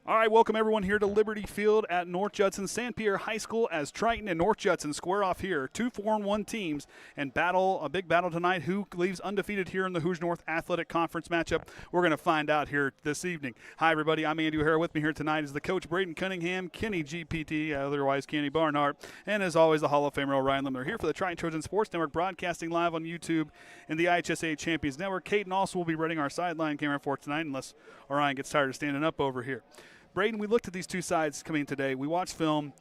All right, welcome everyone here to Liberty Field at North Judson St. Pierre High School as Triton and North Judson square off here. 2 4-1 teams and a big battle tonight. Who leaves undefeated here in the Hoosier North Athletic Conference matchup? We're going to find out here this evening. Hi, everybody. I'm Andy O'Hara. With me here tonight is the coach, Braden Cunningham, Kenny GPT, otherwise Kenny Barnhart, and as always, the Hall of Famer, Ryan Lim. They're here for the Triton Trojan Sports Network, broadcasting live on YouTube and the IHSA Champions Network. Cayden also will be running our sideline camera for tonight unless Orion gets tired of standing up over here. Braden, we looked at these two sides coming in today. We watched film.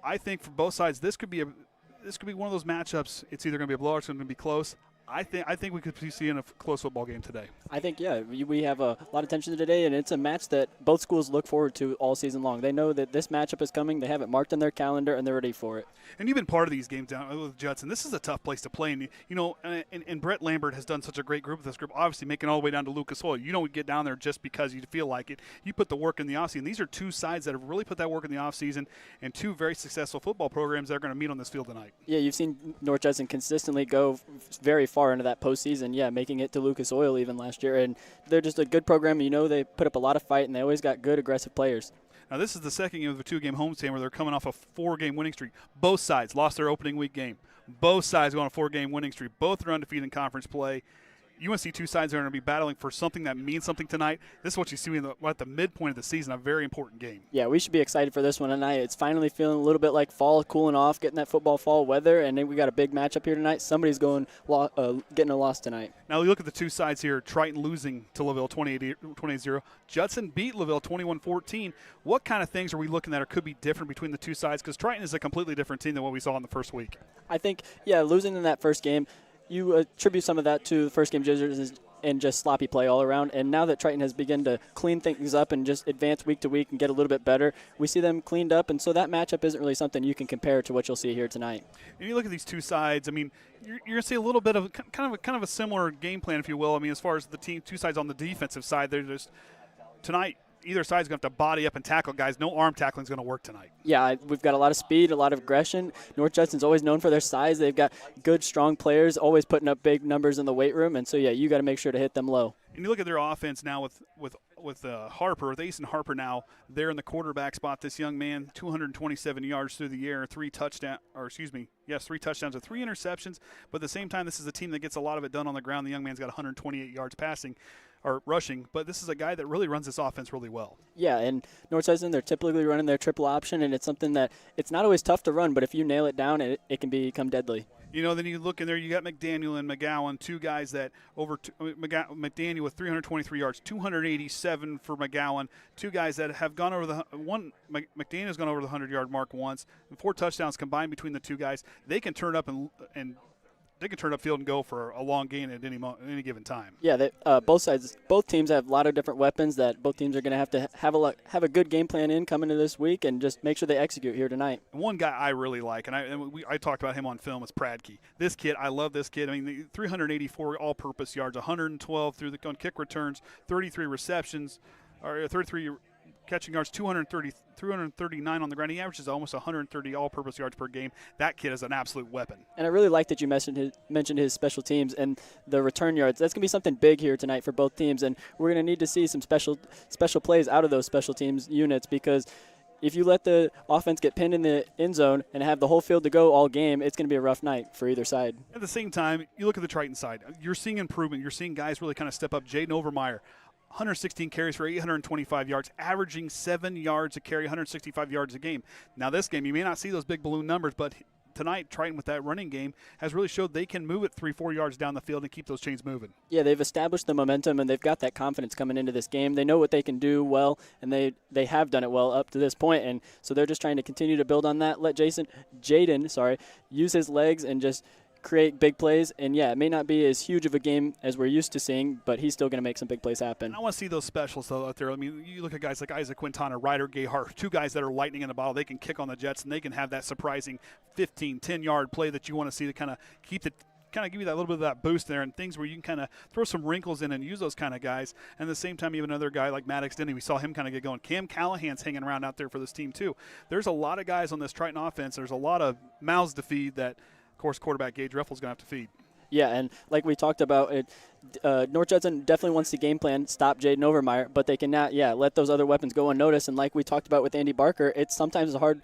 I think for both sides, this could be one of those matchups. It's either going to be a blowout or it's going to be close. I think we could be seeing a close football game today. I think, yeah, we have a lot of tension today, and it's a match that both schools look forward to all season long. They know that this matchup is coming. They have it marked in their calendar, and they're ready for it. And you've been part of these games down with Judson. This is a tough place to play. And, you know, and Brett Lambert has done such a great group with this group, obviously making all the way down to Lucas Oil. You don't get down there just because you feel like it. You put the work in the offseason. These are two sides that have really put that work in the offseason and two very successful football programs that are going to meet on this field tonight. Yeah, you've seen North Judson consistently go very far into that postseason. Yeah, making it to Lucas Oil even last year. And they're just a good program. You know, they put up a lot of fight, and they always got good, aggressive players. Now, this is the second game of a two-game homestand where they're coming off a 4-game winning streak. Both sides lost their opening week game. Both sides go on a 4-game winning streak. Both are undefeated in conference play. You want to see two sides that are going to be battling for something that means something tonight. This is what you see at the midpoint of the season, a very important game. Yeah, we should be excited for this one tonight. It's finally feeling a little bit like fall, cooling off, getting that football fall weather, and then we got a big matchup here tonight. Somebody's getting a loss tonight. Now, we look at the two sides here. Triton losing to Laville 28-0. Judson beat Laville 21-14. What kind of things are we looking at or could be different between the two sides? Because Triton is a completely different team than what we saw in the first week. I think, yeah, losing in that first game, you attribute some of that to the first game jitters and just sloppy play all around. And now that Triton has begun to clean things up and just advance week to week and get a little bit better, we see them cleaned up. And so that matchup isn't really something you can compare to what you'll see here tonight. And you look at these two sides, I mean, you're going to see a little bit of kind of a similar game plan, if you will. I mean, as far as the two sides on the defensive side, they're just tonight. Either side's going to have to body up and tackle guys. No arm tackling is going to work tonight. Yeah, we've got a lot of speed, a lot of aggression. North Judson's always known for their size. They've got good, strong players, always putting up big numbers in the weight room. And so, yeah, you got to make sure to hit them low. And you look at their offense now with Harper, with Ace and Harper now, they're in the quarterback spot. This young man, 227 yards through the air, 3 touchdowns and 3 interceptions. But at the same time, this is a team that gets a lot of it done on the ground. The young man's got 128 yards passing or rushing, but this is a guy that really runs this offense really well. Yeah, and North Judson, they're typically running their triple option, and it's something that it's not always tough to run, but if you nail it down, it can become deadly. You know, then you look in there, you got McDaniel and McGowan, two guys that McDaniel with 323 yards, 287 for McGowan, two guys that have gone over McDaniel's gone over the 100-yard mark once, and 4 touchdowns combined between the two guys. They can turn up and they can turn up field and go for a long gain at any given time. Yeah, both teams have a lot of different weapons that both teams are going to have a good game plan in coming to this week and just make sure they execute here tonight. And one guy I really like, and I talked about him on film, is Pradke. This kid, I love this kid. I mean, 384 all-purpose yards, 112 on kick returns, 33 receptions, or 33 catching yards, 339 on the ground. He averages almost 130 all-purpose yards per game. That kid is an absolute weapon. And I really like that you mentioned his special teams and the return yards. That's going to be something big here tonight for both teams, and we're going to need to see some special plays out of those special teams units, because if you let the offense get pinned in the end zone and have the whole field to go all game, it's going to be a rough night for either side. At the same time, you look at the Triton side. You're seeing improvement. You're seeing guys really kind of step up. Jayden Overmyer, 116 carries for 825 yards, averaging 7 yards a carry, 165 yards a game. Now this game, you may not see those big balloon numbers, but tonight, Triton with that running game has really showed they can move it 3-4 yards down the field and keep those chains moving. Yeah, they've established the momentum, and they've got that confidence coming into this game. They know what they can do well, and they have done it well up to this point, and so they're just trying to continue to build on that. Let Jayden use his legs and just create big plays. And, yeah, it may not be as huge of a game as we're used to seeing, but he's still going to make some big plays happen. I want to see those specials, though, out there. I mean, you look at guys like Isaac Quintana, Ryder, Gayheart, two guys that are lightning in the bottle. They can kick on the Jets, and they can have that surprising 15, 10-yard play that you want to see to kind of give you that little bit of that boost there, and things where you can kind of throw some wrinkles in and use those kind of guys. And at the same time, you have another guy like Maddox Dennie. We saw him kind of get going. Cam Callahan's hanging around out there for this team, too. There's a lot of guys on this Triton offense. There's a lot of mouths to feed that, of course, quarterback Gage Riffle is going to have to feed. Yeah, and like we talked about, North Judson definitely wants to game plan, stop Jayden Overmyer, but they cannot, let those other weapons go unnoticed. And like we talked about with Andy Barker, it's sometimes a hard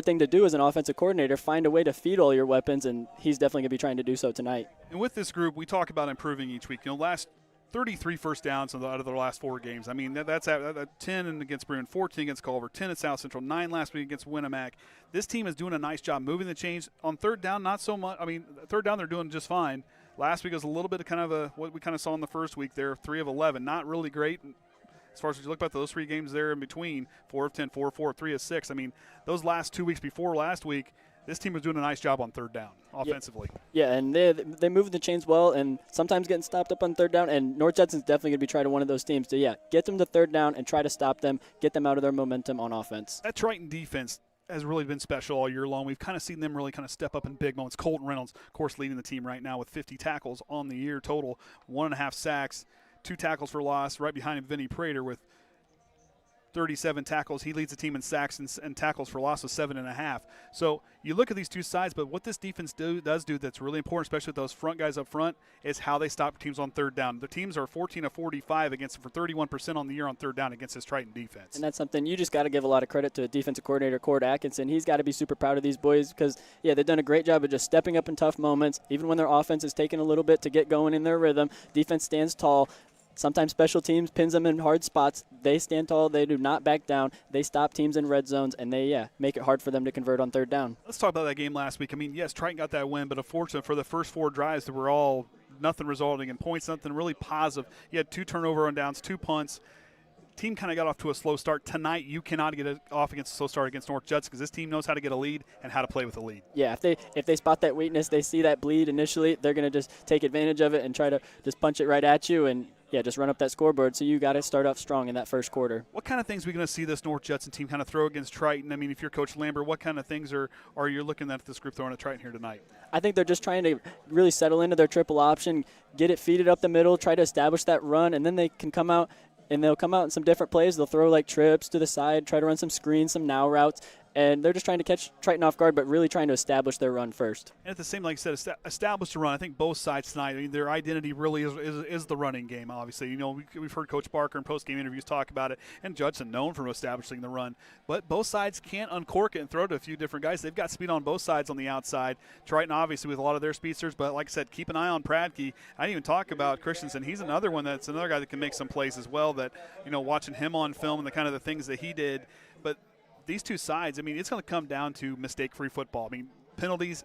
thing to do as an offensive coordinator, find a way to feed all your weapons, and he's definitely going to be trying to do so tonight. And with this group, we talk about improving each week. Last 33 first downs out of their last 4 games. I mean, that's 10 against Bruin, 14 against Culver, 10 at South Central, 9 last week against Winamac. This team is doing a nice job moving the chains. On third down, not so much. I mean, third down, they're doing just fine. Last week was a little bit of kind of what we kind of saw in the first week there, 3 of 11. Not really great as far as you look at those 3 games there in between, 4 of 10, 4 of 4, 3 of 6. I mean, those last 2 weeks before last week, this team was doing a nice job on third down offensively. Yeah, and they move the chains well, and sometimes getting stopped up on third down. And North Judson's definitely going to be trying to one of those teams to get them to third down and try to stop them, get them out of their momentum on offense. That Triton defense has really been special all year long. We've kind of seen them really kind of step up in big moments. Colton Reynolds, of course, leading the team right now with 50 tackles on the year total, 1.5 sacks, 2 tackles for loss. Right behind him, Vinnie Prater with 37 tackles. He leads the team in sacks and tackles for loss with 7.5. So you look at these two sides, but what this defense does do that's really important, especially with those front guys up front, is how they stop teams on third down. The teams are 14 of 45 against them for 31% on the year on third down against this Triton defense. And that's something you just got to give a lot of credit to defensive coordinator Cord Atkinson. He's got to be super proud of these boys because, they've done a great job of just stepping up in tough moments. Even when their offense is taking a little bit to get going in their rhythm, defense stands tall. Sometimes special teams pins them in hard spots. They stand tall. They do not back down. They stop teams in red zones, and they make it hard for them to convert on third down. Let's talk about that game last week. I mean, yes, Triton got that win, but unfortunately for the first 4 drives, they were all nothing resulting in points, nothing really positive. You had 2 turnover on downs, 2 punts. Team kind of got off to a slow start. Tonight, you cannot get off against a slow start against North Judson because this team knows how to get a lead and how to play with a lead. Yeah, if they spot that weakness, they see that bleed initially, they're going to just take advantage of it and try to just punch it right at you and just run up that scoreboard. So you got to start off strong in that first quarter. What kind of things are we going to see this North Judson team kind of throw against Triton? I mean, if you're Coach Lambert, what kind of things are you looking at this group throwing at Triton here tonight? I think they're just trying to really settle into their triple option, get it feeded up the middle, try to establish that run, and then they can come out. And they'll come out in some different plays. They'll throw like trips to the side, try to run some screens, some now routes. And they're just trying to catch Triton off guard, but really trying to establish their run first. And at the same, like I said, establish the run. I think both sides tonight, I mean, their identity really is the running game, obviously. We've heard Coach Barker in post-game interviews talk about it, and Judson known for establishing the run. But both sides can't uncork it and throw to a few different guys. They've got speed on both sides on the outside. Triton, obviously, with a lot of their speedsters. But like I said, keep an eye on Pradke. I didn't even talk about Christensen. He's another one that's another guy that can make some plays as well that, watching him on film and the kind of the things that he did. But these two sides, I mean, it's going to come down to mistake-free football. I mean, penalties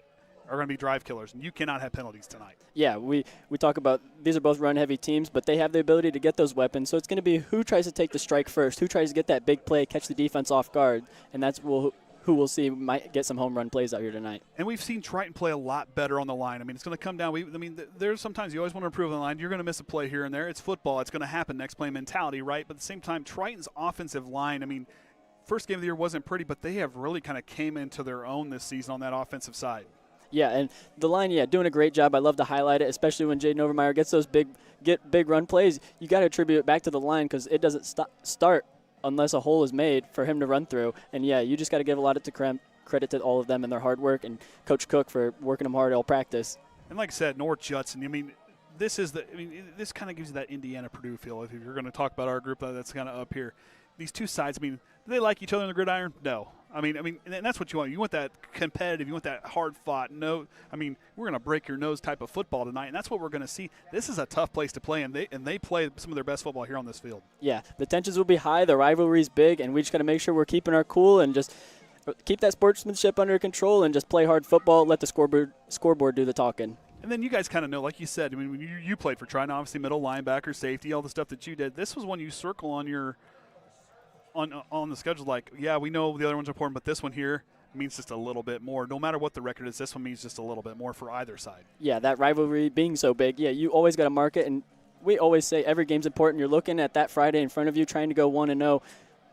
are going to be drive killers, and you cannot have penalties tonight. Yeah, we talk about these are both run-heavy teams, but they have the ability to get those weapons. So it's going to be who tries to take the strike first, who tries to get that big play, catch the defense off guard, and that's who we'll see might get some home run plays out here tonight. And we've seen Triton play a lot better on the line. I mean, it's going to come down. There's sometimes you always want to improve on the line. You're going to miss a play here and there. It's football. It's going to happen. Next play mentality, right? But at the same time, Triton's offensive line, I mean, first game of the year wasn't pretty, but they have really kind of came into their own this season on that offensive side. Yeah, and the line, doing a great job. I love to highlight it, especially when Jayden Overmyer gets those big run plays. You got to attribute it back to the line because it doesn't start unless a hole is made for him to run through. And, you just got to give a lot of credit to all of them and their hard work and Coach Cook for working them hard all practice. And like I said, North Judson, I mean, this kind of gives you that Indiana-Purdue feel. If you're going to talk about our group that's kind of up here. These two sides, I mean, do they like each other in the gridiron? No. I mean, and that's what you want. You want that competitive. You want that hard-fought. No, I mean, we're going to break your nose type of football tonight, and that's what we're going to see. This is a tough place to play, and they play some of their best football here on this field. Yeah, the tensions will be high. The rivalry's big, and we just got to make sure we're keeping our cool and just keep that sportsmanship under control and just play hard football. Let the scoreboard do the talking. And then you guys kind of know, like you said, I mean, when you played for Triton, obviously middle linebacker, safety, all the stuff that you did. This was one you circle on your on the schedule, like, we know the other ones are important, but this one here means just a little bit more. No matter what the record is, this one means just a little bit more for either side. Yeah, that rivalry being so big, you always got to mark it, and we always say every game's important. You're looking at that Friday in front of you, trying to go 1-0.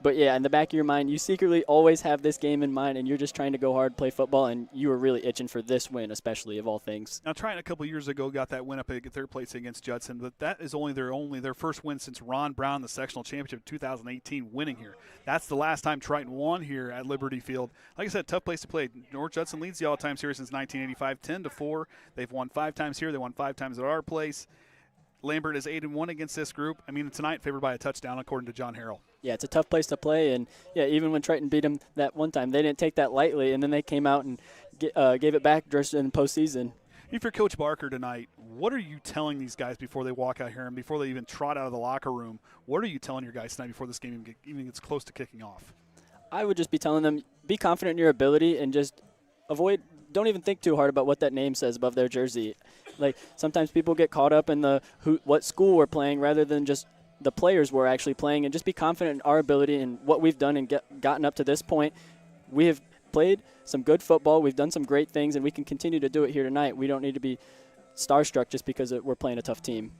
But, yeah, in the back of your mind, you secretly always have this game in mind, and you're just trying to go hard, play football, and you were really itching for this win, especially of all things. Now, Triton a couple years ago got that win up at third place against Judson, but that is only their first win since Ron Brown, the sectional championship of 2018, winning here. That's the last time Triton won here at Liberty Field. Like I said, tough place to play. North Judson leads the all-time series since 1985, 10-4. They've won 5 times here. They won 5 times at our place. Lambert is 8-1 against this group. I mean, tonight favored by a touchdown, according to John Harrell. Yeah, it's a tough place to play, and yeah, even when Triton beat them that one time, they didn't take that lightly, and then they came out and gave it back just in postseason. If you're Coach Barker tonight, what are you telling these guys before they walk out here and before they even trot out of the locker room? What are you telling your guys tonight before this game even gets close to kicking off? I would just be telling them, be confident in your ability and just don't even think too hard about what that name says above their jersey. Like, sometimes people get caught up in what school we're playing rather than just the players we're actually playing, and just be confident in our ability and what we've done and gotten up to this point. We have played some good football. We've done some great things, and we can continue to do it here tonight. We don't need to be starstruck just because we're playing a tough team.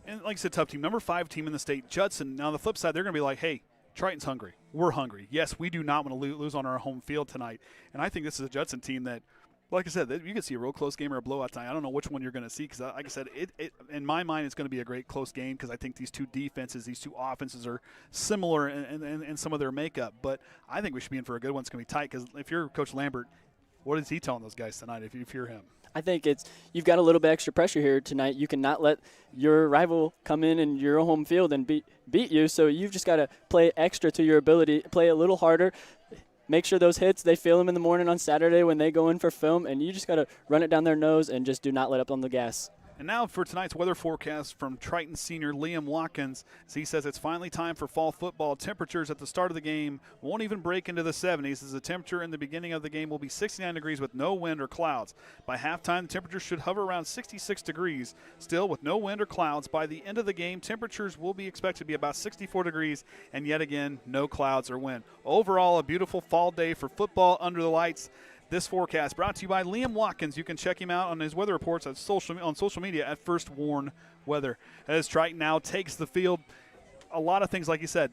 And like I said, tough team. Number 5 team in the state, Judson. Now, on the flip side, they're going to be like, hey, Triton's hungry. We're hungry. Yes, we do not want to lose on our home field tonight. And I think this is a Judson team that, like I said, you can see a real close game or a blowout tonight. I don't know which one you're going to see because, like I said, it in my mind it's going to be a great close game because I think these two defenses, these two offenses are similar in some of their makeup. But I think we should be in for a good one. It's going to be tight because if you're Coach Lambert, what is he telling those guys tonight if you're him? I think you've got a little bit extra pressure here tonight. You cannot let your rival come in your home field and beat you. So you've just got to play extra to your ability, play a little harder. Make sure those hits, they feel them in the morning on Saturday when they go in for film, and you just got to run it down their nose and just do not let up on the gas. And now for tonight's weather forecast from Triton senior Liam Watkins. As he says it's finally time for fall football. Temperatures at the start of the game won't even break into the 70s, as the temperature in the beginning of the game will be 69 degrees with no wind or clouds. By halftime, the temperature should hover around 66 degrees. Still, with no wind or clouds, by the end of the game, temperatures will be expected to be about 64 degrees, and yet again, no clouds or wind. Overall, a beautiful fall day for football under the lights. This forecast brought to you by Liam Watkins. You can check him out on his weather reports on social media at First Warn Weather. As Triton now takes the field, a lot of things, like you said,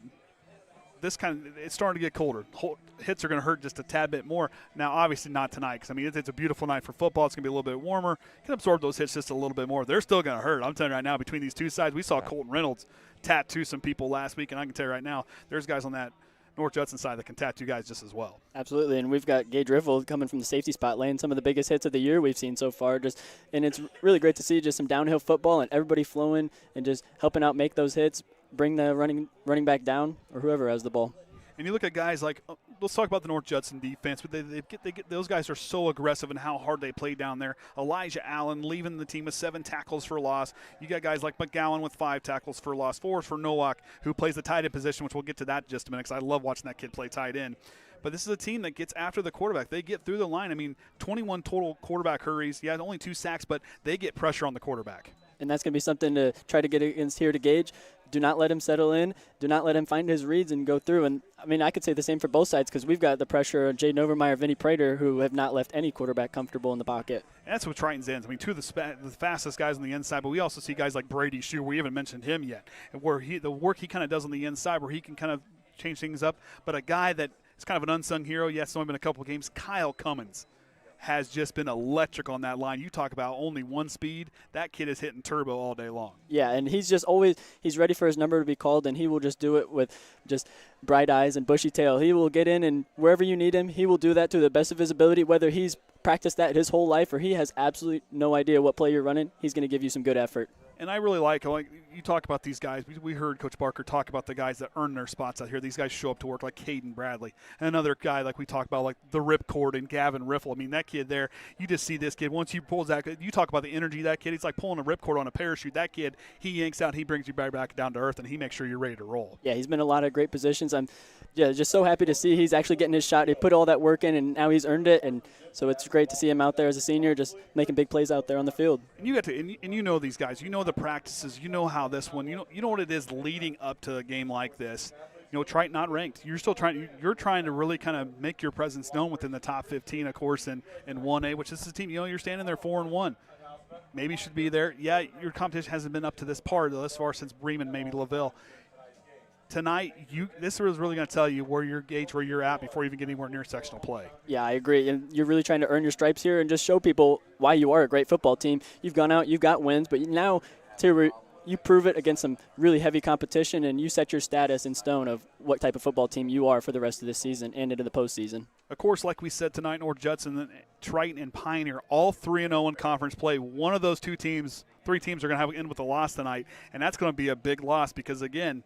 it's starting to get colder. Hits are going to hurt just a tad bit more. Now, obviously not tonight because, I mean, it's a beautiful night for football. It's going to be a little bit warmer. You can absorb those hits just a little bit more. They're still going to hurt. I'm telling you right now, between these two sides, we saw Colton Reynolds tattoo some people last week, and I can tell you right now, there's guys on that North Judson side that can tattoo guys just as well. Absolutely, and we've got Gage Riffle coming from the safety spot, laying some of the biggest hits of the year we've seen so far. And it's really great to see just some downhill football and everybody flowing and just helping out make those hits, bring the running back down or whoever has the ball. And you look at guys like, let's talk about the North Judson defense, but they get those guys are so aggressive in how hard they play down there. Elijah Allen leaving the team with 7 tackles for loss. You got guys like McGowan with 5 tackles for loss. 4 for Nowak, who plays the tight end position, which we'll get to that in just a minute because I love watching that kid play tight end. But this is a team that gets after the quarterback. They get through the line. I mean, 21 total quarterback hurries. Yeah, only 2 sacks, but they get pressure on the quarterback. And that's going to be something to try to get against here to Gage. Do not let him settle in. Do not let him find his reads and go through. And, I mean, I could say the same for both sides because we've got the pressure of Jayden Overmyer, Vinnie Prater, who have not left any quarterback comfortable in the pocket. And that's what Triton's ends. I mean, 2 of the fastest guys on the inside, but we also see guys like Brady Shue, we haven't mentioned him yet, where the work he kind of does on the inside where he can kind of change things up. But a guy that is kind of an unsung hero, yes, only been a couple of games, Kyle Cummins, has just been electric on that line. You talk about only one speed. That kid is hitting turbo all day long. Yeah, and he's just always – he's ready for his number to be called, and he will just do it with just bright eyes and bushy tail. He will get in, and wherever you need him, he will do that to the best of his ability, whether he's practiced that his whole life or he has absolutely no idea what play you're running. He's going to give you some good effort. And I really like you talk about these guys. We heard Coach Barker talk about the guys that earn their spots out here. These guys show up to work like Cayden Bradley. And another guy like we talk about like the ripcord and Gavin Riffle. I mean, that kid there, you just see this kid. Once he pulls that, you talk about the energy of that kid. He's like pulling a ripcord on a parachute. That kid, he yanks out, he brings you back down to earth, and he makes sure you're ready to roll. Yeah, he's been in a lot of great positions. I'm just so happy to see he's actually getting his shot. He put all that work in, and now he's earned it. And so it's great to see him out there as a senior just making big plays out there on the field. And you know these guys. You know the practices. You know how this one. You know what it is leading up to a game like this. You know, Triton not ranked. You're still trying. You're trying to really kind of make your presence known within the top 15, of course, in 1A, which is a team. You know, you're standing there 4-1. Maybe you should be there. Yeah, your competition hasn't been up to this far since Bremen, maybe LaVille. tonight, this was really going to tell you where you're at before you even get anywhere near sectional play. Yeah, I agree. And you're really trying to earn your stripes here and just show people why you are a great football team. You've gone out, you've got wins, but now you prove it against some really heavy competition, and you set your status in stone of what type of football team you are for the rest of this season and into the postseason. Of course, like we said tonight, North Judson, Triton, and Pioneer, all 3-0 in conference play. One of those three teams are going to have end with a loss tonight, and that's going to be a big loss because, again,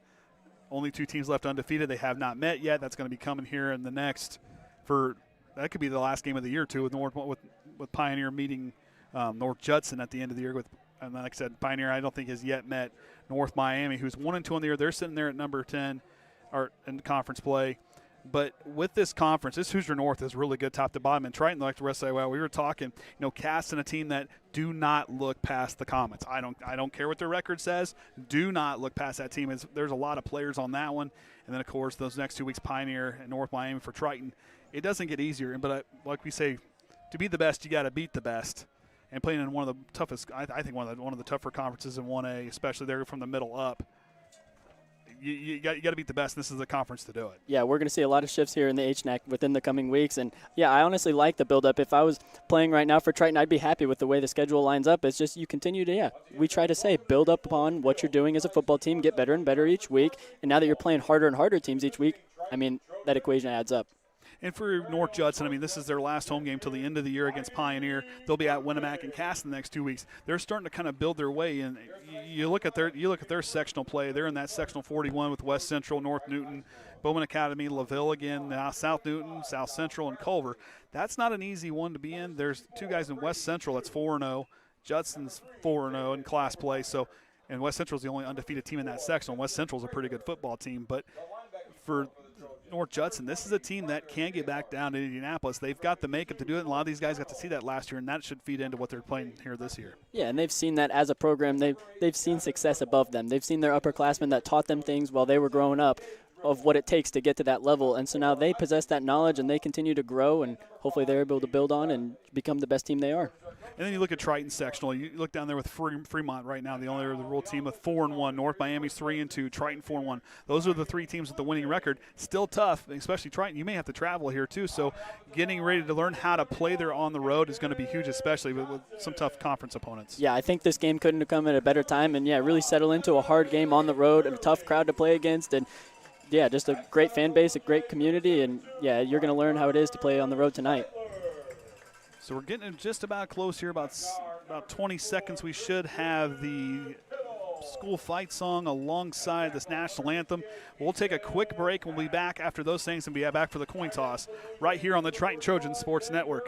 only 2 teams left undefeated. They have not met yet. That's going to be coming here in the next that could be the last game of the year, too, with Pioneer meeting North Judson at the end of the year. And like I said, Pioneer, I don't think has yet met North Miami, who's 1-2 on the year. They're sitting there at number 10 in conference play. But with this conference, this Hoosier North is really good top to bottom. And Triton, like the rest of the way, we were talking, casting a team that do not look past the Comets. I don't care what their record says. Do not look past that team. There's a lot of players on that one. And then, of course, those next 2 weeks, Pioneer and North Miami for Triton. It doesn't get easier. But like we say, to be the best, you got to beat the best. And playing in one of the toughest, I think one of the tougher conferences in 1A, especially there from the middle up. You got to beat the best, and this is the conference to do it. Yeah, we're going to see a lot of shifts here in the HNAC within the coming weeks. And, yeah, I honestly like the build-up. If I was playing right now for Triton, I'd be happy with the way the schedule lines up. It's just you continue to, we try to say, build up upon what you're doing as a football team, get better and better each week. And now that you're playing harder and harder teams each week, that equation adds up. And for North Judson, this is their last home game till the end of the year against Pioneer. They'll be at Winamac and Cass in the next 2 weeks. They're starting to kind of build their way. And you look at their sectional play. They're in that sectional 41 with West Central, North Newton, Bowman Academy, LaVille again, now South Newton, South Central, and Culver. That's not an easy one to be in. There's 2 guys in West Central that's 4-0. Judson's 4-0 in class play. And West Central's the only undefeated team in that section. West Central's a pretty good football team, but for North Judson, this is a team that can get back down to Indianapolis. They've got the makeup to do it, and a lot of these guys got to see that last year, and that should feed into what they're playing here this year. Yeah, and they've seen that as a program. They've seen success above them. They've seen their upperclassmen that taught them things while they were growing up of what it takes to get to that level, and so now they possess that knowledge, and they continue to grow, and hopefully they're able to build on and become the best team they are. And then you look at Triton sectional. You look down there with Fremont right now, the only real team with 4-1. North Miami's 3-2. Triton 4-1. Those are the 3 teams with the winning record. Still tough, especially Triton. You may have to travel here too. So getting ready to learn how to play there on the road is going to be huge, especially with some tough conference opponents. Yeah, I think this game couldn't have come at a better time, and really settle into a hard game on the road and a tough crowd to play against, and just a great fan base, a great community, and you're going to learn how it is to play on the road tonight. So we're getting just about close here, about 20 seconds. We should have the school fight song alongside this national anthem. We'll take a quick break. We'll be back after those things and be back for the coin toss right here on the Triton Trojans Sports Network.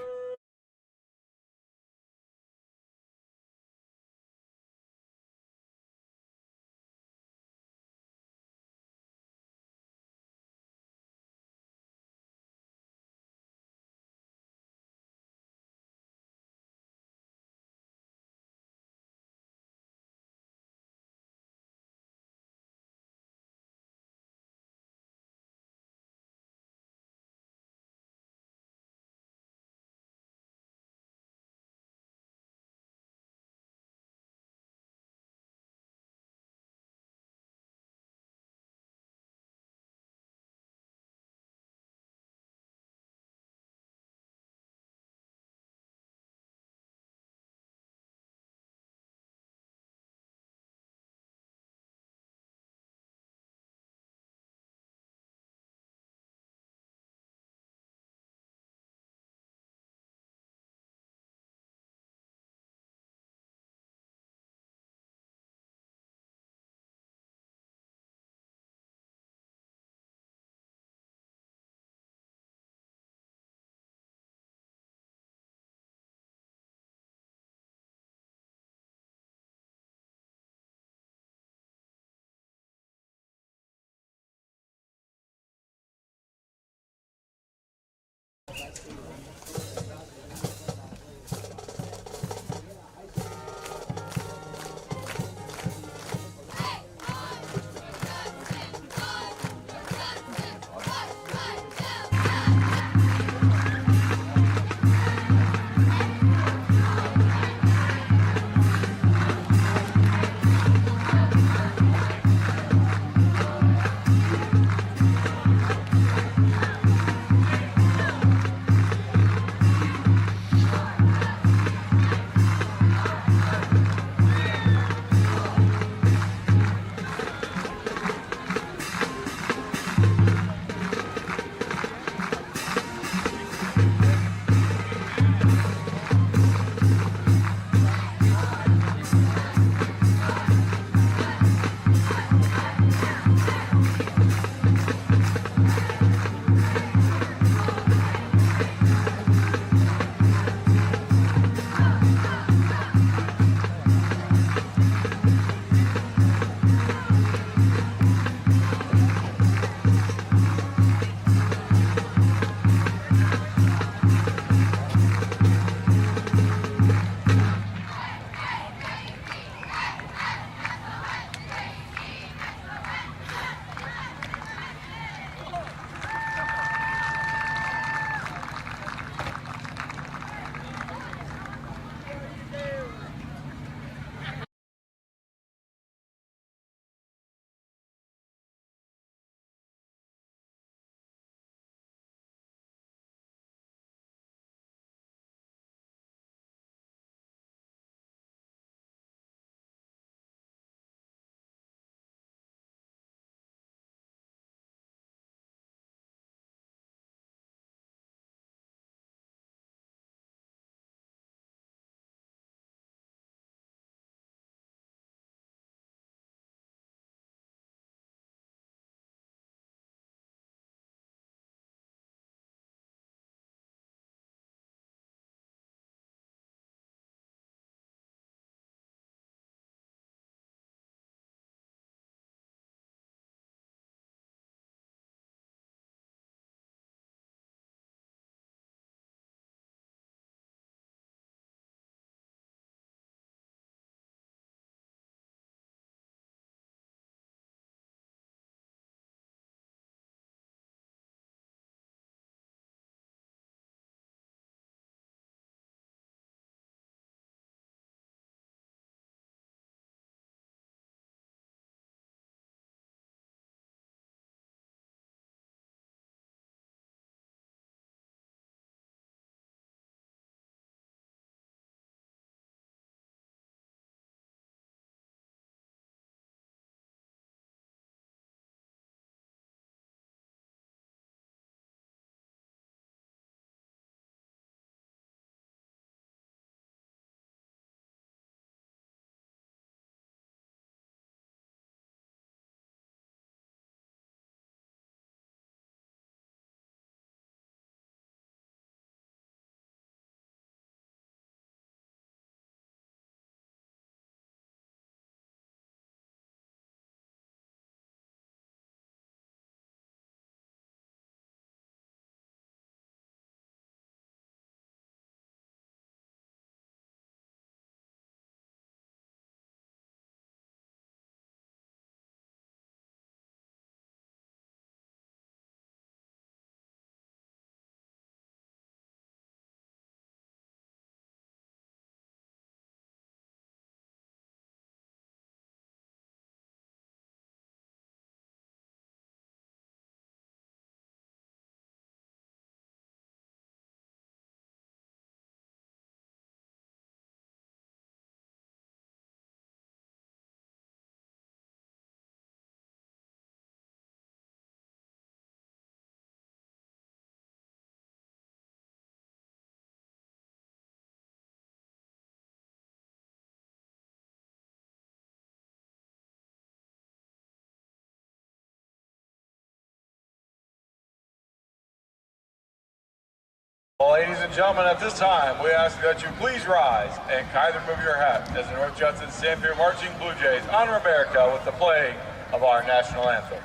ladies and gentlemen, at this time, we ask that you please rise and kindly remove your hat as the North Judson St. Pierre Marching Blue Jays honor America with the playing of our national anthem.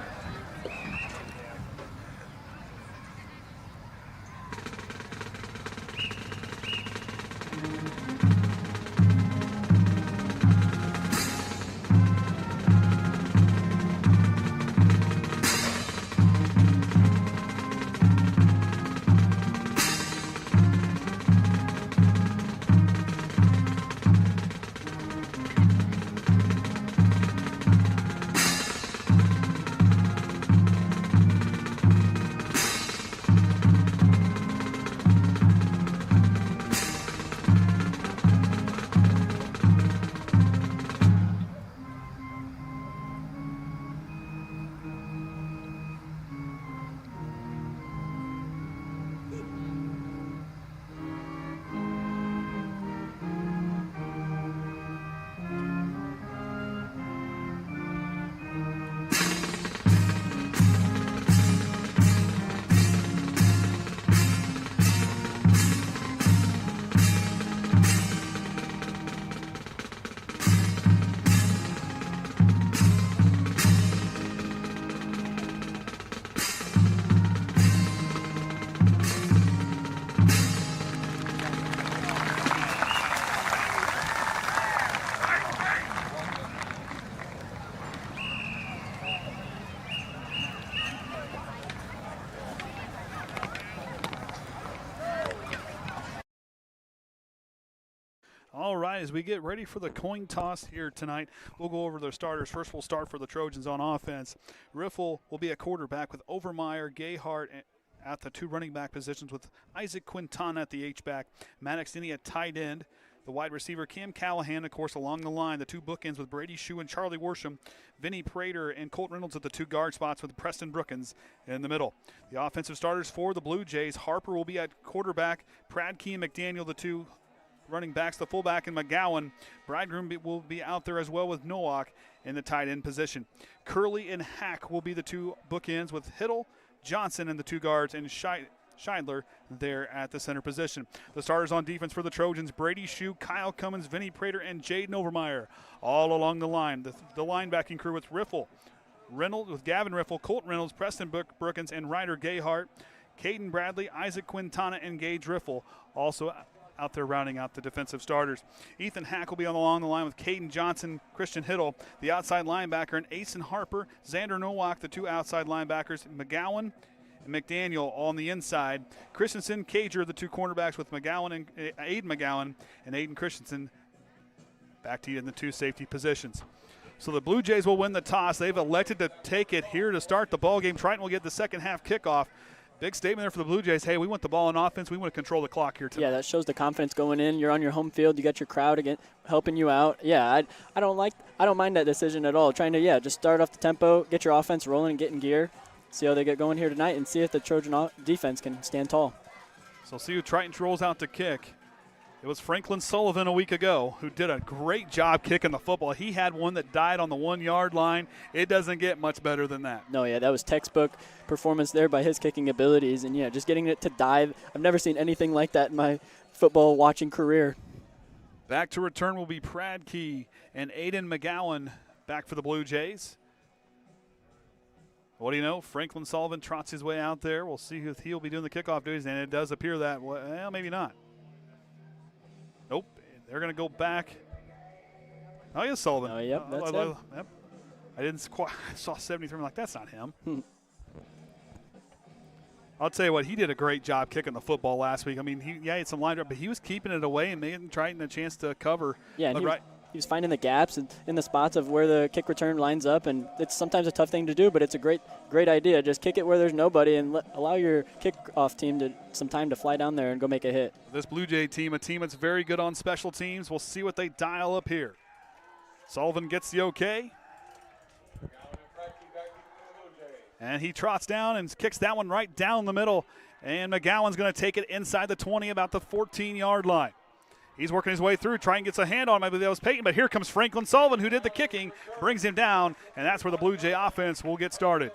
All right, as we get ready for the coin toss here tonight, we'll go over the starters. First, we'll start for the Trojans on offense. Riffle will be a quarterback with Overmyer, Gayheart at the two running back positions with Isaac Quintana at the H-back, Maddox Dennie at tight end. The wide receiver, Cam Callahan, of course, along the line. The two bookends with Brady Shue and Charlie Worsham. Vinnie Prater and Colton Reynolds at the two guard spots with Preston Brookins in the middle. The offensive starters for the Blue Jays, Harper will be at quarterback, Pradke and McDaniel, the two running backs, the fullback, and McGowan. Bridegroom will be out there as well with Nowak in the tight end position. Curley and Hack will be the two bookends with Hiddle, Johnson, and the two guards, and Scheidler there at the center position. The starters on defense for the Trojans, Brady Shue, Kyle Cummins, Vinnie Prater, and Jayden Overmyer all along the line. The linebacking crew with Reynolds, with Gavin Riffle, Colton Reynolds, Preston Brookins, and Ryder Gayheart. Cayden Bradley, Isaac Quintana, and Gage Riffle also out there rounding out the defensive starters. Ethan Hack will be along the line with Caden Johnson, Christian Hiddle, the outside linebacker, and Asen Harper, Xander Nowak, the two outside linebackers, McGowan and McDaniel all on the inside. Christensen, Cager, the two cornerbacks with McGowan and Aiden McGowan and Aiden Christensen back to you in the two safety positions. So the Blue Jays will win the toss. They've elected to take it here to start the ball game. Triton will get the second half kickoff. Big statement there for the Blue Jays. Hey, we want the ball on offense. We want to control the clock here tonight. Yeah, that shows the confidence going in. You're on your home field. You got your crowd again helping you out. Yeah, I don't mind that decision at all. Trying to just start off the tempo, get your offense rolling, and get in gear. See how they get going here tonight, and see if the Trojan defense can stand tall. So see who Triton rolls out to kick. It was Franklin Sullivan a week ago who did a great job kicking the football. He had one that died on the 1 yard line. It doesn't get much better than that. No, yeah, that was textbook performance there by his kicking abilities. And, just getting it to dive. I've never seen anything like that in my football watching career. Back to return will be Pradke and Aiden McGowan back for the Blue Jays. What do you know? Franklin Sullivan trots his way out there. We'll see if he'll be doing the kickoff duties, and it does appear that, well, maybe not. Nope, they're going to go back. Oh, yeah, Sullivan. Oh, yep, that's him. Yep. I saw 73. I'm like, that's not him. I'll tell you what, he did a great job kicking the football last week. I mean, he had some line drive, but he was keeping it away and trying a chance to cover. Yeah, and he was finding the gaps in the spots of where the kick return lines up, and it's sometimes a tough thing to do, but it's a great idea. Just kick it where there's nobody and allow your kickoff team some time to fly down there and go make a hit. This Blue Jay team, a team that's very good on special teams. We'll see what they dial up here. Sullivan gets the okay. And he trots down and kicks that one right down the middle. And McGowan's going to take it inside the 20, about the 14-yard line. He's working his way through, trying to get a hand on him. Maybe that was Peyton, but here comes Franklin Sullivan, who did the kicking, brings him down, and that's where the Blue Jay offense will get started.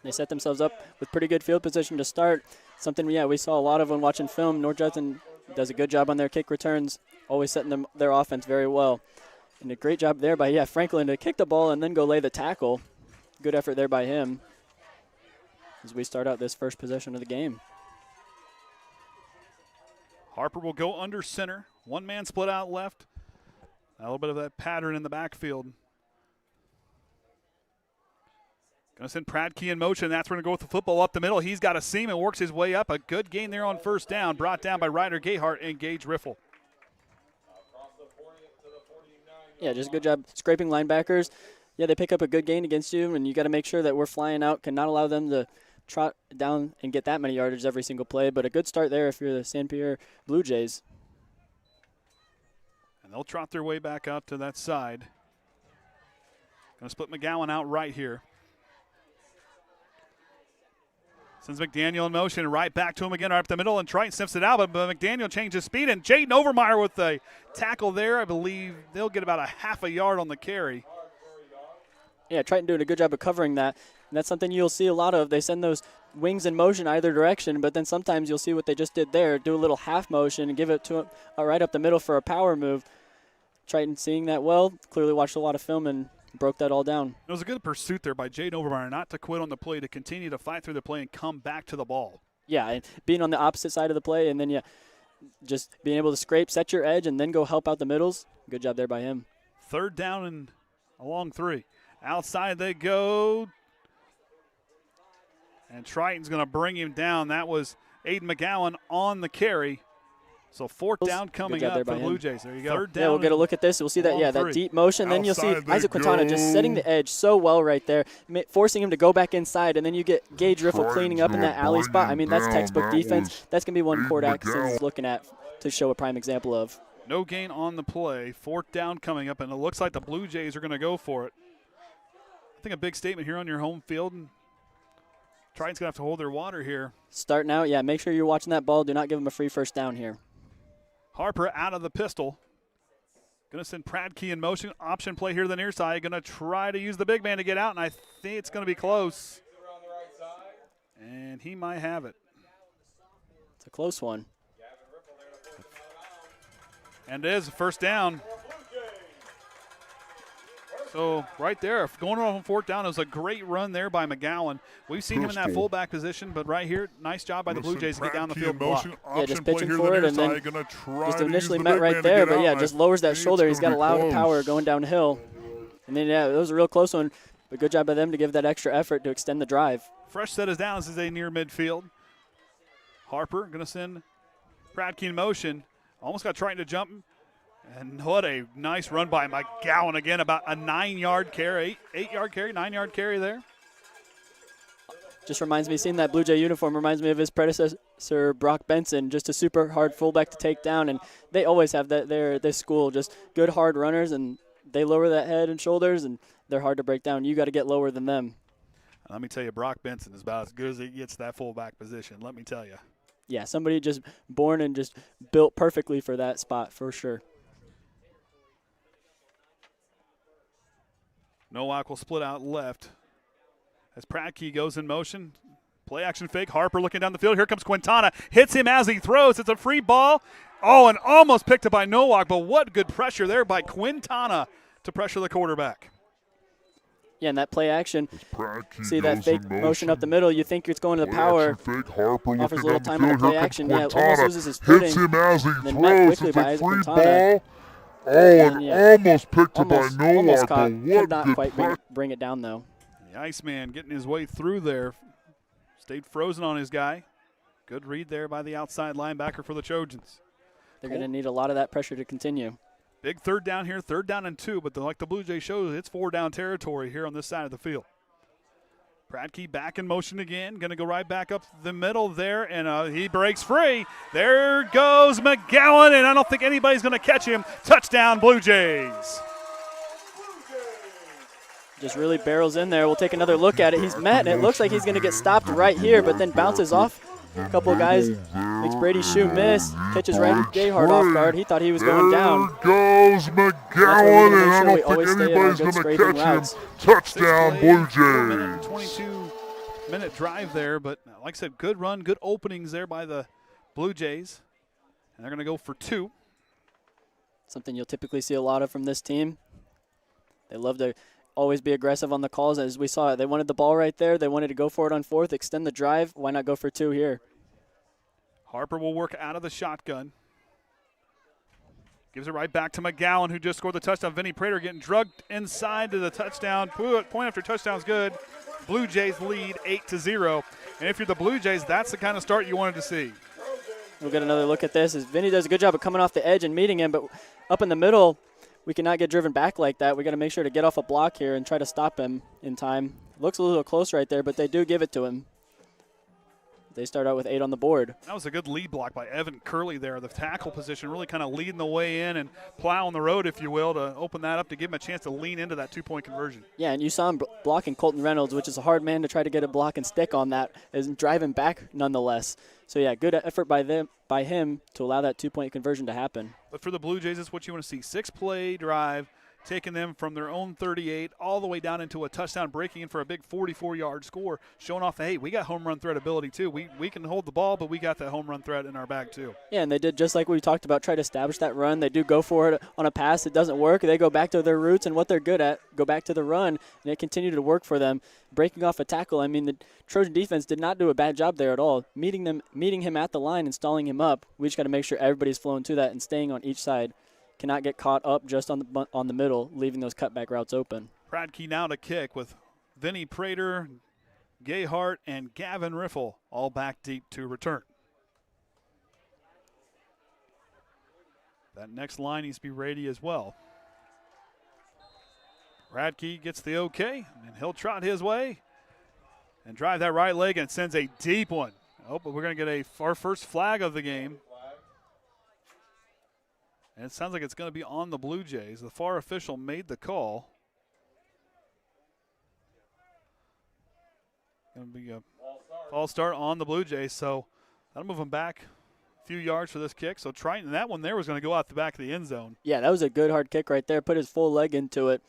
They set themselves up with pretty good field position to start. something, we saw a lot of when watching film. North Judson does a good job on their kick returns, always setting their offense very well. And a great job there by, Franklin to kick the ball and then go lay the tackle. Good effort there by him as we start out this first possession of the game. Harper will go under center. One man split out left. A little bit of that pattern in the backfield. Going to send Pradke in motion. That's going to go with the football up the middle. He's got a seam and works his way up. A good gain there on first down. Brought down by Ryder, Gayheart, and Gage Riffle. Yeah, just a good job scraping linebackers. Yeah, they pick up a good gain against you, and you got to make sure that we're flying out, cannot allow them to trot down and get that many yardage every single play. But a good start there if you're the St. Pierre Blue Jays. And they'll trot their way back out to that side. Going to split McGowan out right here. Sends McDaniel in motion, right back to him again, right up the middle, and Triton sniffs it out, but McDaniel changes speed, and Jayden Overmyer with a tackle there. I believe they'll get about a half a yard on the carry. Yeah, Triton doing a good job of covering that, and that's something you'll see a lot of. They send those wings in motion either direction, but then sometimes you'll see what they just did there, do a little half motion and give it to him right up the middle for a power move. Triton seeing that well, clearly watched a lot of film and broke that all down. It was a good pursuit there by Jayden Overmyer, not to quit on the play, to continue to fight through the play and come back to the ball. Yeah, and being on the opposite side of the play, and then, just being able to scrape, set your edge, and then go help out the middles. Good job there by him. Third down and a long three. Outside they go. And Triton's going to bring him down. That was Aiden McGowan on the carry. So fourth down coming up for the Blue Jays. There you go. Third down. Yeah, we'll get a look at this. We'll see that, that deep motion. Then you'll see Isaac Quintana just setting the edge so well right there, forcing him to go back inside. And then you get Gage Riffle cleaning up in that alley spot. I mean, that's textbook defense. That's going to be one Court Atkinson is looking at to show a prime example of. No gain on the play. Fourth down coming up, and it looks like the Blue Jays are going to go for it. I think a big statement here on your home field. And Triton's going to have to hold their water here. Starting out, make sure you're watching that ball. Do not give them a free first down here. Harper out of the pistol. Going to send Pradke in motion. Option play here to the near side. Going to try to use the big man to get out, and I think it's going to be close. And he might have it. It's a close one. And it is a first down. So right there, going on fourth down, it was a great run there by McGowan. We've seen him in that fullback position, but right here, nice job by the Blue Jays to get down the field and block. Yeah, just pitching for it, and then just initially met right there, but just lowers that shoulder. He's got a lot of power going downhill. And then, it was a real close one, but good job by them to give that extra effort to extend the drive. Fresh set is down as they near midfield. Harper going to send Pradke in motion. Almost got Triton to jump. And what a nice run by McGowan again, about a 9-yard carry, 8-yard carry, 9-yard carry there. Just reminds me, seeing that Blue Jay uniform reminds me of his predecessor, Brock Benson, just a super hard fullback to take down. And they always have that there at this school, just good hard runners, and they lower that head and shoulders, and they're hard to break down. You got to get lower than them. Let me tell you, Brock Benson is about as good as he gets that fullback position, let me tell you. Yeah, somebody just born and just built perfectly for that spot for sure. Nowak will split out left as Pradke goes in motion. Play action fake. Harper looking down the field. Here comes Quintana. Hits him as he throws. It's a free ball. Oh, and almost picked up by Nowak, but what good pressure there by Quintana to pressure the quarterback. Yeah, and that play action, see that fake motion up the middle. You think it's going to the power. Offers a little time on the play action. Yeah, almost loses his footing. Hits him as he then throws. It's a free ball. Oh, and almost picked up by Nowak, but what could not quite bring it down, though. The Iceman getting his way through there. Stayed frozen on his guy. Good read there by the outside linebacker for the Trojans. They're going to need a lot of that pressure to continue. Big third down here, 3rd down and 2, but like the Blue Jays shows, it's 4-down territory here on this side of the field. Pradke back in motion again, going to go right back up the middle there, and he breaks free. There goes McGowan, and I don't think anybody's going to catch him. Touchdown, Blue Jays. Just really barrels in there. We'll take another look at it. He's met, and it looks like he's going to get stopped right here, but then bounces off. A couple of guys, makes Brady's shoe miss, catches Ryder Gayheart off guard. He thought he was going down. There goes McGowan, and I don't think anybody's going to catch him. Touchdown, Blue Jays. 22 6-minute drive there, but like I said, good run, good openings there by the Blue Jays. And they're going to go for 2. Something you'll typically see a lot of from this team. They love to always be aggressive on the calls. As we saw, they wanted the ball right there. They wanted to go for it on 4th, extend the drive. Why not go for 2 here? Harper will work out of the shotgun. Gives it right back to McGowan, who just scored the touchdown. Vinnie Prater getting drugged inside to the touchdown. Point after touchdown's good. Blue Jays lead 8-0. And if you're the Blue Jays, that's the kind of start you wanted to see. We'll get another look at this as Vinnie does a good job of coming off the edge and meeting him, but up in the middle, we cannot get driven back like that. We got to make sure to get off a block here and try to stop him in time. Looks a little close right there, but they do give it to him. They start out with 8 on the board. That was a good lead block by Evan Curley there. The tackle position really kind of leading the way in and plowing the road, if you will, to open that up to give him a chance to lean into that 2-point conversion. Yeah, and you saw him blocking Colton Reynolds, which is a hard man to try to get a block and stick on that, and driving back nonetheless. So, yeah, good effort by him to allow that 2-point conversion to happen. But for the Blue Jays, it's what you want to see. 6-play drive, taking them from their own 38 all the way down into a touchdown, breaking in for a big 44-yard score, showing off that, hey, we got home run threat ability too. We can hold the ball, but we got that home run threat in our bag too. Yeah, and they did just like we talked about, try to establish that run. They do go for it on a pass. It doesn't work. They go back to their roots and what they're good at, go back to the run, and it continued to work for them. Breaking off a tackle, I mean, the Trojan defense did not do a bad job there at all. Meeting him at the line and stalling him up. We just got to make sure everybody's flowing to that and staying on each side. Cannot get caught up just on the middle, leaving those cutback routes open. Pradke now to kick with Vinnie Prater, Gayheart, and Gavin Riffle all back deep to return. That next line needs to be ready as well. Pradke gets the okay, and he'll trot his way and drive that right leg and sends a deep one. Oh, but we're going to get our first flag of the game. And it sounds like it's going to be on the Blue Jays. The FAR official made the call. Going to be a false start on the Blue Jays, so that'll move them back a few yards for this kick. So Triton, that one there was going to go out the back of the end zone. Yeah, that was a good hard kick right there. Put his full leg into it.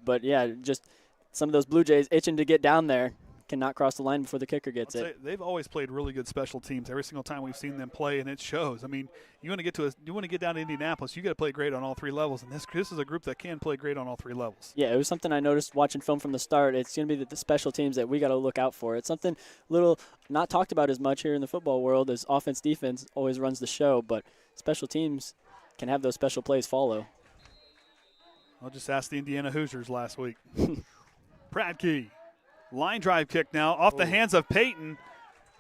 But, yeah, just some of those Blue Jays itching to get down there. Cannot cross the line before the kicker gets it. They've always played really good special teams every single time we've seen them play, and it shows. I mean, you want to get down to Indianapolis, you got to play great on all 3 levels, and this is a group that can play great on all 3 levels. Yeah, it was something I noticed watching film from the start. It's going to be the special teams that we got to look out for. It's something little not talked about as much here in the football world, as offense defense always runs the show, but special teams can have those special plays follow. I'll just ask the Indiana Hoosiers last week. Pradke. Line drive kick now off the hands of Peyton.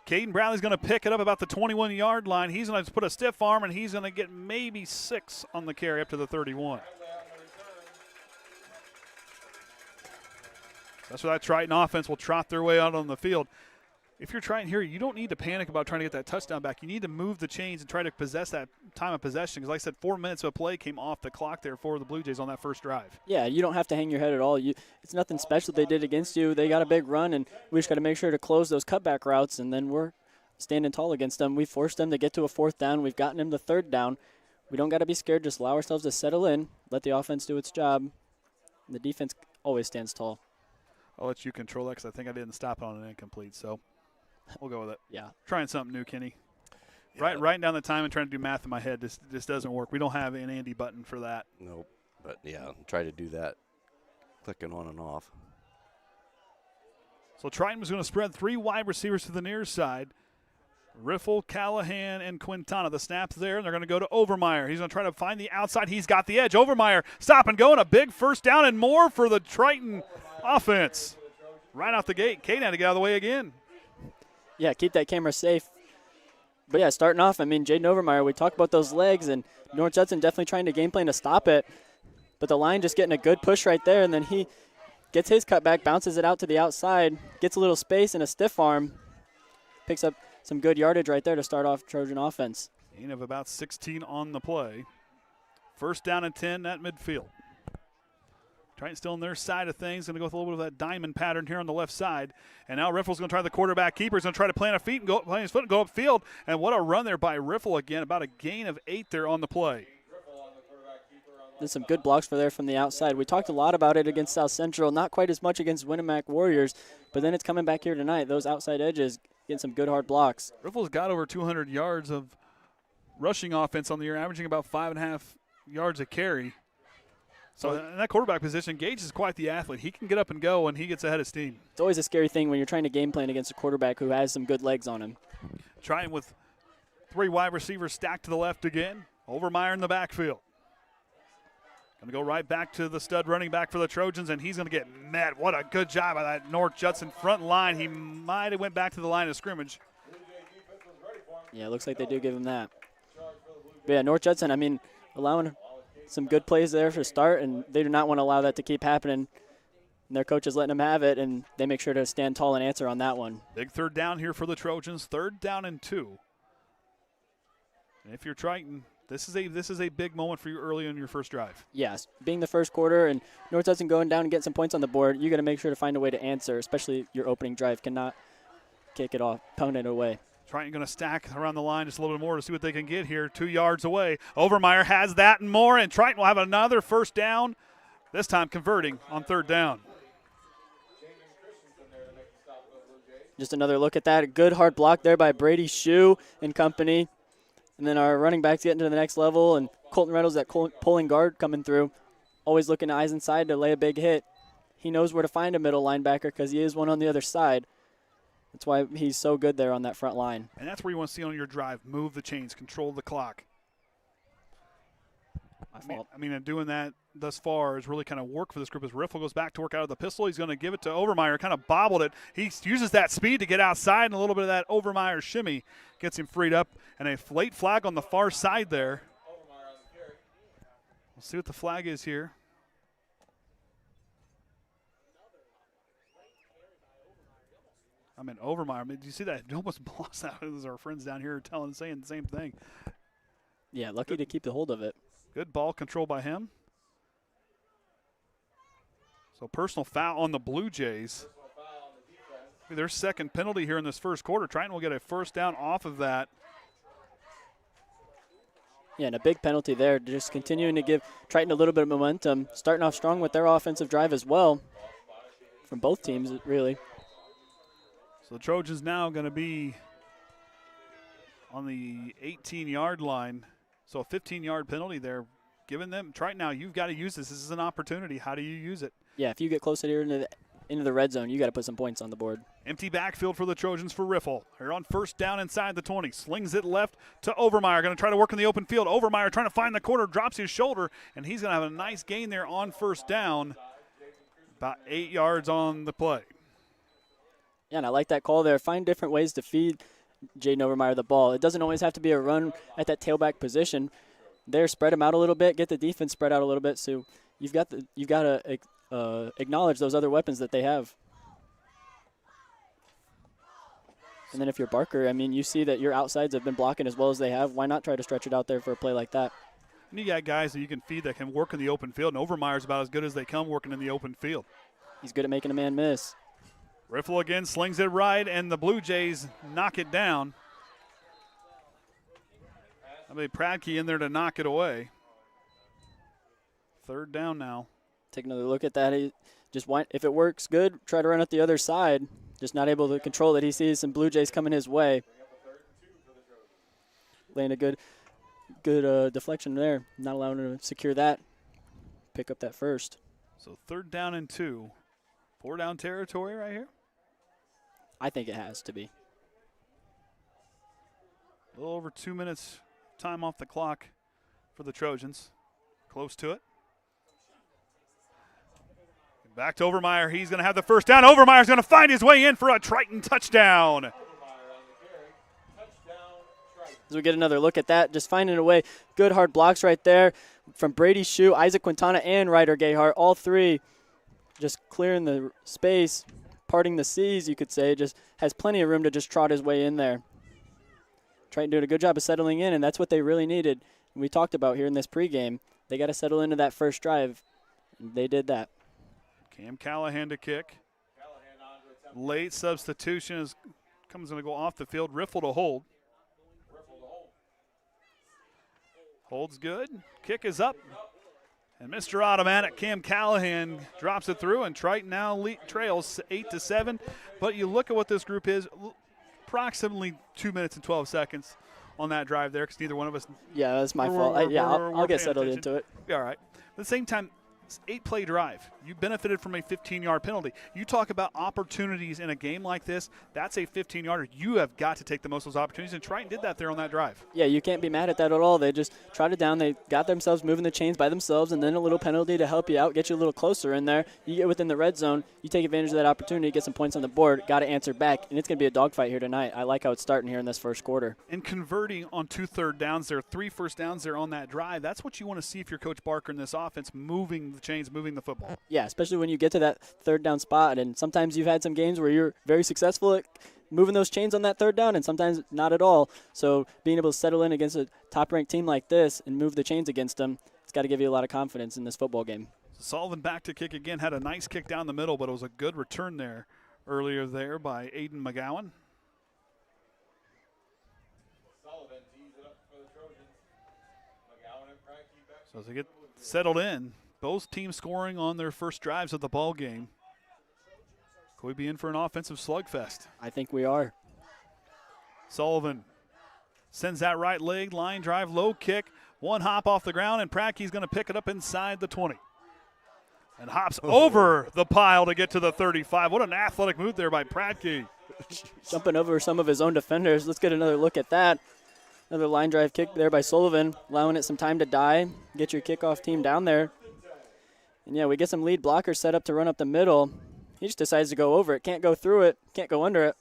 Cayden Bradley's going to pick it up about the 21-yard line. He's going to put a stiff arm, and he's going to get maybe 6 on the carry up to the 31. That's where that Triton offense will trot their way out on the field. If you're Triton here, you don't need to panic about trying to get that touchdown back. You need to move the chains and try to possess that time of possession. Because like I said, 4 minutes of play came off the clock there for the Blue Jays on that first drive. Yeah, you don't have to hang your head at all. It's nothing special they did against you. They got a big run, and we just got to make sure to close those cutback routes, and then we're standing tall against them. We forced them to get to a 4th down. We've gotten them to 3rd down. We don't got to be scared. Just allow ourselves to settle in, let the offense do its job. The defense always stands tall. I'll let you control that because I think I didn't stop it on an incomplete, so we'll go with it. Yeah. Trying something new, Kenny. Yeah. Writing down the time and trying to do math in my head just doesn't work. We don't have an Andy button for that. Nope. But, yeah, try to do that, clicking on and off. So Triton was going to spread 3 wide receivers to the near side. Riffle, Callahan, and Quintana. The snap's there, and they're going to go to Overmyer. He's going to try to find the outside. He's got the edge. Overmyer, stop and go, and a big first down and more for the Triton offense. Right out the gate. Cayden had to get out of the way again. Yeah, keep that camera safe. But, yeah, starting off, I mean, Jayden Overmyer, we talked about those legs, and North Judson definitely trying to game plan to stop it. But the line just getting a good push right there, and then he gets his cutback, bounces it out to the outside, gets a little space and a stiff arm, picks up some good yardage right there to start off Trojan offense. Gain of about 16 on the play. First down and 10 at midfield. Triton still on their side of things. Going to go with a little bit of that diamond pattern here on the left side. And now Riffle's going to try the quarterback keeper. He's going to try to plant his foot and go upfield. And what a run there by Riffle again. About a gain of 8 there on the play. There's some good blocks for there from the outside. We talked a lot about it against South Central, not quite as much against Winamac Warriors, but then it's coming back here tonight. Those outside edges getting some good hard blocks. Riffle's got over 200 yards of rushing offense on the year, averaging about 5.5 yards a carry. So in that quarterback position, Gage is quite the athlete. He can get up and go when he gets ahead of steam. It's always a scary thing when you're trying to game plan against a quarterback who has some good legs on him. Trying with 3 wide receivers stacked to the left again. Overmyer in the backfield. Going to go right back to the stud running back for the Trojans, and he's going to get met. What a good job by that North Judson front line. He might have went back to the line of scrimmage. Yeah, it looks like they do give him that. But yeah, North Judson, I mean, allowing some good plays there for start, and they do not want to allow that to keep happening. And their coach is letting them have it, and they make sure to stand tall and answer on that one. Big third down here for the Trojans. 3rd down and 2. And if you're Triton, this is a big moment for you early in your first drive. Yes, being the first quarter and North Judson going down and getting some points on the board, you got to make sure to find a way to answer, especially your opening drive. Cannot kick it off, pound it away. Triton going to stack around the line just a little bit more to see what they can get here. 2 yards away. Overmyer has that and more, and Triton will have another first down, this time converting on 3rd down. Just another look at that. A good hard block there by Brady Shue and company. And then our running backs getting to the next level, and Colton Reynolds, that pulling guard coming through, always looking eyes inside to lay a big hit. He knows where to find a middle linebacker because he is one on the other side. That's why he's so good there on that front line. And that's where you want to see on your drive. Move the chains, control the clock. I mean, and doing that thus far has really kind of worked for this group as Riffle goes back to work out of the pistol. He's going to give it to Overmyer, kind of bobbled it. He uses that speed to get outside, and a little bit of that Overmyer shimmy gets him freed up. And a late flag on the far side there. We'll see what the flag is here. I mean, Overmyer. I mean, do you see that? It almost lost out. As our friends down here are saying the same thing. Yeah, lucky to keep the hold of it. Good ball control by him. So personal foul on the Blue Jays. Their second penalty here in this first quarter. Triton will get a first down off of that. Yeah, and a big penalty there. Just continuing to give Triton a little bit of momentum. Starting off strong with their offensive drive as well. From both teams, really. So the Trojans now going to be on the 18-yard line. So a 15-yard penalty there. Giving them, Triton now, you've got to use this. This is an opportunity. How do you use it? Yeah, if you get closer here into the red zone, you got to put some points on the board. Empty backfield for the Trojans for Riffle. They're on first down inside the 20. Slings it left to Overmyer. Going to try to work in the open field. Overmyer trying to find the corner, drops his shoulder, and he's going to have a nice gain there on first down. About 8 yards on the play. Yeah, and I like that call there. Find different ways to feed Jayden Overmyer the ball. It doesn't always have to be a run at that tailback position. There, spread them out a little bit, get the defense spread out a little bit. So you've got to acknowledge those other weapons that they have. And then if you're Barker, I mean, you see that your outsides have been blocking as well as they have. Why not try to stretch it out there for a play like that? And you got guys that you can feed that can work in the open field, and Overmyer's about as good as they come working in the open field. He's good at making a man miss. Riffle again slings it right, and the Blue Jays knock it down. I mean, Pradke in there to knock it away. Third down now. Take another look at that. If it works good, try to run at the other side. Just not able to control it. He sees some Blue Jays coming his way. Laying a good deflection there. Not allowing him to secure that. Pick up that first. So 3rd down and 2. 4 down territory right here. I think it has to be. A little over 2 minutes time off the clock for the Trojans. Close to it. Back to Overmyer. He's going to have the first down. Overmyer's going to find his way in for a Triton touchdown. As we get another look at that, just finding a way. Good hard blocks right there from Brady Shue, Isaac Quintana, and Ryder Gayheart. All three just clearing the space, parting the seas, you could say. Just has plenty of room to just trot his way in there. Triton doing a good job of settling in, and that's what they really needed. We talked about here in this pregame. They got to settle into that first drive. They did that. Cam Callahan to kick. Late substitution comes going to go off the field. Riffle to hold. Holds good. Kick is up. And Mr. Automatic Cam Callahan drops it through, and Triton now trails 8-7. But you look at what this group is, approximately 2 minutes and 12 seconds on that drive there, because neither one of us. Yeah, that's my fault. I'll get settled into it. All right. At the same time, it's 8-play drive. You benefited from a 15-yard penalty. You talk about opportunities in a game like this. That's a 15-yarder. You have got to take the most of those opportunities, and Triton did that there on that drive. Yeah, you can't be mad at that at all. They just trotted down. They got themselves moving the chains by themselves, and then a little penalty to help you out, get you a little closer in there. You get within the red zone. You take advantage of that opportunity, get some points on the board, got to answer back, and it's going to be a dogfight here tonight. I like how it's starting here in this first quarter. And converting on 2 third downs there, 3 first downs there on that drive, that's what you want to see if you're Coach Barker in this offense, moving the chains, moving the football. Yeah, especially when you get to that third down spot, and sometimes you've had some games where you're very successful at moving those chains on that third down, and sometimes not at all. So being able to settle in against a top-ranked team like this and move the chains against them, it's got to give you a lot of confidence in this football game. Sullivan back to kick again, had a nice kick down the middle, but it was a good return there earlier there by Aiden McGowan. Sullivan tees it up for the Trojans. McGowan and Frankie back. So as they get settled in, both teams scoring on their first drives of the ball game. Could we be in for an offensive slugfest? I think we are. Sullivan sends that right leg, line drive, low kick, one hop off the ground, and Prattke's going to pick it up inside the 20. And hops over the pile to get to the 35. What an athletic move there by Prattke. Jumping over some of his own defenders. Let's get another look at that. Another line drive kick there by Sullivan, allowing it some time to die. Get your kickoff team down there. And, yeah, we get some lead blockers set up to run up the middle. He just decides to go over it. Can't go through it. Can't go under it.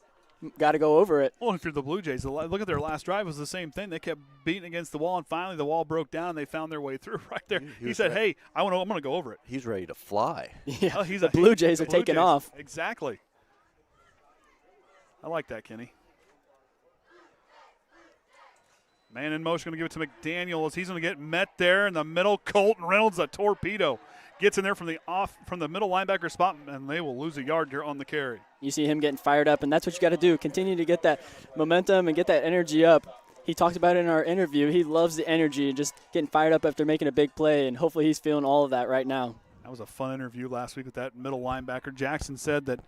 Got to go over it. Well, if you're the Blue Jays, look at their last drive. It was the same thing. They kept beating against the wall, and finally the wall broke down, and they found their way through right there. He said, hey, I'm going to go over it. He's ready to fly. Yeah, the Blue Jays are taking off. Exactly. I like that, Kenny. Man in motion, going to give it to McDaniel as he's going to get met there in the middle. Colton Reynolds, a torpedo. Gets in there from the middle linebacker spot, and they will lose a yard here on the carry. You see him getting fired up, and that's what you got to do. Continue to get that momentum and get that energy up. He talked about it in our interview. He loves the energy and just getting fired up after making a big play, and hopefully he's feeling all of that right now. That was a fun interview last week with that middle linebacker. Jackson said that,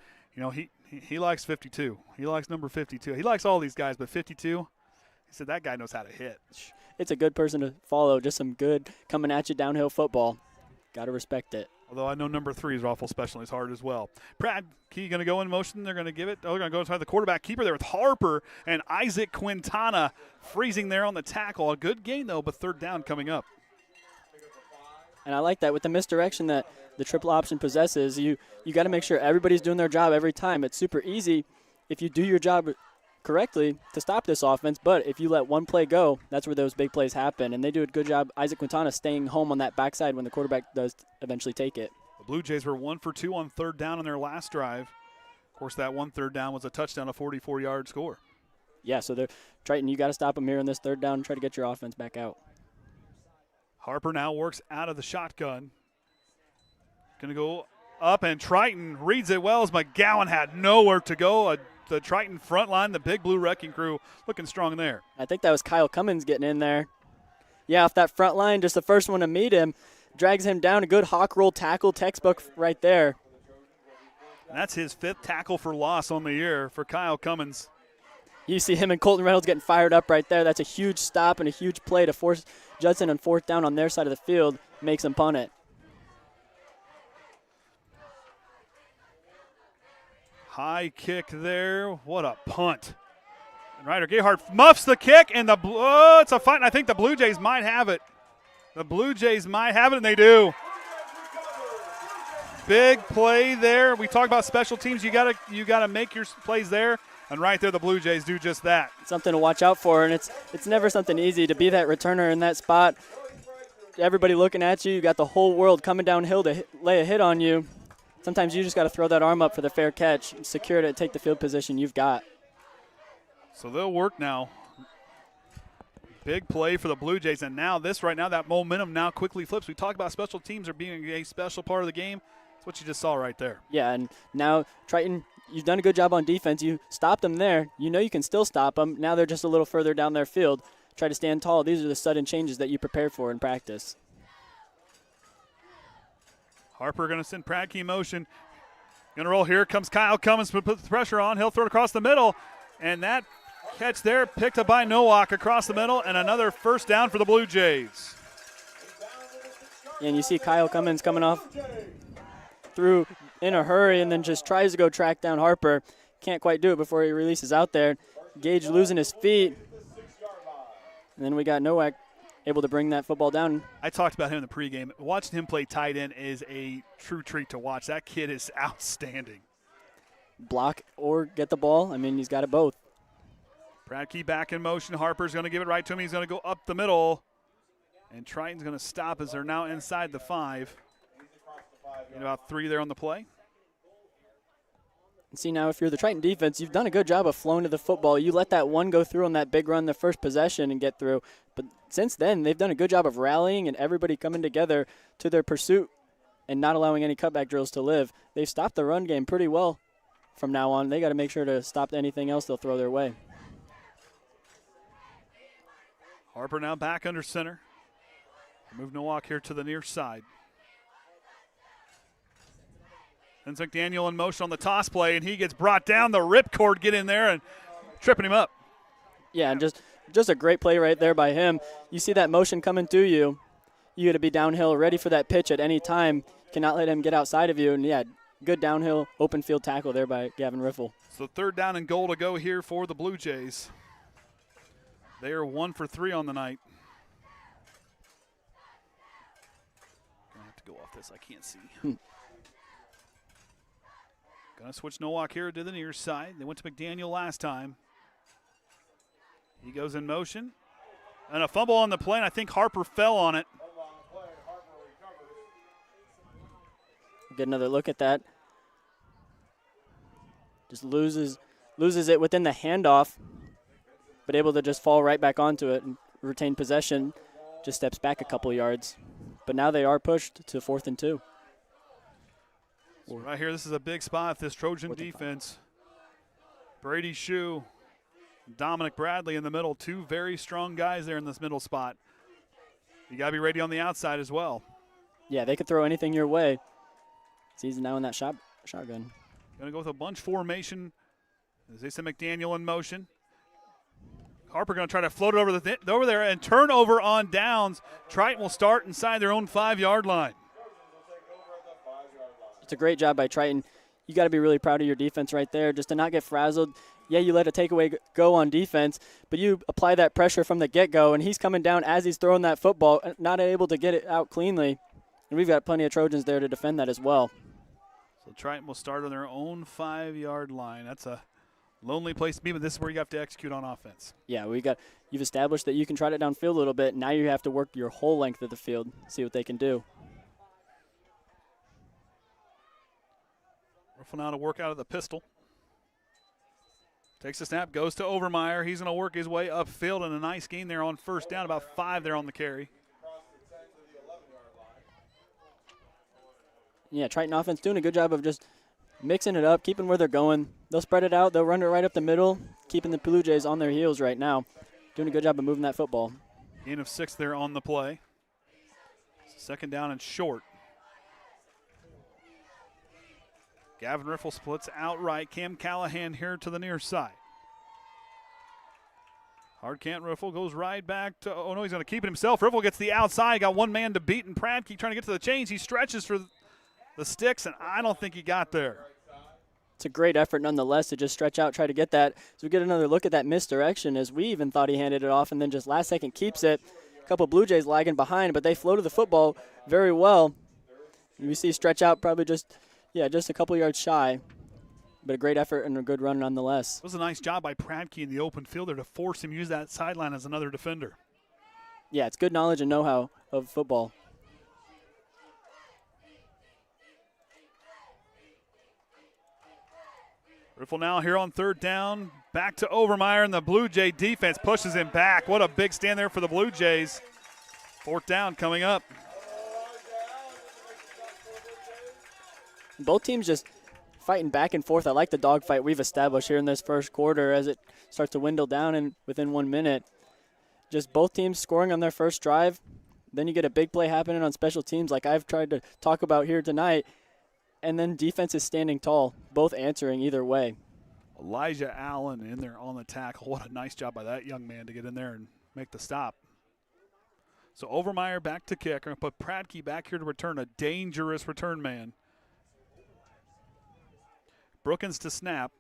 he likes 52. He likes number 52. He likes all these guys, but 52, he said that guy knows how to hit. It's a good person to follow, just some good coming at you downhill football. Got to respect it. Although I know number 3 is awful special. He's hard as well. Prattke going to go in motion. They're going to give it. They're going to go inside the quarterback keeper there with Harper and Isaac Quintana freezing there on the tackle. A good gain, though, but third down coming up. And I like that with the misdirection that the triple option possesses. You got to make sure everybody's doing their job every time. It's super easy if you do your job correctly to stop this offense, but if you let one play go, that's where those big plays happen, and they do a good job, Isaac Quintana, staying home on that backside when the quarterback does eventually take it. The Blue Jays were 1 for 2 on third down in their last drive. Of course, that one third down was a touchdown, a 44-yard score. Yeah, so Triton, you got to stop them here on this third down and try to get your offense back out. Harper now works out of the shotgun. Going to go up, and Triton reads it well as McGowan had nowhere to go. The Triton front line, the Big Blue Wrecking Crew, looking strong there. I think that was Kyle Cummins getting in there. Yeah, off that front line, just the first one to meet him. Drags him down. A good hawk roll tackle, textbook right there. That's his 5th tackle for loss on the year for Kyle Cummins. You see him and Colton Reynolds getting fired up right there. That's a huge stop and a huge play to force Judson on fourth down on their side of the field. Makes them punt it. High kick there. What a punt. And Ryder Gayheart muffs the kick, and it's a fight, and I think the Blue Jays might have it. The Blue Jays might have it, and they do. Big play there. We talk about special teams. You gotta make your plays there, and right there the Blue Jays do just that. Something to watch out for, and it's never something easy to be that returner in that spot. Everybody looking at you. You got the whole world coming downhill to lay a hit on you. Sometimes you just got to throw that arm up for the fair catch, secure it, take the field position you've got. So they'll work now. Big play for the Blue Jays, and now that momentum now quickly flips. We talk about special teams are being a special part of the game. That's what you just saw right there. Yeah, and now Triton, you've done a good job on defense. You stopped them there. You know you can still stop them. Now they're just a little further down their field. Try to stand tall. These are the sudden changes that you prepare for in practice. Harper going to send Pradke in motion. Going to roll here. Comes Kyle Cummins to put the pressure on. He'll throw it across the middle. And that catch there picked up by Nowak across the middle. And another first down for the Blue Jays. And you see Kyle Cummins coming off through in a hurry and then just tries to go track down Harper. Can't quite do it before he releases out there. Gage losing his feet. And then we got Nowak able to bring that football down. I talked about him in the pregame. Watching him play tight end is a true treat to watch. That kid is outstanding. Block or get the ball. I mean, he's got it both. Pradke back in motion. Harper's going to give it right to him. He's going to go up the middle. And Triton's going to stop as they're now inside the 5. And about 3 there on the play. See, now if you're the Triton defense, you've done a good job of flowing to the football. You let that one go through on that big run the first possession and get through. But since then, they've done a good job of rallying and everybody coming together to their pursuit and not allowing any cutback drills to live. They've stopped the run game pretty well from now on. They got to make sure to stop anything else they'll throw their way. Harper now back under center. Move Nowak here to the near side. Then McDaniel in motion on the toss play, and he gets brought down. The ripcord get in there and tripping him up. Yeah, and just a great play right there by him. You see that motion coming through you. You got to be downhill ready for that pitch at any time. Cannot let him get outside of you. And, yeah, good downhill open field tackle there by Gavin Riffle. So 3rd down and goal to go here for the Blue Jays. They are 1 for 3 on the night. Going to have to go off this. I can't see. Going to switch Nowak here to the near side. They went to McDaniel last time. He goes in motion. And a fumble on the play, and I think Harper fell on it. Get another look at that. Just loses it within the handoff, but able to just fall right back onto it and retain possession. Just steps back a couple yards. But now they are pushed to 4th and 2. So right here, this is a big spot. This Trojan defense. Brady Shue, Dominic Bradley in the middle. 2 very strong guys there in this middle spot. You got to be ready on the outside as well. Yeah, they could throw anything your way. He's now in that shotgun. Going to go with a bunch formation. As they send McDaniel in motion. Harper going to try to float it over there and turnover on downs. Triton will start inside their own 5-yard line. It's a great job by Triton. You got to be really proud of your defense right there, just to not get frazzled. Yeah, you let a takeaway go on defense, but you apply that pressure from the get-go, and he's coming down as he's throwing that football, not able to get it out cleanly. And we've got plenty of Trojans there to defend that as well. So Triton will start on their own 5-yard line. That's a lonely place to be, but this is where you have to execute on offense. Yeah, you've established that you can trot it downfield a little bit. Now you have to work your whole length of the field, see what they can do. Riffle now to work out of the pistol. Takes the snap, goes to Overmyer. He's going to work his way upfield, and a nice gain there on 1st down, about 5 there on the carry. Yeah, Triton offense doing a good job of just mixing it up, keeping where they're going. They'll spread it out. They'll run it right up the middle, keeping the Blue Jays on their heels right now. Doing a good job of moving that football. Gain of 6 there on the play. 2nd down and short. Gavin Riffle splits outright. Cam Callahan here to the near side. Hard can't. Riffle goes right back to, oh no, he's going to keep it himself. Riffle gets the outside, got one man to beat, and Pradke trying to get to the chains. He stretches for the sticks, and I don't think he got there. It's a great effort nonetheless to just stretch out, try to get that. So we get another look at that misdirection as we even thought he handed it off and then just last second keeps it. A couple Blue Jays lagging behind, but they floated the football very well. And we see stretch out probably just a couple yards shy, but a great effort and a good run nonetheless. It was a nice job by Pradke in the open field there to force him to use that sideline as another defender. Yeah, it's good knowledge and know-how of football. Riffle now here on 3rd down. Back to Overmyer, and the Blue Jay defense pushes him back. What a big stand there for the Blue Jays. 4th down coming up. Both teams just fighting back and forth. I like the dogfight we've established here in this first quarter as it starts to dwindle down and within 1 minute. Just both teams scoring on their first drive. Then you get a big play happening on special teams like I've tried to talk about here tonight, and then defense is standing tall, both answering either way. Elijah Allen in there on the tackle. What a nice job by that young man to get in there and make the stop. So Overmyer back to kick. Going to put Pradke back here to return, a dangerous return man. Brookins to snap.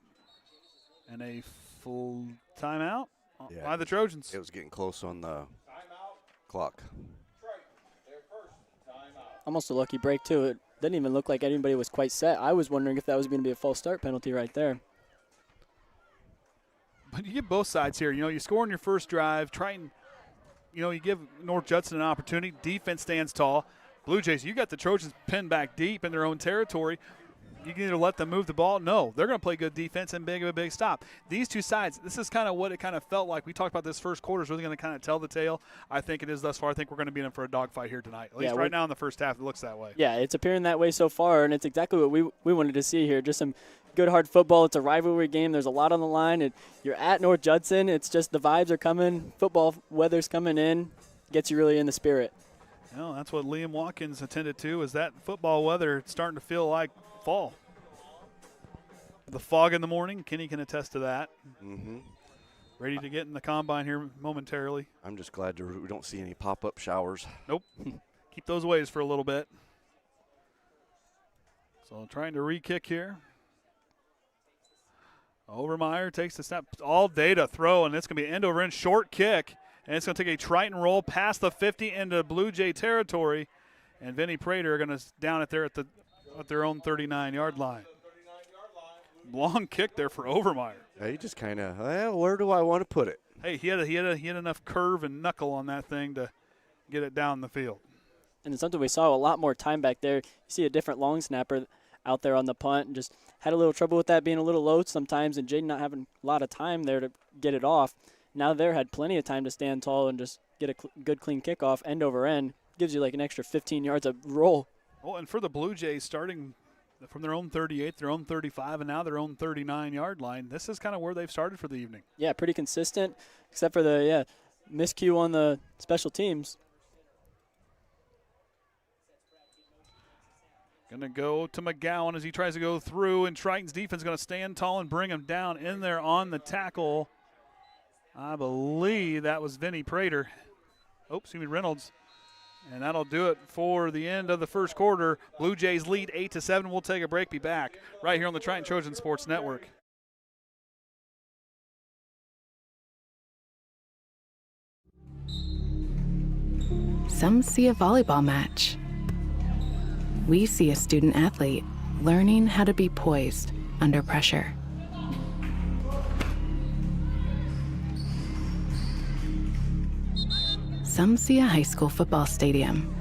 And a full timeout by the Trojans. It was getting close on the clock. Almost a lucky break, too. It didn't even look like anybody was quite set. I was wondering if that was going to be a false start penalty right there. But you get both sides here. You know, you score on your first drive. Triton, you know, you give North Judson an opportunity. Defense stands tall. Blue Jays, you got the Trojans pinned back deep in their own territory. You can either let them move the ball. No, they're going to play good defense and a big stop. These two sides, this is kind of what it kind of felt like. We talked about this first quarter is really going to kind of tell the tale. I think it is thus far. I think we're going to be in for a dogfight here tonight. At least right now in the first half, it looks that way. Yeah, it's appearing that way so far, and it's exactly what we wanted to see here. Just some good, hard football. It's a rivalry game. There's a lot on the line. And you're at North Judson. It's just the vibes are coming. Football weather's coming in. Gets you really in the spirit. Well, that's what Liam Watkins attended to, is that football weather starting to feel like fall. The fog in the morning, Kenny can attest to that. Mm-hmm. Ready to get in the combine here momentarily. I'm just glad we don't see any pop-up showers. Nope. Keep those ways for a little bit. So trying to re-kick here. Overmyer takes the snap. All day to throw, and it's going to be end over end short kick. And it's going to take a Triton roll past the 50 into Blue Jay territory. And Vinnie Prater are going to down it there at their own 39-yard line. Long kick there for Overmyer. Yeah, he just kind of, well, where do I want to put it? Hey, he had enough curve and knuckle on that thing to get it down the field. And it's something we saw a lot more time back there. You see a different long snapper out there on the punt and just had a little trouble with that being a little low sometimes, and Jayden not having a lot of time there to get it off. Now there had plenty of time to stand tall and just get a good clean kickoff end over end. Gives you like an extra 15 yards of roll. Oh, and for the Blue Jays starting from their own 38, their own 35, and now their own 39-yard line, this is kind of where they've started for the evening. Yeah, pretty consistent, except for the miscue on the special teams. Going to go to McGowan as he tries to go through, and Triton's defense going to stand tall and bring him down in there on the tackle. I believe that was Vinnie Prater. Reynolds. And that'll do it for the end of the first quarter. Blue Jays lead 8-7. We'll take a break, be back right here on the Triton Trojan Sports Network. Some see a volleyball match. We see a student athlete learning how to be poised under pressure. Some see a high school football stadium.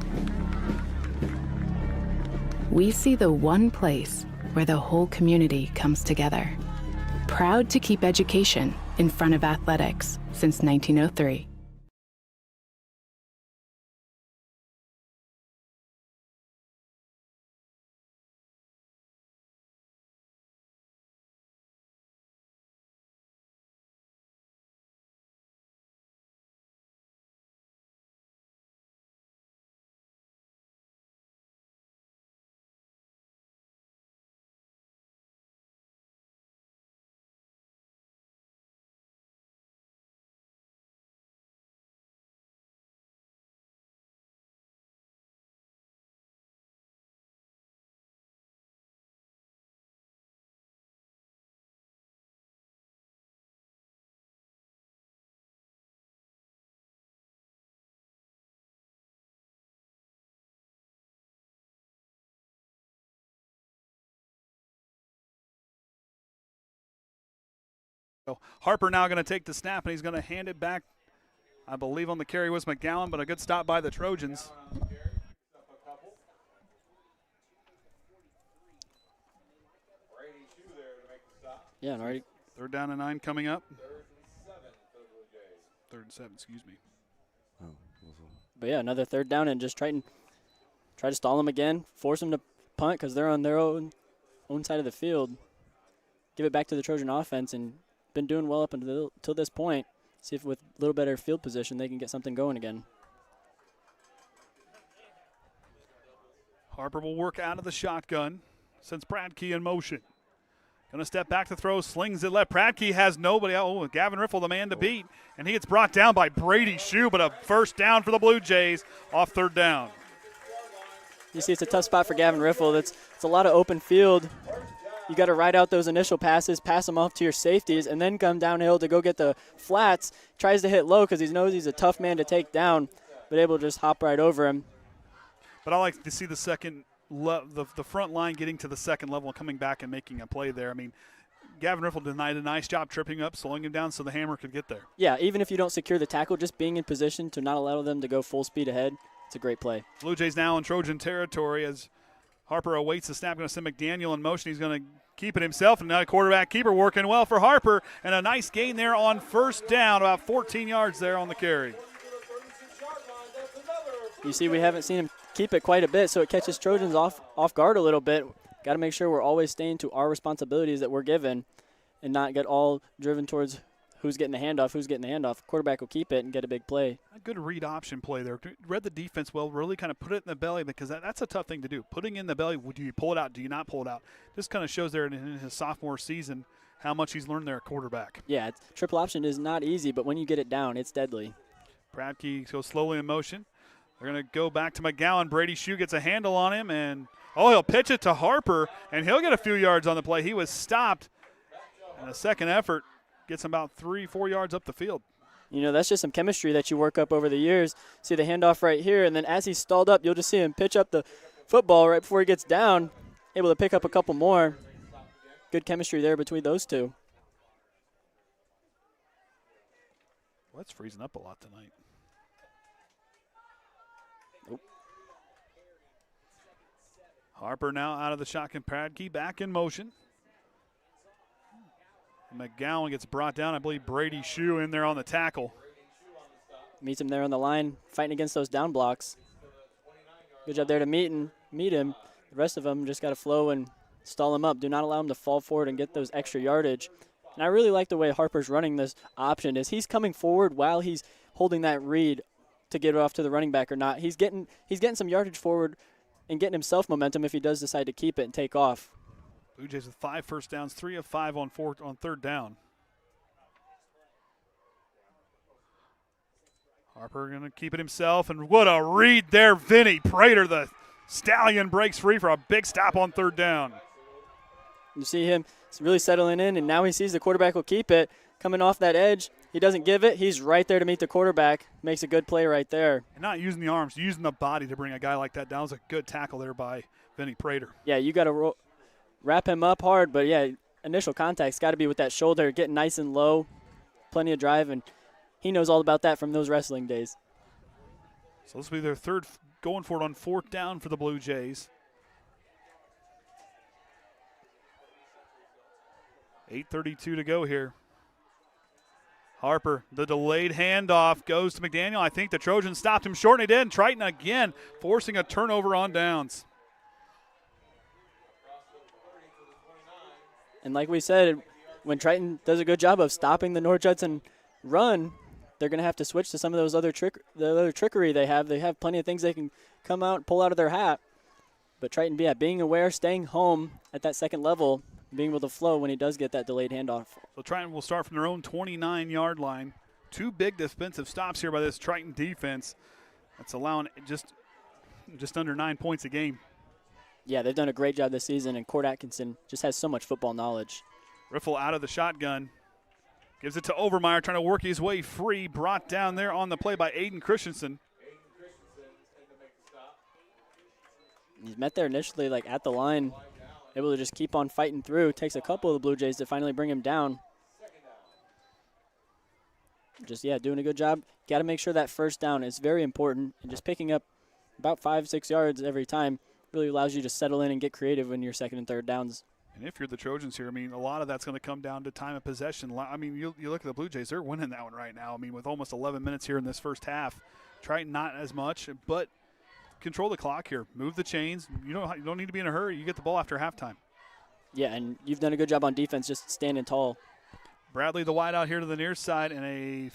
We see the one place where the whole community comes together. Proud to keep education in front of athletics since 1903. So Harper now going to take the snap, and he's going to hand it back. I believe on the carry was McGowan, but a good stop by the Trojans. Yeah, already. 3rd down and 9 coming up. 3rd and 7, excuse me. But yeah, another 3rd down, and just try to stall them again, force them to punt because they're on their own side of the field. Give it back to the Trojan offense, and been doing well up until this point. See if with a little better field position they can get something going again. Harper will work out of the shotgun. Sends Bradkey in motion. Going to step back to throw, slings it left. Bradkey has nobody. Oh, Gavin Riffle, the man to beat. And he gets brought down by Brady Shue, but a first down for the Blue Jays off third down. You see it's a tough spot for Gavin Riffle. It's a lot of open field. You got to ride out those initial passes, pass them off to your safeties, and then come downhill to go get the flats. Tries to hit low because he knows he's a tough man to take down, but able to just hop right over him. But I like to see the the front line getting to the second level and coming back and making a play there. I mean, Gavin Riffle did a nice job tripping up, slowing him down so the hammer could get there. Yeah, even if you don't secure the tackle, just being in position to not allow them to go full speed ahead, it's a great play. Blue Jays now in Trojan territory as Harper awaits the snap. Going to send McDaniel in motion. He's going to keep it himself, and now a quarterback keeper working well for Harper, and a nice gain there on first down, about 14 yards there on the carry. You see we haven't seen him keep it quite a bit, so it catches Trojans off guard a little bit. Got to make sure we're always staying to our responsibilities that we're given and not get all driven towards who's getting the handoff. Quarterback will keep it and get a big play. A good read option play there. Read the defense well, really kind of put it in the belly because that's a tough thing to do. Putting in the belly, do you pull it out? Do you not pull it out? This kind of shows there in his sophomore season how much he's learned there at quarterback. Yeah, triple option is not easy, but when you get it down, it's deadly. Bradkey goes slowly in motion. They're going to go back to McGowan. Brady Shue gets a handle on him, and he'll pitch it to Harper, and he'll get a few yards on the play. He was stopped, and a second effort gets him about 3-4 yards up the field. You know, that's just some chemistry that you work up over the years. See the handoff right here, and then as he's stalled up, you'll just see him pitch up the football right before he gets down, able to pick up a couple more. Good chemistry there between those two. Well, it's freezing up a lot tonight. Harper now out of the shotgun. Bradkey back in motion. McGowan gets brought down. I believe Brady Shue in there on the tackle. Meets him there on the line, fighting against those down blocks. Good job there to meet him. The rest of them just got to flow and stall him up. Do not allow him to fall forward and get those extra yardage. And I really like the way Harper's running this option. Is he's coming forward while he's holding that read to get it off to the running back or not. He's getting some yardage forward and getting himself momentum if he does decide to keep it and take off. Blue Jays with 5 first downs, 3 of 5 on third down. Harper going to keep it himself, and what a read there. Vinnie Prater, the Stallion, breaks free for a big stop on third down. You see him really settling in, and now he sees the quarterback will keep it. Coming off that edge, he doesn't give it. He's right there to meet the quarterback. Makes a good play right there. And not using the arms, using the body to bring a guy like that down. It was a good tackle there by Vinnie Prater. Yeah, you got to wrap him up hard, but, yeah, initial contact's got to be with that shoulder, getting nice and low, plenty of drive, and he knows all about that from those wrestling days. So this will be their third going for it on fourth down for the Blue Jays. 8:32 to go here. Harper, the delayed handoff goes to McDaniel. I think the Trojans stopped him short, and he did. Triton again forcing a turnover on downs. And like we said, when Triton does a good job of stopping the North Judson run, they're going to have to switch to some of those other trickery they have. They have plenty of things they can come out and pull out of their hat. But Triton, being aware, staying home at that second level, being able to flow when he does get that delayed handoff. So Triton will start from their own 29-yard line. 2 big defensive stops here by this Triton defense. That's allowing just under 9 points a game. Yeah, they've done a great job this season, and Cord Atkinson just has so much football knowledge. Riffle out of the shotgun. Gives it to Overmyer, trying to work his way free. Brought down there on the play by Aiden Christensen. He's met there initially at the line, able to just keep on fighting through. Takes a couple of the Blue Jays to finally bring him down. Doing a good job. Got to make sure that first down is very important, and just picking up about 5-6 yards every time really allows you to settle in and get creative in your second and third downs. And if you're the Trojans here, a lot of that's going to come down to time of possession. You look at the Blue Jays, they're winning that one right now. With almost 11 minutes here in this first half. Triton not as much, but control the clock here. Move the chains. You don't need to be in a hurry. You get the ball after halftime. Yeah, and you've done a good job on defense just standing tall. Bradley, the wide out here to the near side, and a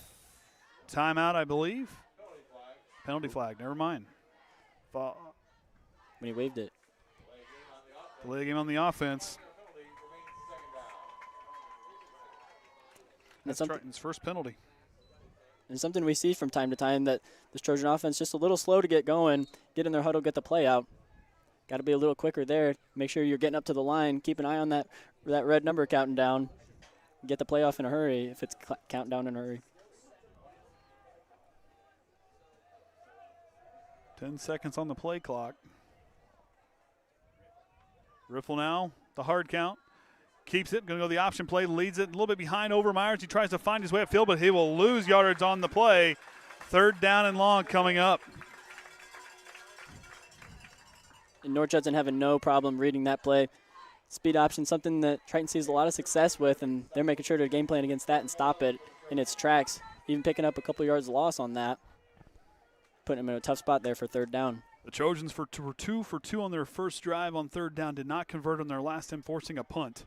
timeout, I believe. Penalty flag. Never mind. when he waved it. Delay game on the offense. That's Triton's first penalty. And something we see from time to time, that this Trojan offense just a little slow to get going, get in their huddle, get the play out. Got to be a little quicker there. Make sure you're getting up to the line. Keep an eye on that red number counting down. Get the play off in a hurry if it's counting down in a hurry. 10 seconds on the play clock. Riffle now, the hard count. Keeps it, going to go the option play, leads it a little bit behind Overmyer as he tries to find his way upfield, but he will lose yardage on the play. 3rd down and long coming up. And North Judson having no problem reading that play. Speed option, something that Triton sees a lot of success with, and they're making sure to game plan against that and stop it in its tracks, even picking up a couple yards loss on that, putting them in a tough spot there for 3rd down. The Trojans were 2 for 2 on their first drive on 3rd down, did not convert on their last time, forcing a punt.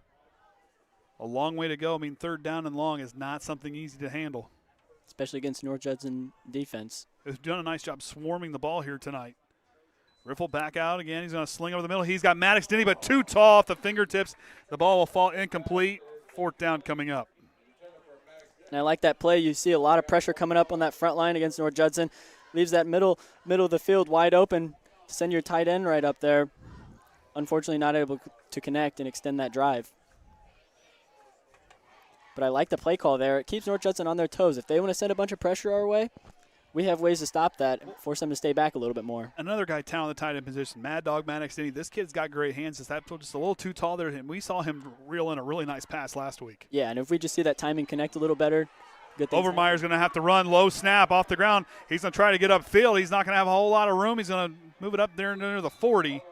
A long way to go. I mean, 3rd down and long is not something easy to handle. Especially against North Judson defense. They've done a nice job swarming the ball here tonight. Riffle back out again. He's going to sling over the middle. He's got Maddox Dennie, but too tall off the fingertips. The ball will fall incomplete. 4th down coming up. And I like that play. You see a lot of pressure coming up on that front line against North Judson. Leaves that middle of the field wide open. Send your tight end right up there. Unfortunately not able to connect and extend that drive. But I like the play call there. It keeps North Judson on their toes. If they want to send a bunch of pressure our way, we have ways to stop that and force them to stay back a little bit more. Another guy talented tight end position, Mad Dog Maddox Dennie. This kid's got great hands. Just a little too tall there. And we saw him reel in a really nice pass last week. Yeah, and if we just see that timing connect a little better, good things. Overmyer's going to have to run low snap off the ground. He's going to try to get upfield. He's not going to have a whole lot of room. He's going to move it up there near the 40.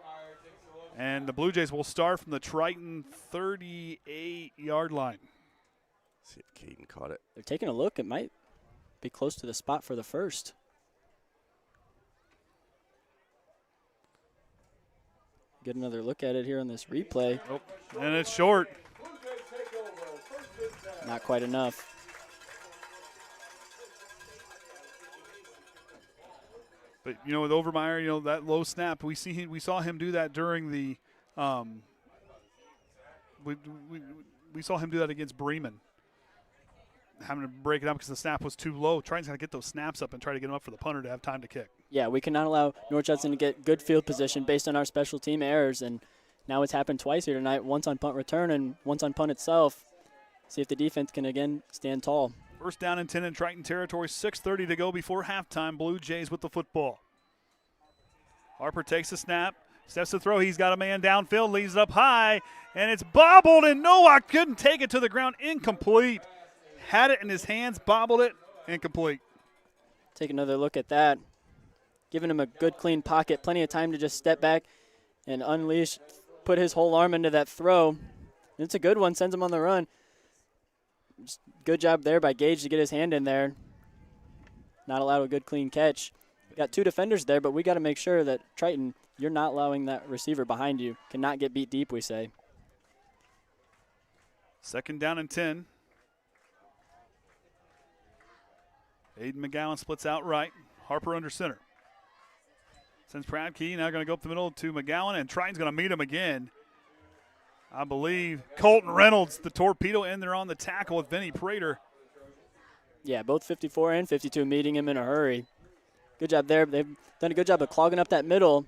And the Blue Jays will start from the Triton 38-yard line. See if Cayden caught it. They're taking a look. It might be close to the spot for the first. Get another look at it here on this replay. Oh, and it's short. Not quite enough. But, you know, with Overmyer, you know, that low snap, we saw him do that during the we saw him do that against Bremen. Having to break it up because the snap was too low. Trying to get those snaps up and try to get them up for the punter to have time to kick. Yeah, we cannot allow North Judson to get good field position based on our special team errors, and now it's happened twice here tonight, once on punt return and once on punt itself. See if the defense can, again, stand tall. 1st down and 10 in Triton territory, 6:30 to go before halftime. Blue Jays with the football. Harper takes the snap, steps to throw. He's got a man downfield, leads it up high, and it's bobbled, and Nowak couldn't take it to the ground. Incomplete. Had it in his hands, bobbled it, incomplete. Take another look at that. Giving him a good, clean pocket. Plenty of time to just step back and unleash, put his whole arm into that throw. And it's a good one, sends him on the run. Just good job there by Gage to get his hand in there. Not allowed a good, clean catch. Got 2 defenders there, but we got to make sure that Triton, you're not allowing that receiver behind you. Cannot get beat deep, we say. 2nd down and 10. Aiden McGowan splits out right. Harper under center. Sends Pradke, now going to go up the middle to McGowan, and Triton's going to meet him again. I believe Colton Reynolds, the torpedo in there on the tackle with Vinnie Prater. Yeah, both 54 and 52 meeting him in a hurry. Good job there. They've done a good job of clogging up that middle,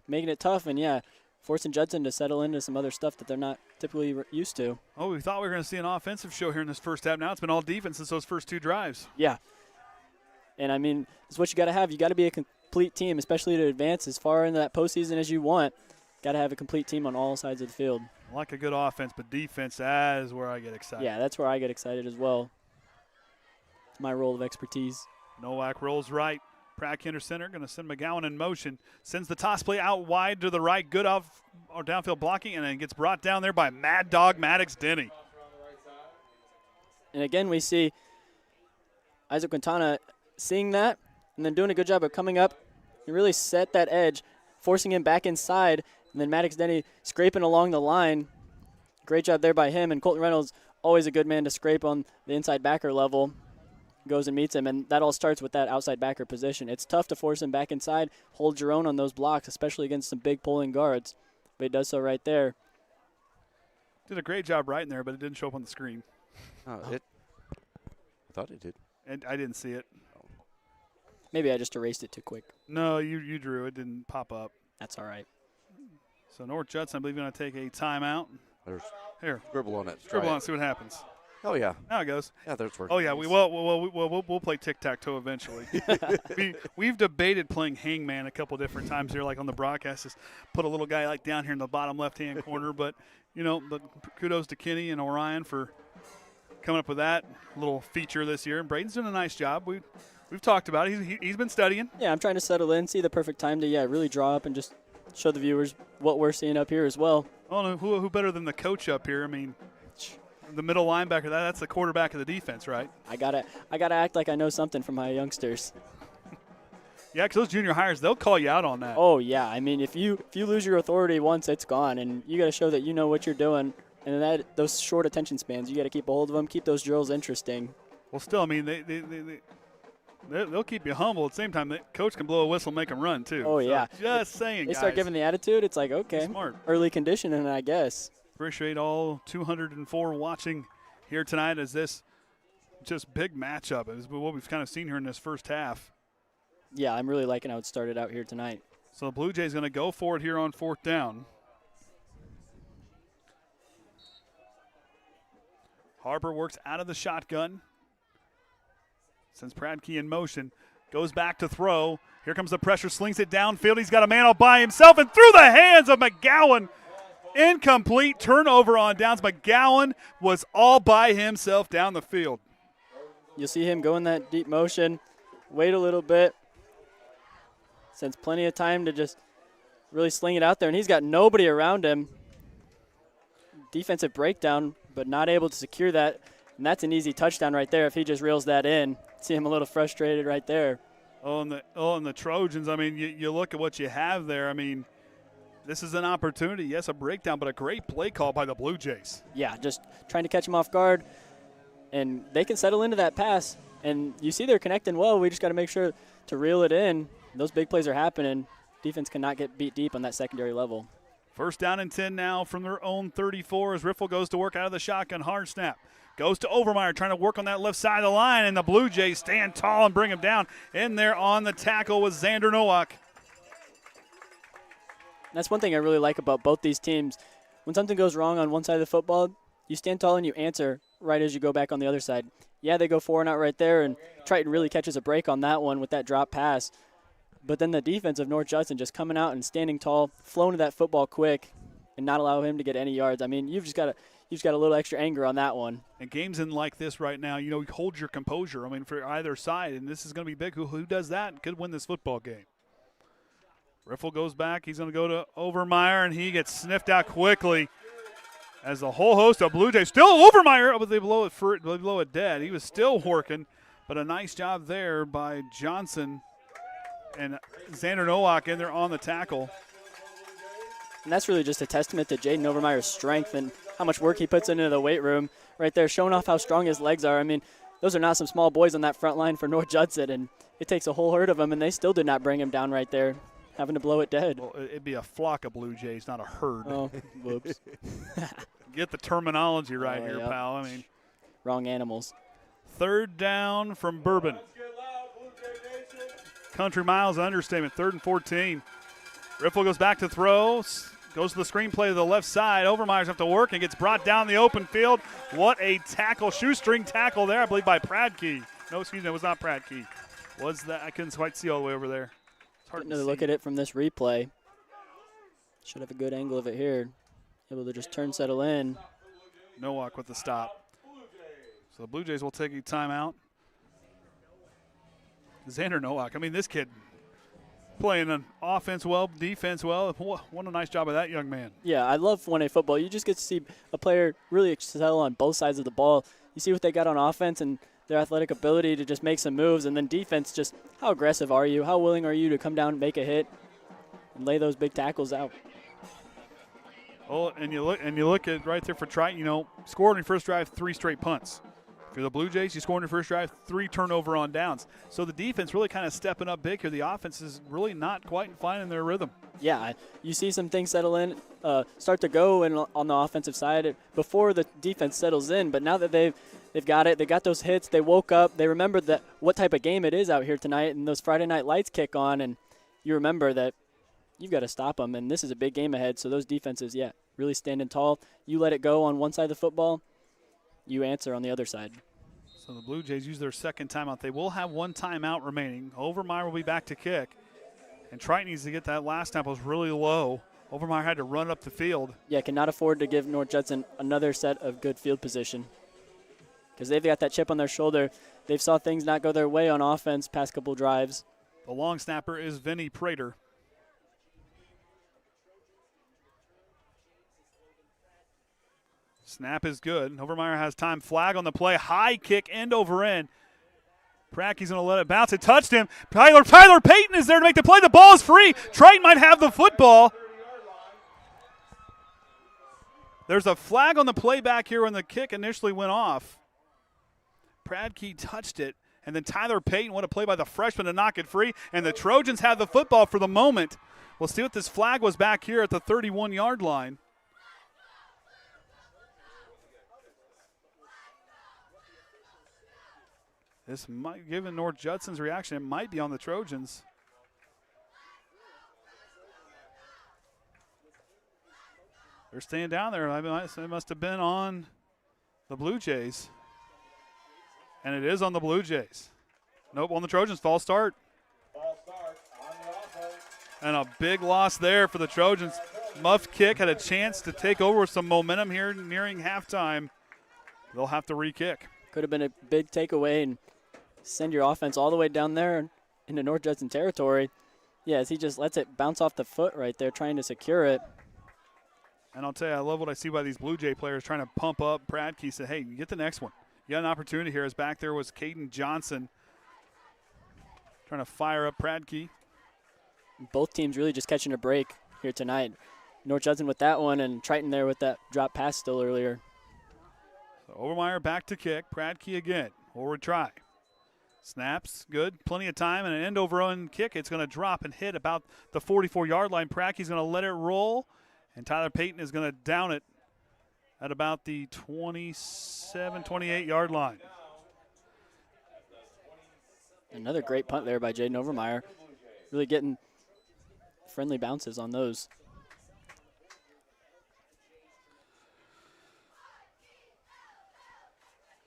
making it tough, and, yeah, forcing Judson to settle into some other stuff that they're not typically used to. Oh, we thought we were going to see an offensive show here in this first half. Now it's been all defense since those first 2 drives. Yeah. And, I mean, it's what you got to have. You got to be a complete team, especially to advance as far into that postseason as you want. Got to have a complete team on all sides of the field. I like a good offense, but defense, that is where I get excited. Yeah, that's where I get excited as well. It's my role of expertise. Nowak rolls right. Pradke under center, going to send McGowan in motion. Sends the toss play out wide to the right. Good off or downfield blocking, and then gets brought down there by Mad Dog Maddox Dennie. And again, we see Isaac Quintana seeing that and then doing a good job of coming up and really set that edge, forcing him back inside, and then Maddox Dennie scraping along the line. Great job there by him, and Colton Reynolds, always a good man to scrape on the inside backer level. goes and meets him, and that all starts with that outside backer position. It's tough to force him back inside, hold your own on those blocks, especially against some big pulling guards, but he does so right there. Did a great job right in there, but it didn't show up on the screen. I thought it did. And I didn't see it. Maybe I just erased it too quick. No, you drew. It didn't pop up. That's all right. So North Judson, I believe, going to take a timeout. There's Here, scribble on it. scribble on it, see what happens. Oh, yeah. Now it goes. Yeah, there's working. Oh, yeah, we'll play tic-tac-toe eventually. We've debated playing hangman a couple different times here, like on the broadcast. Just put a little guy like down here in the bottom left-hand corner. But, but kudos to Kenny and Orion for coming up with that little feature this year. And Braden's doing a nice job. We've talked about it. He's been studying. Yeah, I'm trying to settle in, see the perfect time to, really draw up and just show the viewers what we're seeing up here as well. Oh, no, who better than the coach up here? I mean, the middle linebacker, that's the quarterback of the defense, right? I gotta act like I know something from my youngsters. Yeah, because those junior hires, they'll call you out on that. Oh, yeah. I mean, if you lose your authority once, it's gone, and you got to show that you know what you're doing. And those short attention spans, you got to keep a hold of them, keep those drills interesting. Well, still, I mean, they'll keep you humble. At the same time, the coach can blow a whistle and make them run, too. Oh, so yeah. Just saying, They guys. start giving the attitude, it's like, okay, Smart. early conditioning, I guess. Appreciate all 204 watching here tonight as this just big matchup is what we've kind of seen here in this first half. Yeah, I'm really liking how it started out here tonight. So the Blue Jays going to go for it here on 4th down. Harper works out of the shotgun. Sends Pradke in motion. Goes back to throw. Here comes the pressure. Slings it downfield. He's got a man all by himself and through the hands of McGowan. Incomplete turnover on downs. McGowan was all by himself down the field. You'll see him go in that deep motion, wait a little bit, sends plenty of time to just really sling it out there, and he's got nobody around him. Defensive breakdown, but not able to secure that, and that's an easy touchdown right there if he just reels that in. See him a little frustrated right there. And the Trojans, I mean, you look at what you have there. I mean, this is an opportunity. Yes, a breakdown, but a great play call by the Blue Jays. Yeah, just trying to catch him off guard, and they can settle into that pass. And you see they're connecting well. We just got to make sure to reel it in. Those big plays are happening. Defense cannot get beat deep on that secondary level. 1st down and 10 now from their own 34 as Riffle goes to work out of the shotgun. Hard snap. Goes to Overmyer, trying to work on that left side of the line, and the Blue Jays stand tall and bring him down. In there on the tackle was Xander Nowak. That's one thing I really like about both these teams. When something goes wrong on one side of the football, you stand tall and you answer right as you go back on the other side. Yeah, they go 4 and out right there, and Triton really catches a break on that one with that drop pass. But then the defense of North Judson just coming out and standing tall, flowing to that football quick, and not allow him to get any yards. I mean, you've just got a little extra anger on that one. And games in like this right now, you hold your composure. I mean, for either side, and this is going to be big. Who does that and could win this football game? Riffle goes back. He's going to go to Overmyer, and he gets sniffed out quickly as the whole host of Blue Jays. Still Overmyer, but they blow it dead. He was still working, but a nice job there by Johnson and Xander Nowak in there on the tackle. And that's really just a testament to Jayden Overmyer's strength and how much work he puts into the weight room right there, showing off how strong his legs are. I mean, those are not some small boys on that front line for North Judson, and it takes a whole herd of them, and they still did not bring him down right there, having to blow it dead. Well, it'd be a flock of Blue Jays, not a herd. Oh, whoops. Get the terminology right here, yep. pal. I mean, wrong animals. 3rd down from Bourbon. Country miles understatement. 3rd and 14. Riffle goes back to throw. Goes to the screenplay to the left side. Overmyer's have to work and gets brought down the open field. What a tackle. Shoestring tackle there, I believe, by Pradke. No, excuse me, it was not Pradke. Was that? I couldn't quite see all the way over there. It's hard Another to look see. at it from this replay. Should have a good angle of it here. Able to just settle in. Nowak with the stop. So the Blue Jays will take a timeout. Xander Nowak. I mean, this kid playing an offense well, defense well. What a nice job of that young man. Yeah, I love 1A football. You just get to see a player really excel on both sides of the ball. You see what they got on offense and their athletic ability to just make some moves, and then defense, just how aggressive are you? How willing are you to come down and make a hit and lay those big tackles out? Oh, and you look at right there for Triton. Scored in the first drive 3 straight punts. If you're the Blue Jays, you score in your first drive, 3 turnover on downs. So the defense really kind of stepping up big here. The offense is really not quite finding their rhythm. Yeah, you see some things settle in, start to go in on the offensive side before the defense settles in. But now that they've got it, they got those hits, they woke up, they remembered that what type of game it is out here tonight, and those Friday night lights kick on, and you remember that you've got to stop them, and this is a big game ahead. So those defenses, yeah, really standing tall. You let it go on one side of the football, you answer on the other side. So the Blue Jays use their second timeout. They will have 1 timeout remaining. Overmyer will be back to kick. And Triton needs to get that last snap. It was really low. Overmyer had to run up the field. Yeah, cannot afford to give North Judson another set of good field position because they've got that chip on their shoulder. They've saw things not go their way on offense past couple drives. The long snapper is Vinnie Prater. Snap is good. Overmyer has time. Flag on the play. High kick, end over end. Prattke's going to let it bounce. It touched him. Tyler Payton is there to make the play. The ball is free. Triton might have the football. There's a flag on the play back here when the kick initially went off. Prattke touched it, and then Tyler Payton, what a play by the freshman to knock it free, and the Trojans have the football for the moment. We'll see what this flag was back here at the 31-yard line. This might, given North Judson's reaction, it might be on the Trojans. They're staying down there. I mean, it must have been on the Blue Jays. And it is on the Blue Jays. Nope, on the Trojans. False start. And a big loss there for the Trojans. Muffed kick had a chance to take over with some momentum here nearing halftime. They'll have to re-kick. Could have been a big takeaway and send your offense all the way down there into North Judson territory. Yeah, as he just lets it bounce off the foot right there, trying to secure it. And I'll tell you, I love what I see by these Blue Jay players trying to pump up Prattke. Say, hey, get the next one. You got an opportunity here. As back there was Cayden Johnson trying to fire up Prattke. Both teams really just catching a break here tonight. North Judson with that one and Triton there with that drop pass still earlier. So Overmyer back to kick. Prattke again. Forward try. Snaps, good. Plenty of time and an end over end kick. It's going to drop and hit about the 44-yard line. Prattke's going to let it roll, and Tyler Payton is going to down it at about the 27, 28-yard line. Another great punt there by Jayden Overmyer. Really getting friendly bounces on those.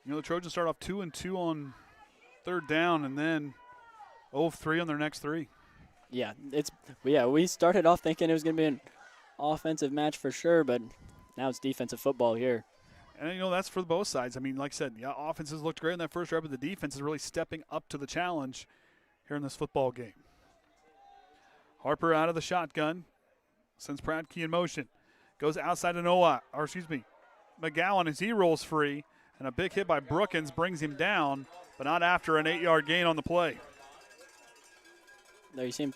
You know, the Trojans start off 2-2 on third down and then 0-3 on their next 3. Yeah, we started off thinking it was going to be an offensive match for sure, but now it's defensive football here. And, you know, that's for both sides. I mean, like I said, yeah, offenses looked great in that first drive, but the defense is really stepping up to the challenge here in this football game. Harper out of the shotgun, sends Prattke in motion. Goes outside to McGowan as he rolls free, and a big hit by Brookins brings him down, but not after an 8-yard gain on the play. There you see him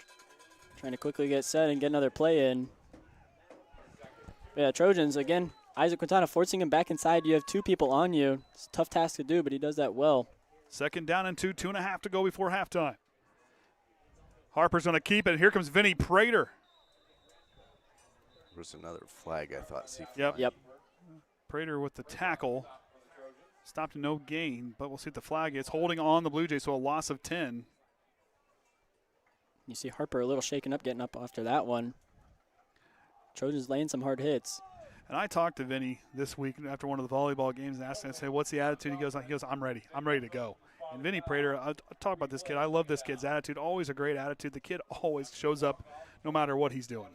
trying to quickly get set and get another play in. Yeah, Trojans, again, Isaac Quintana forcing him back inside. You have 2 people on you. It's a tough task to do, but he does that well. Second down and 2, 2.5 to go before halftime. Harper's going to keep it. Here comes Vinnie Prater. There's another flag, I thought. Yep. Prater with the tackle. Stopped to no gain, but we'll see what the flag is. Holding on the Blue Jays, so a loss of 10. You see Harper a little shaken up, getting up after that one. Trojans laying some hard hits. And I talked to Vinny this week after one of the volleyball games and asked him, I said, what's the attitude? He goes, I'm ready. I'm ready to go. And Vinnie Prater, I talk about this kid. I love this kid's attitude. Always a great attitude. The kid always shows up no matter what he's doing.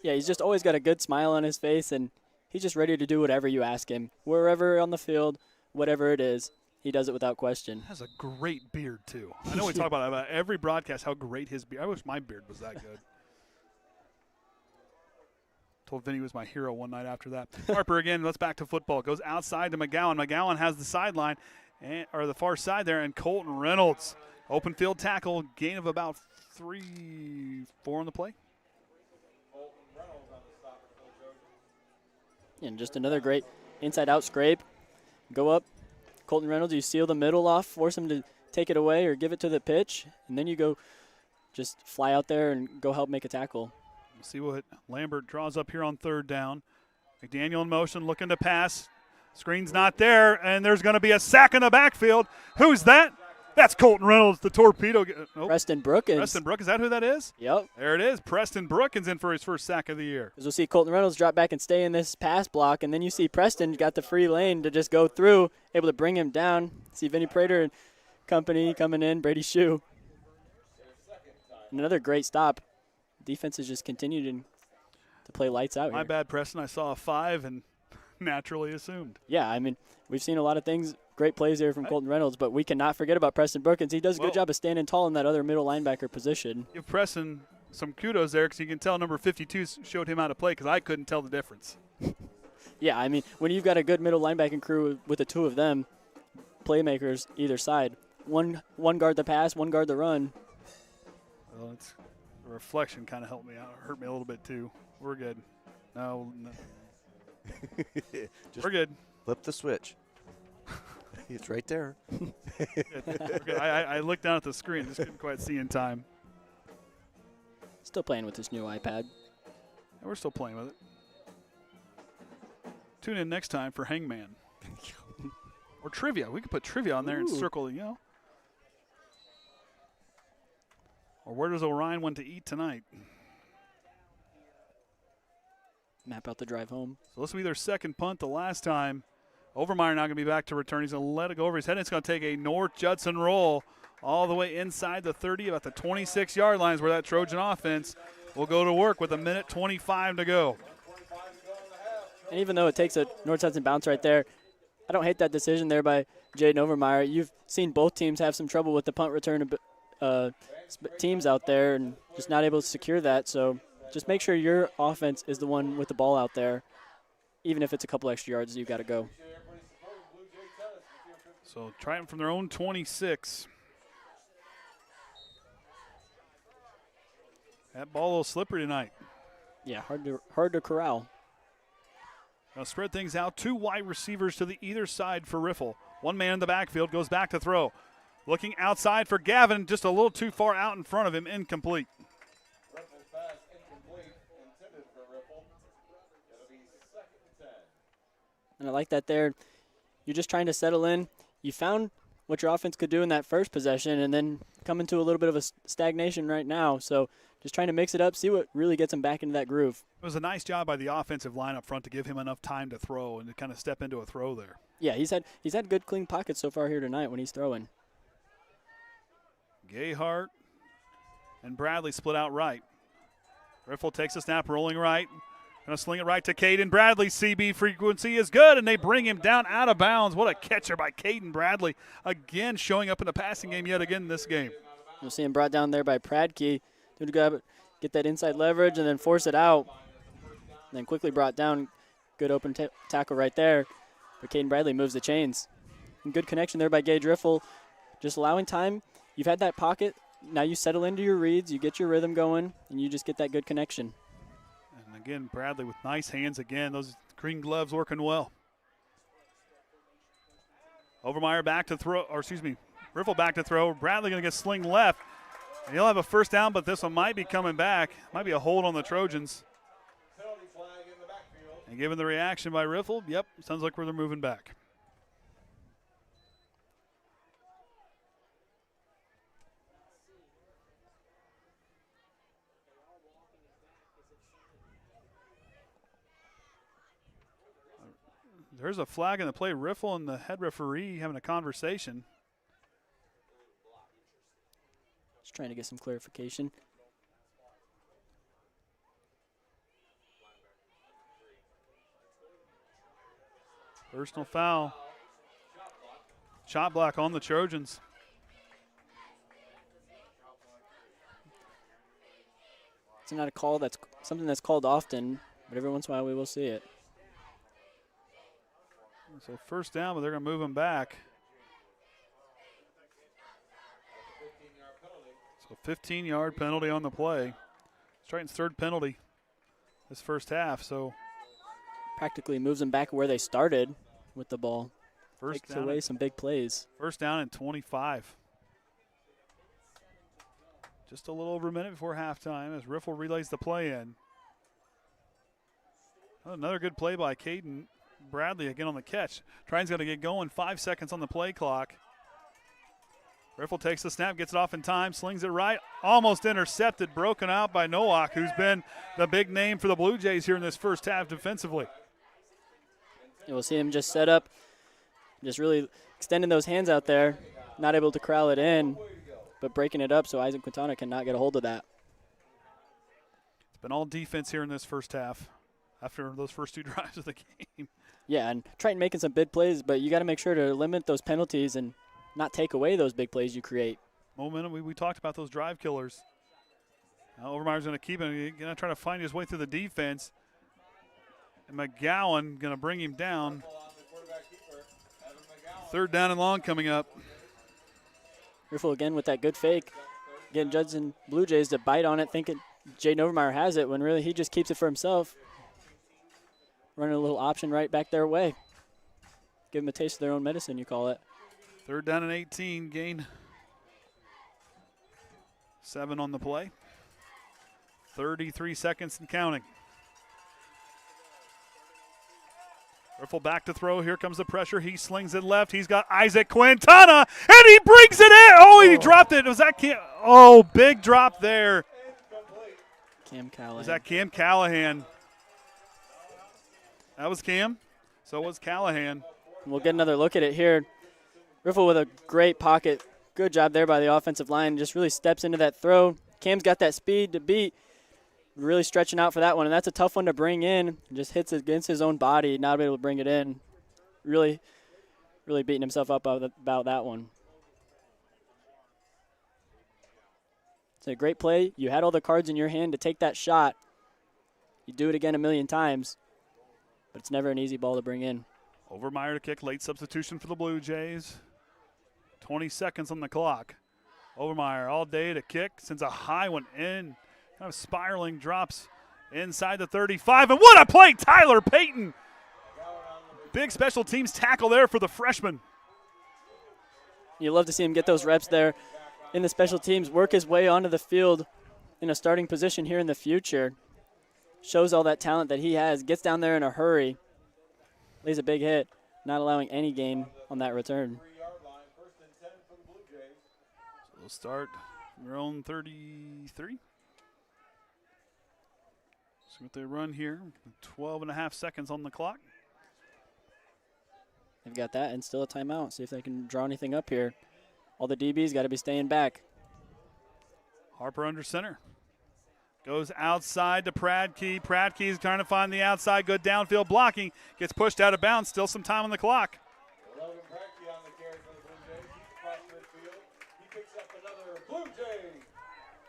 Yeah, he's just always got a good smile on his face, and he's just ready to do whatever you ask him. Wherever on the field, whatever it is, he does it without question. Has a great beard, too. I know we talk about every broadcast how great his beard. I wish my beard was that good. Told Vinny was my hero one night after that. Harper again, let's back to football. Goes outside to McGowan. McGowan has the sideline, or the far side there, and Colton Reynolds. Open field tackle, gain of about 3-4 on the play. And just another great inside-out scrape. Go up, Colton Reynolds, you seal the middle off, force him to take it away or give it to the pitch, and then you go just fly out there and go help make a tackle. We'll see what Lambert draws up here on third down. McDaniel in motion, looking to pass. Screen's not there, and there's going to be a sack in the backfield. Who's that? That's Colton Reynolds, the torpedo. Nope. Preston Brookins. Preston Brookins, is that who that is? Yep. There it is. Preston Brookins in for his first sack of the year. As we'll see Colton Reynolds drop back and stay in this pass block, and then you see Preston got the free lane to just go through, able to bring him down. See Vinnie Prater and company coming in, Brady Shue. Another great stop. Defense has just continued to play lights out My here. bad, Preston. I saw a 5 and naturally assumed. Yeah, I mean, we've seen a lot of things, great plays here from Colton Reynolds, but we cannot forget about Preston Brookins. He does a good job of standing tall in that other middle linebacker position. Give Preston some kudos there because you can tell number 52 showed him how to play because I couldn't tell the difference. Yeah, I mean, when you've got a good middle linebacking crew with the two of them, playmakers either side, one guard the pass, one guard the run. Well, it's the reflection kind of helped me out. It hurt me a little bit too. We're good. No. We're good. Flip the switch. It's right there. Okay, I looked down at the screen. Just couldn't quite see in time. Still playing with this new iPad. And we're still playing with it. Tune in next time for Hangman. Or trivia. We could put trivia on there and circle, you know. Or where does Orion want to eat tonight? Map out the drive home. So this will be their second punt. The last time, Overmyer now going to be back to return. He's going to let it go over his head. It's going to take a North Judson roll all the way inside the 30, about the 26-yard lines where that Trojan offense will go to work with 1:25 to go. And even though it takes a North Judson bounce right there, I don't hate that decision there by Jayden Overmyer. You've seen both teams have some trouble with the punt return teams out there and just not able to secure that. So just make sure your offense is the one with the ball out there, even if it's a couple extra yards you've got to go. So Triton from their own 26. That ball a little slippery tonight. Yeah, hard to corral. Now spread things out. 2 wide receivers to the either side for Riffle. One man in the backfield goes back to throw. Looking outside for Gavin, just a little too far out in front of him, incomplete. And I like that there. You're just trying to settle in. You found what your offense could do in that first possession and then come into a little bit of a stagnation right now. So just trying to mix it up, see what really gets him back into that groove. It was a nice job by the offensive line up front to give him enough time to throw and to kind of step into a throw there. Yeah, he's had good clean pockets so far here tonight when he's throwing. Gayheart and Bradley split out right. Riffle takes a snap, rolling right. Going to sling it right to Cayden Bradley. CB frequency is good, and they bring him down out of bounds. What a catcher by Cayden Bradley. Again, showing up in the passing game yet again in this game. You'll see him brought down there by Pradke. Doing a good, get that inside leverage and then force it out. And then quickly brought down. Good open tackle right there. But Cayden Bradley moves the chains. And good connection there by Gage Riffle. Just allowing time. You've had that pocket. Now you settle into your reads. You get your rhythm going, and you just get that good connection. And again, Bradley with nice hands again. Those green gloves working well. Overmyer back to throw, or excuse me, Riffle back to throw. Bradley going to get sling left. And he'll have a first down, but this one might be coming back. Might be a hold on the Trojans. And given the reaction by Riffle, yep, sounds like they're moving back. There's a flag in the play. Riffle and the head referee having a conversation. Just trying to get some clarification. Personal foul. Shot block on the Trojans. It's not a call that's something that's called often, but every once in a while we will see it. So first down, but they're going to move him back. So 15-yard penalty on the play. Triton's third penalty this first half. So practically moves them back where they started with the ball. Takes away some big plays. First down and 25. Just a little over a minute before halftime as Riffle relays the play in. Another good play by Cayden Bradley again on the catch. Triton's got to get going. 5 seconds on the play clock. Riffle takes the snap, gets it off in time, slings it right. Almost intercepted, broken out by Nowak, who's been the big name for the Blue Jays here in this first half defensively. We'll see him just set up, just really extending those hands out there, not able to corral it in, but breaking it up so Isaac Quintana cannot get a hold of that. It's been all defense here in this first half after those first 2 drives of the game. Yeah, and Triton making some big plays, but you got to make sure to limit those penalties and not take away those big plays you create. Momentum, we talked about those drive killers. Now Overmyer's going to keep it. He's going to try to find his way through the defense. And McGowan going to bring him down. 3rd down and long coming up. Riffle again with that good fake. Getting Judson Blue Jays to bite on it, thinking Jayden Overmyer has it, when really he just keeps it for himself. Running a little option right back their way. Give them a taste of their own medicine, you call it. 3rd down and 18, gain 7 on the play. 33 seconds and counting. Riffle back to throw. Here comes the pressure. He slings it left. He's got Isaac Quintana, and he brings it in. Oh, he dropped it. Was that Cam? Oh, big drop there. Cam Callahan. Was that Cam Callahan? That was Cam. So was Callahan. We'll get another look at it here. Riffle with a great pocket. Good job there by the offensive line. Just really steps into that throw. Cam's got that speed to beat. Really stretching out for that one, and that's a tough one to bring in. Just hits it against his own body, not able to bring it in. Really beating himself up about that one. It's a great play. You had all the cards in your hand to take that shot. You do it again a million times, but it's never an easy ball to bring in. Overmyer to kick, late substitution for the Blue Jays. 20 seconds on the clock. Overmyer all day to kick, sends a high one in. Kind of spiraling, drops inside the 35. And what a play, Tyler Payton. Big special teams tackle there for the freshman. You love to see him get those reps there in the special teams, work his way onto the field in a starting position here in the future. Shows all that talent that he has, gets down there in a hurry, lays a big hit, not allowing any gain on that return. So we'll start from their own 33. See what they run here. 12 and a half seconds on the clock. They've got that and still a timeout. See if they can draw anything up here. All the DBs got to be staying back. Harper under center. Goes outside to Pradke. Pradke's trying to find the outside. Good downfield blocking. Gets pushed out of bounds. Still some time on the clock.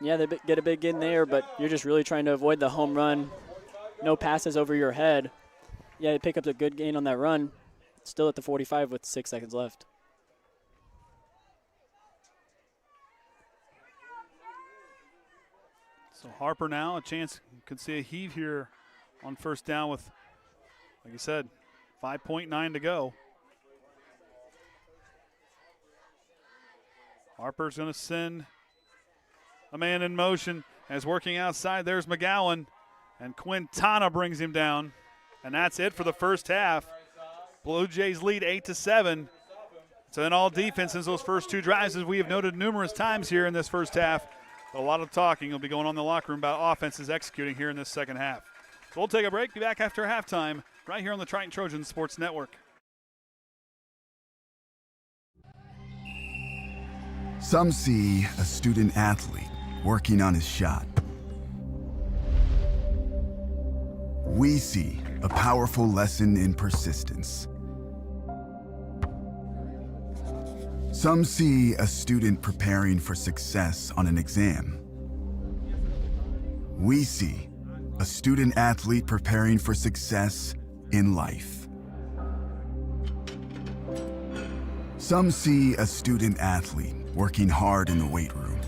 Yeah, they get a big in there, but you're just really trying to avoid the home run. No passes over your head. Yeah, they pick up a good gain on that run. Still at the 45 with 6 seconds left. So Harper now, a chance, could see a heave here on first down with, like you said, 5.9 to go. Harper's going to send a man in motion as working outside. There's McGowan, and Quintana brings him down. And that's it for the first half. Blue Jays lead 8-7. So in all defenses, those first 2 drives, as we have noted numerous times here in this first half, a lot of talking will be going on in the locker room about offenses executing here in this second half. So we'll take a break, be back after halftime right here on the Triton Trojans Sports Network. Some see a student athlete working on his shot. We see a powerful lesson in persistence. Some see a student preparing for success on an exam. We see a student athlete preparing for success in life. Some see a student athlete working hard in the weight room.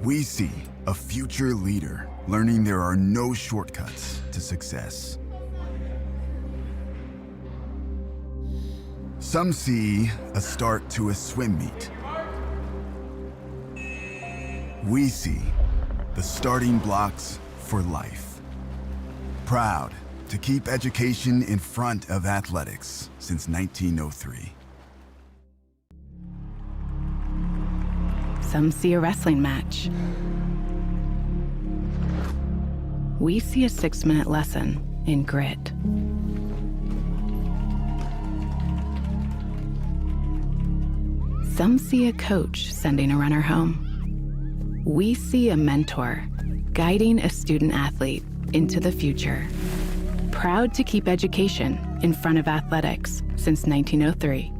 We see a future leader learning there are no shortcuts to success. Some see a start to a swim meet. We see the starting blocks for life. Proud to keep education in front of athletics since 1903. Some see a wrestling match. We see a 6-minute lesson in grit. Some see a coach sending a runner home. We see a mentor guiding a student athlete into the future. Proud to keep education in front of athletics since 1903.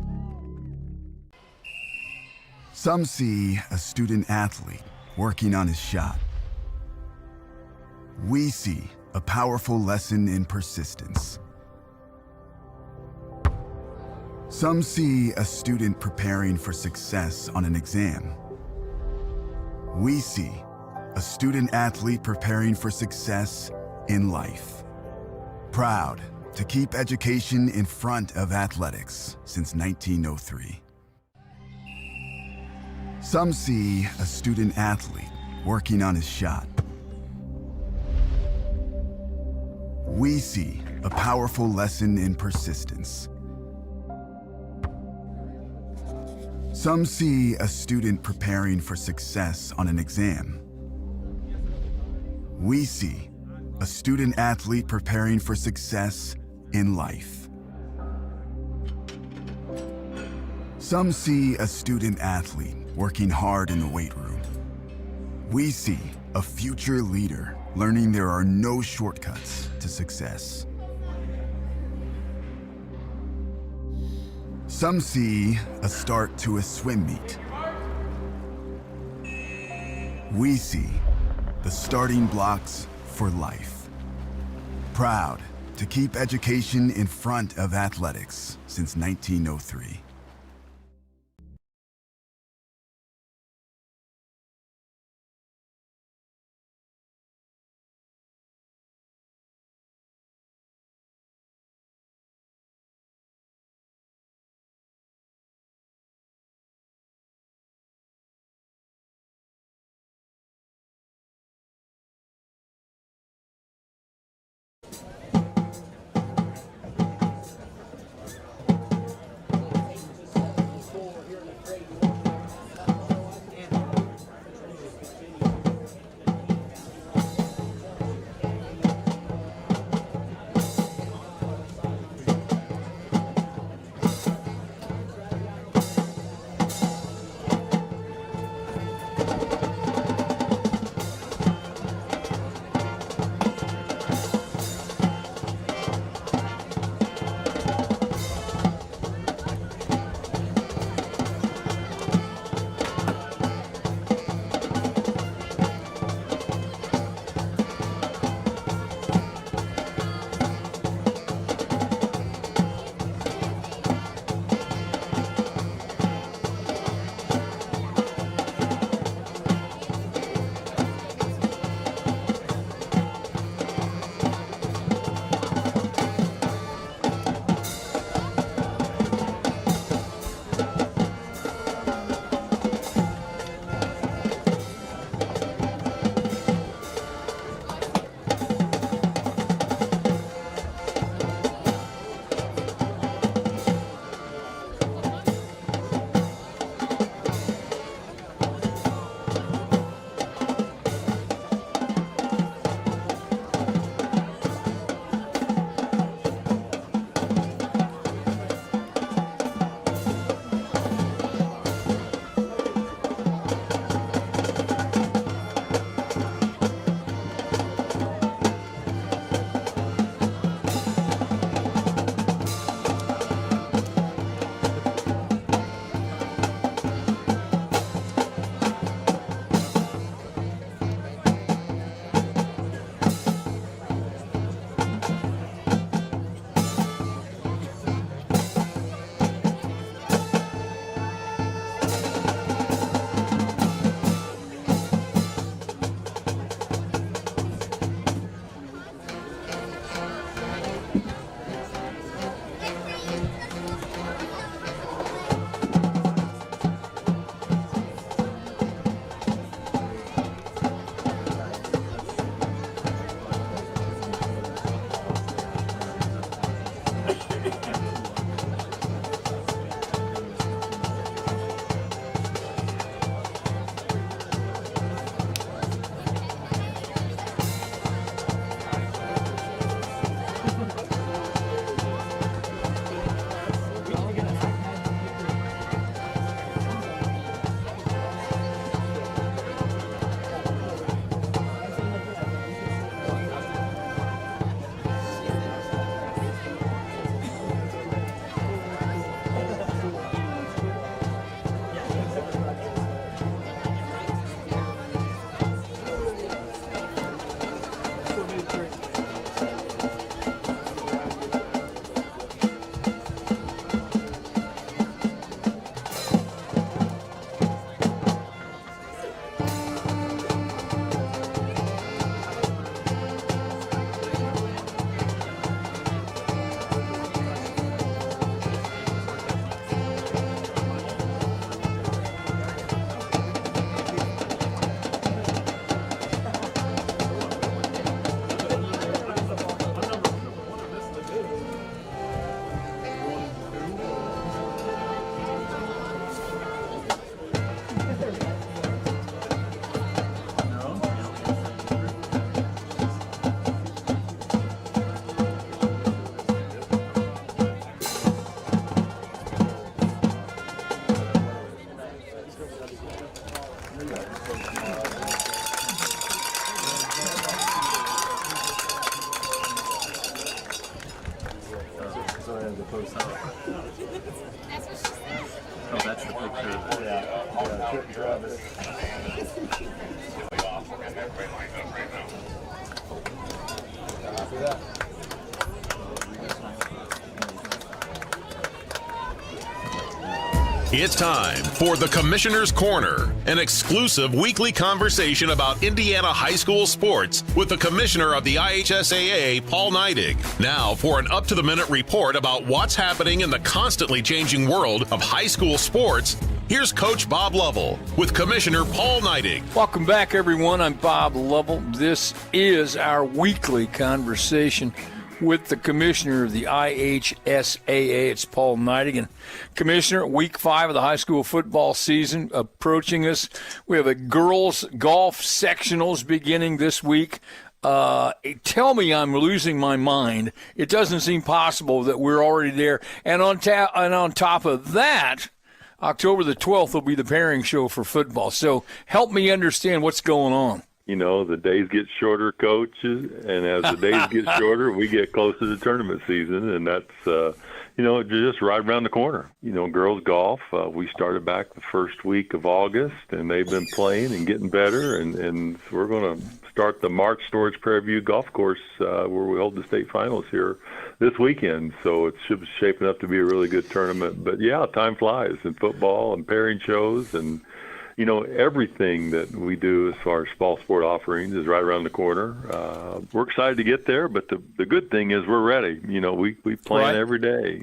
Some see a student athlete working on his shot. We see a powerful lesson in persistence. Some see a student preparing for success on an exam. We see a student athlete preparing for success in life. Proud to keep education in front of athletics since 1903. Some see a student athlete working on his shot. We see a powerful lesson in persistence. Some see a student preparing for success on an exam. We see a student athlete preparing for success in life. Some see a student athlete working hard in the weight room. We see a future leader learning there are no shortcuts to success. Some see a start to a swim meet. We see the starting blocks for life. Proud to keep education in front of athletics since 1903. Oh, that's the picture. Yeah, couldn't grab it. It's time for the Commissioner's Corner, an exclusive weekly conversation about Indiana high school sports with the Commissioner of the IHSAA, Paul Neidig. Now for an up-to-the-minute report about what's happening in the constantly changing world of high school sports, here's Coach Bob Lovell with Commissioner Paul Neidig. Welcome back, everyone. I'm Bob Lovell. This is our weekly conversation with the Commissioner of the IHSAA. It's Paul Neidig. And Commissioner, week 5 of the high school football season approaching us. We have a girls golf sectionals beginning this week. Tell me I'm losing my mind. It doesn't seem possible that we're already there. And on top of that, October the 12th will be the pairing show for football. So help me understand what's going on. You know, the days get shorter, coaches, and as the days get shorter, we get closer to tournament season, and that's, just right around the corner. You know, girls golf, we started back the first week of August, and they've been playing and getting better, and we're going to start the March Storage Prairie View Golf Course where we hold the state finals here this weekend, so it's shaping up to be a really good tournament. But, yeah, time flies in football and pairing shows and you know, everything that we do as far as fall sport offerings is right around the corner. We're excited to get there, but the good thing is we're ready. You know, we plan every day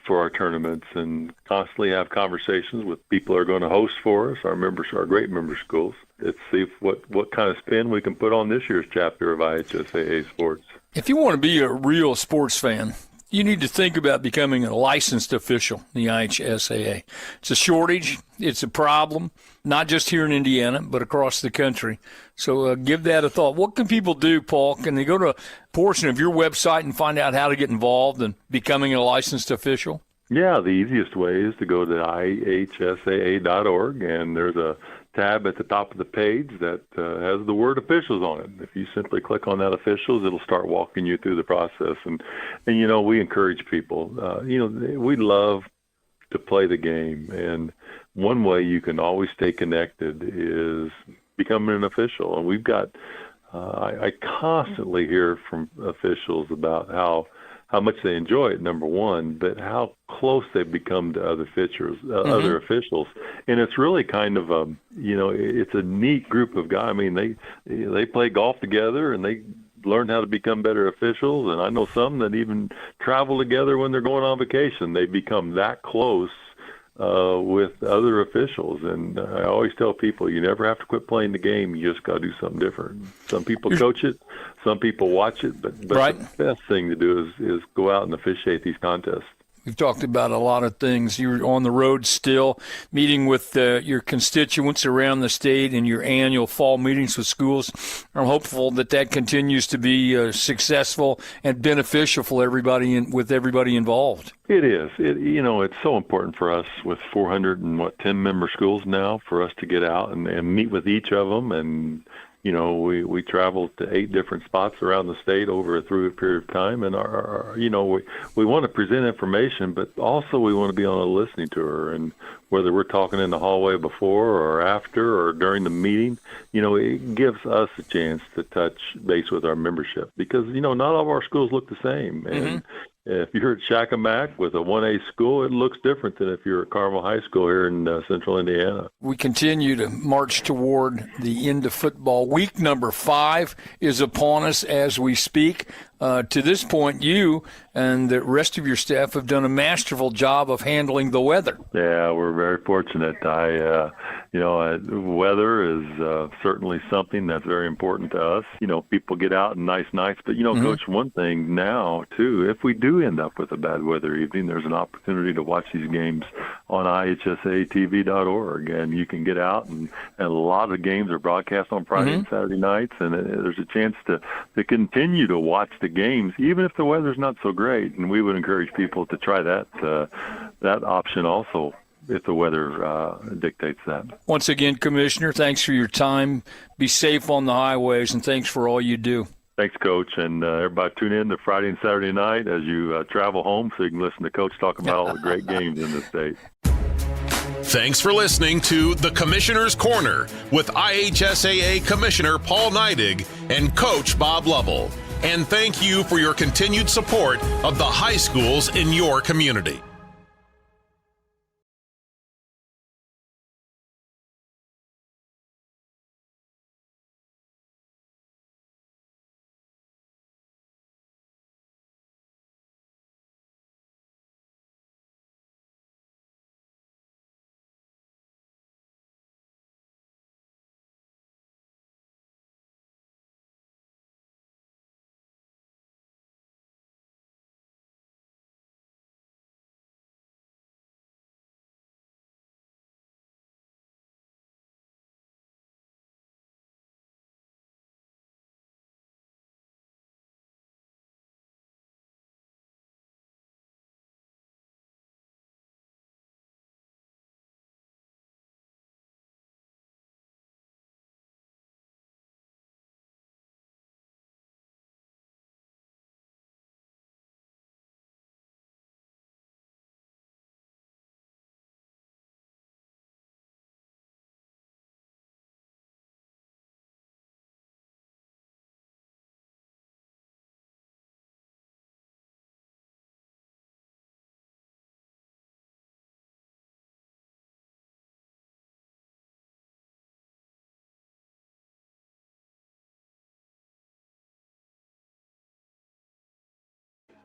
for our tournaments and constantly have conversations with people who are going to host for us, our members, our great member schools. Let's see what kind of spin we can put on this year's chapter of IHSAA sports. If you want to be a real sports fan, you need to think about becoming a licensed official in the IHSAA. It's a shortage. It's a problem, not just here in Indiana, but across the country. So give that a thought. What can people do, Paul? Can they go to a portion of your website and find out how to get involved in becoming a licensed official? Yeah, the easiest way is to go to ihsaa.org, and there's a tab at the top of the page that has the word officials on it. If you simply click on that officials, it'll start walking you through the process. And you know, we encourage people. We love to play the game. And one way you can always stay connected is becoming an official. And we've got, I constantly hear from officials about how much they enjoy it, number one, but how close they've become to other other officials. And it's really kind of it's a neat group of guys. I mean, they play golf together and they learn how to become better officials. And I know some that even travel together when they're going on vacation. They become that close with other officials. And I always tell people, you never have to quit playing the game. You just got to do something different. Some people coach it, some people watch it, but the best thing to do is go out and officiate these contests. We've talked about a lot of things. You're on the road still, meeting with your constituents around the state in your annual fall meetings with schools. I'm hopeful that continues to be successful and beneficial for everybody with everybody involved. It is. It's so important for us with 410 member schools now for us to get out and meet with each of them. And we travel to 8 different spots around the state over a 3-week period of time, and we want to present information, but also we want to be on a listening tour. And whether we're talking in the hallway before or after or during the meeting, it gives us a chance to touch base with our membership because not all of our schools look the same. And if you're at Shakamak with a 1A school, it looks different than if you're at Carmel High School here in central Indiana. We continue to march toward the end of football. Week number 5 is upon us as we speak. To this point, you and the rest of your staff have done a masterful job of handling the weather. Yeah, we're very fortunate. Weather is certainly something that's very important to us. People get out in nice nights, but Coach, one thing now too, if we do end up with a bad weather evening, there's an opportunity to watch these games on ihsatv.org, and you can get out and a lot of games are broadcast on Friday and Saturday nights, and there's a chance to continue to watch the games, even if the weather's not so great. And we would encourage people to try that option also, if the weather dictates that. Once again, Commissioner, thanks for your time. Be safe on the highways, and thanks for all you do. Thanks, Coach. And everybody tune in to Friday and Saturday night as you travel home so you can listen to Coach talk about all the great games in the state. Thanks for listening to The Commissioner's Corner with IHSAA Commissioner Paul Neidig and Coach Bob Lovell. And thank you for your continued support of the high schools in your community.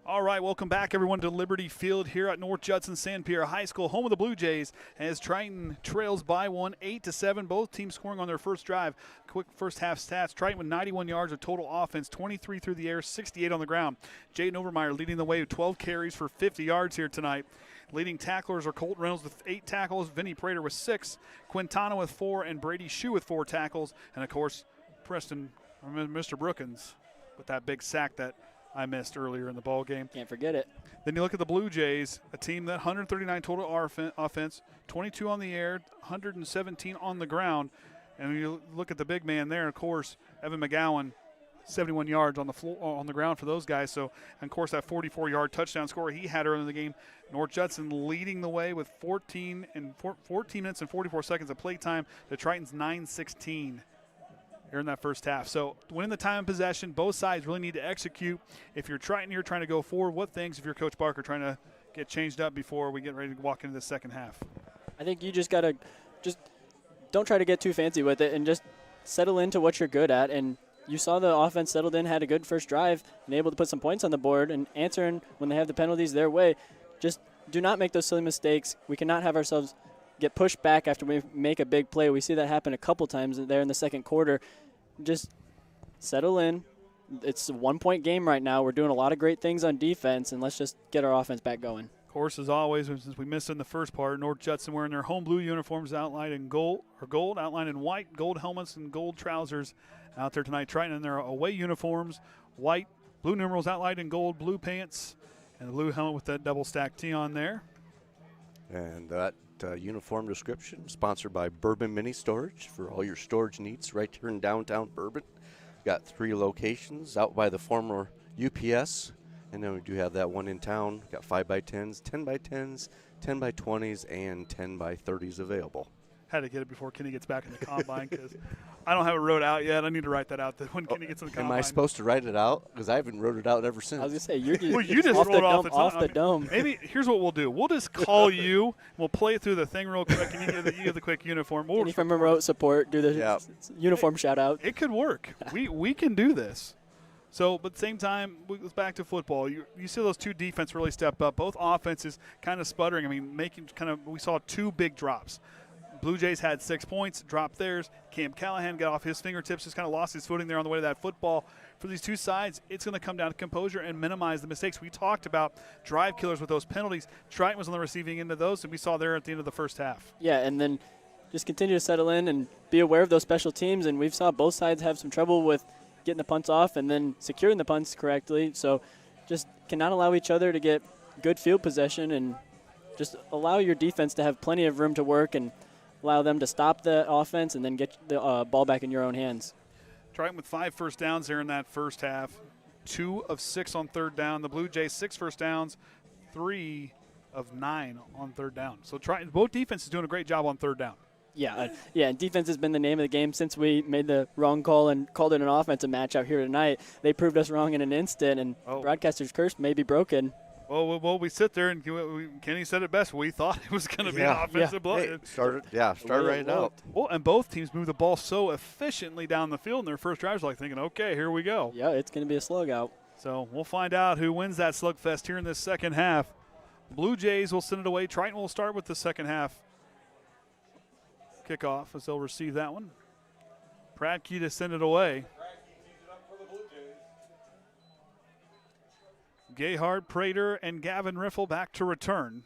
All right, welcome back, everyone, to Liberty Field here at North Judson San Pierre High School, home of the Blue Jays, as Triton trails by one, 8-7. Both teams scoring on their first drive. Quick first half stats. Triton with 91 yards of total offense, 23 through the air, 68 on the ground. Jayden Overmyer leading the way with 12 carries for 50 yards here tonight. Leading tacklers are Colton Reynolds with 8 tackles, Vinnie Prater with 6, Quintana with 4, and Brady Shue with 4 tackles. And, of course, Mr. Brookins with that big sack that I missed earlier in the ball game. Can't forget it. Then you look at the Blue Jays, a team that 139 total offense, 22 on the air, 117 on the ground. And when you look at the big man there, of course, Evan McGowan, 71 yards on the floor, on the ground for those guys. So, and of course, that 44-yard touchdown score he had early in the game. North Judson leading the way with 14 minutes and 44 seconds of play time. The Tritons 9-16. Here in that first half. So winning the time of possession, both sides really need to execute. If you're Triton here trying to go forward, what things if you're Coach Barker trying to get changed up before we get ready to walk into the second half? I think you just got to don't try to get too fancy with it and just settle into what you're good at. And you saw the offense settled in, had a good first drive, and able to put some points on the board and answering when they have the penalties their way. Just do not make those silly mistakes. We cannot have ourselves get pushed back after we make a big play. We see that happen a couple times there in the second quarter. Just settle in. It's a one-point game right now. We're doing a lot of great things on defense, and let's just get our offense back going. Of course, as always, since we missed in the first part, North Judson wearing their home blue uniforms outlined in gold, outlined in white, gold helmets and gold trousers out there tonight. Triton in their away uniforms, white, blue numerals outlined in gold, blue pants, and the blue helmet with that double-stack T on there. And that uniform description sponsored by Bourbon Mini Storage for all your storage needs right here in downtown Bourbon. Got 3 locations out by the former UPS, and then we do have that one in town. Got 5x10s, 10x10s, 10x20s, and 10x30s available. Had to get it before Kenny gets back in the combine because I don't have it wrote out yet. I need to write that out when Kenny gets in the combine. Am I supposed to write it out? Because I haven't wrote it out ever since. I was going to say, you're just, well, you just wrote it off the dome. Maybe here's what we'll do. We'll just call you. We'll play it through the thing real quick, and you give the quick uniform. Kenny from remote support, do the uniform shout-out. It could work. We can do this. So, but at the same time, it's back to football. You see those two defense really step up. Both offenses kind of sputtering. I mean, we saw 2 big drops. Blue Jays had 6 points, dropped theirs. Cam Callahan got off his fingertips, just kind of lost his footing there on the way to that football. For these two sides, it's going to come down to composure and minimize the mistakes. We talked about drive killers with those penalties. Triton was on the receiving end of those, and we saw there at the end of the first half. Yeah, and then just continue to settle in and be aware of those special teams. And we've saw both sides have some trouble with getting the punts off and then securing the punts correctly. So just cannot allow each other to get good field possession and just allow your defense to have plenty of room to work and allow them to stop the offense and then get the ball back in your own hands. Triton with 5 first downs there in that first half. 2 of 6 on third down. The Blue Jays 6 first downs, 3 of 9 on third down. So both defenses doing a great job on third down. Yeah, and defense has been the name of the game since we made the wrong call and called it an offensive match out here tonight. They proved us wrong in an instant, and broadcaster's curse may be broken. Well, we sit there, and Kenny said it best. We thought it was going to be an offensive blow. Hey, started right out. Well, and both teams moved the ball so efficiently down the field in their first drives, like thinking, okay, here we go. Yeah, it's going to be a slug out. So we'll find out who wins that slugfest here in this second half. Blue Jays will send it away. Triton will start with the second half kickoff as they'll receive that one. Pradke to send it away. Gayheart, Prater, and Gavin Riffle back to return.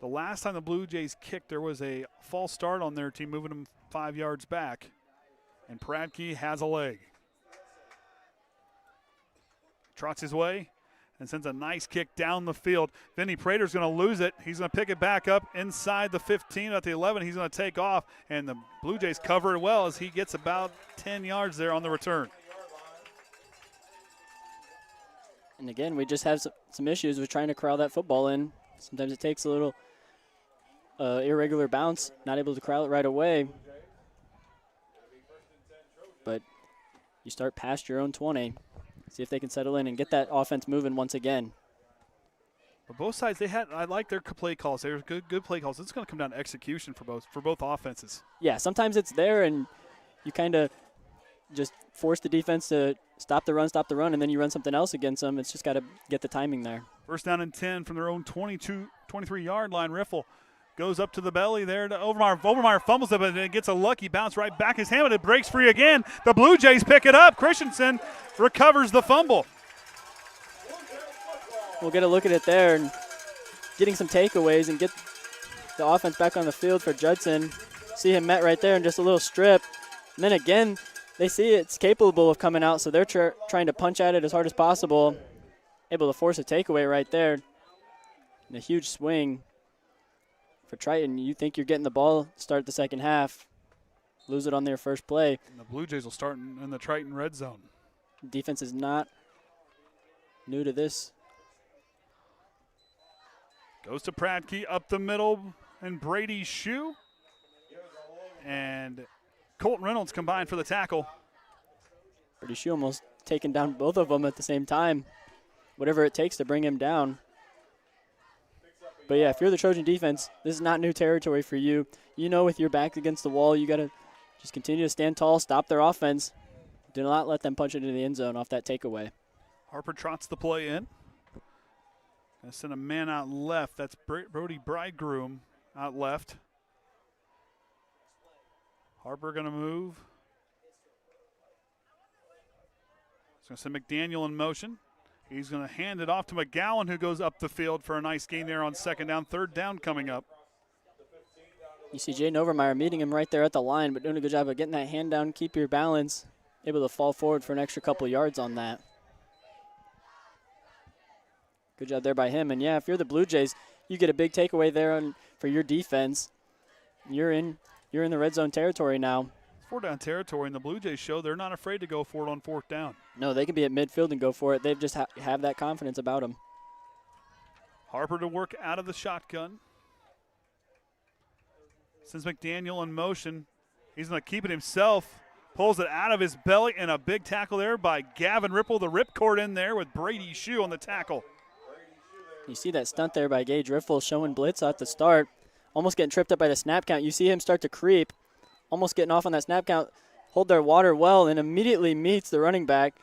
The last time the Blue Jays kicked, there was a false start on their team, moving them 5 yards back. And Pradke has a leg. Trots his way and sends a nice kick down the field. Vinnie Prater's going to lose it. He's going to pick it back up inside the 15 at the 11. He's going to take off, and the Blue Jays cover it well as he gets about 10 yards there on the return. And again, we just have some issues with trying to corral that football in. Sometimes it takes a little irregular bounce, not able to corral it right away. But you start past your own 20. See if they can settle in and get that offense moving once again. But both sides, I like their play calls. They were good play calls. It's going to come down to execution for both offenses. Yeah, sometimes it's there, and you kind of just force the defense to stop the run, and then you run something else against them. It's just got to get the timing there. First down and 10 from their own 23-yard line. Riffle goes up to the belly there to Overmyer. Overmyer fumbles it, but it gets a lucky bounce right back his hand, but it breaks free again. The Blue Jays pick it up. Christensen recovers the fumble. We'll get a look at it there and getting some takeaways and get the offense back on the field for Judson. See him met right there and just a little strip. And then again, they see it's capable of coming out, so they're trying to punch at it as hard as possible. Able to force a takeaway right there. And a huge swing for Triton. You think you're getting the ball, start the second half, lose it on their first play. And the Blue Jays will start in the Triton red zone. Defense is not new to this. Goes to Pradke up the middle, and Brady's shoe. And Colton Reynolds combined for the tackle. Brady Shoe almost taking down both of them at the same time. Whatever it takes to bring him down. But yeah, if you're the Trojan defense, this is not new territory for you. You know, with your back against the wall, you got to just continue to stand tall, stop their offense. Do not let them punch it into the end zone off that takeaway. Harper trots the play in. Gonna send a man out left. That's Brody Bridegroom out left. Harper going to move. He's going to send McDaniel in motion. He's going to hand it off to McGowan, who goes up the field for a nice gain there on second down. Third down coming up. You see Jayden Overmyer meeting him right there at the line, but doing a good job of getting that hand down, keep your balance, able to fall forward for an extra couple yards on that. Good job there by him. And, yeah, if you're the Blue Jays, you get a big takeaway there for your defense. You're in the red zone territory now. It's 4-down territory, and the Blue Jays show they're not afraid to go for it on fourth down. No, they can be at midfield and go for it. They just have that confidence about them. Harper to work out of the shotgun. Sends McDaniel in motion. He's going to keep it himself. Pulls it out of his belly, and a big tackle there by Gavin Riffle. The ripcord in there with Brady Shoe on the tackle. You see that stunt there by Gage Riffle showing blitz at the start. Almost getting tripped up by the snap count. You see him start to creep. Almost getting off on that snap count. Hold their water well and immediately meets the running back.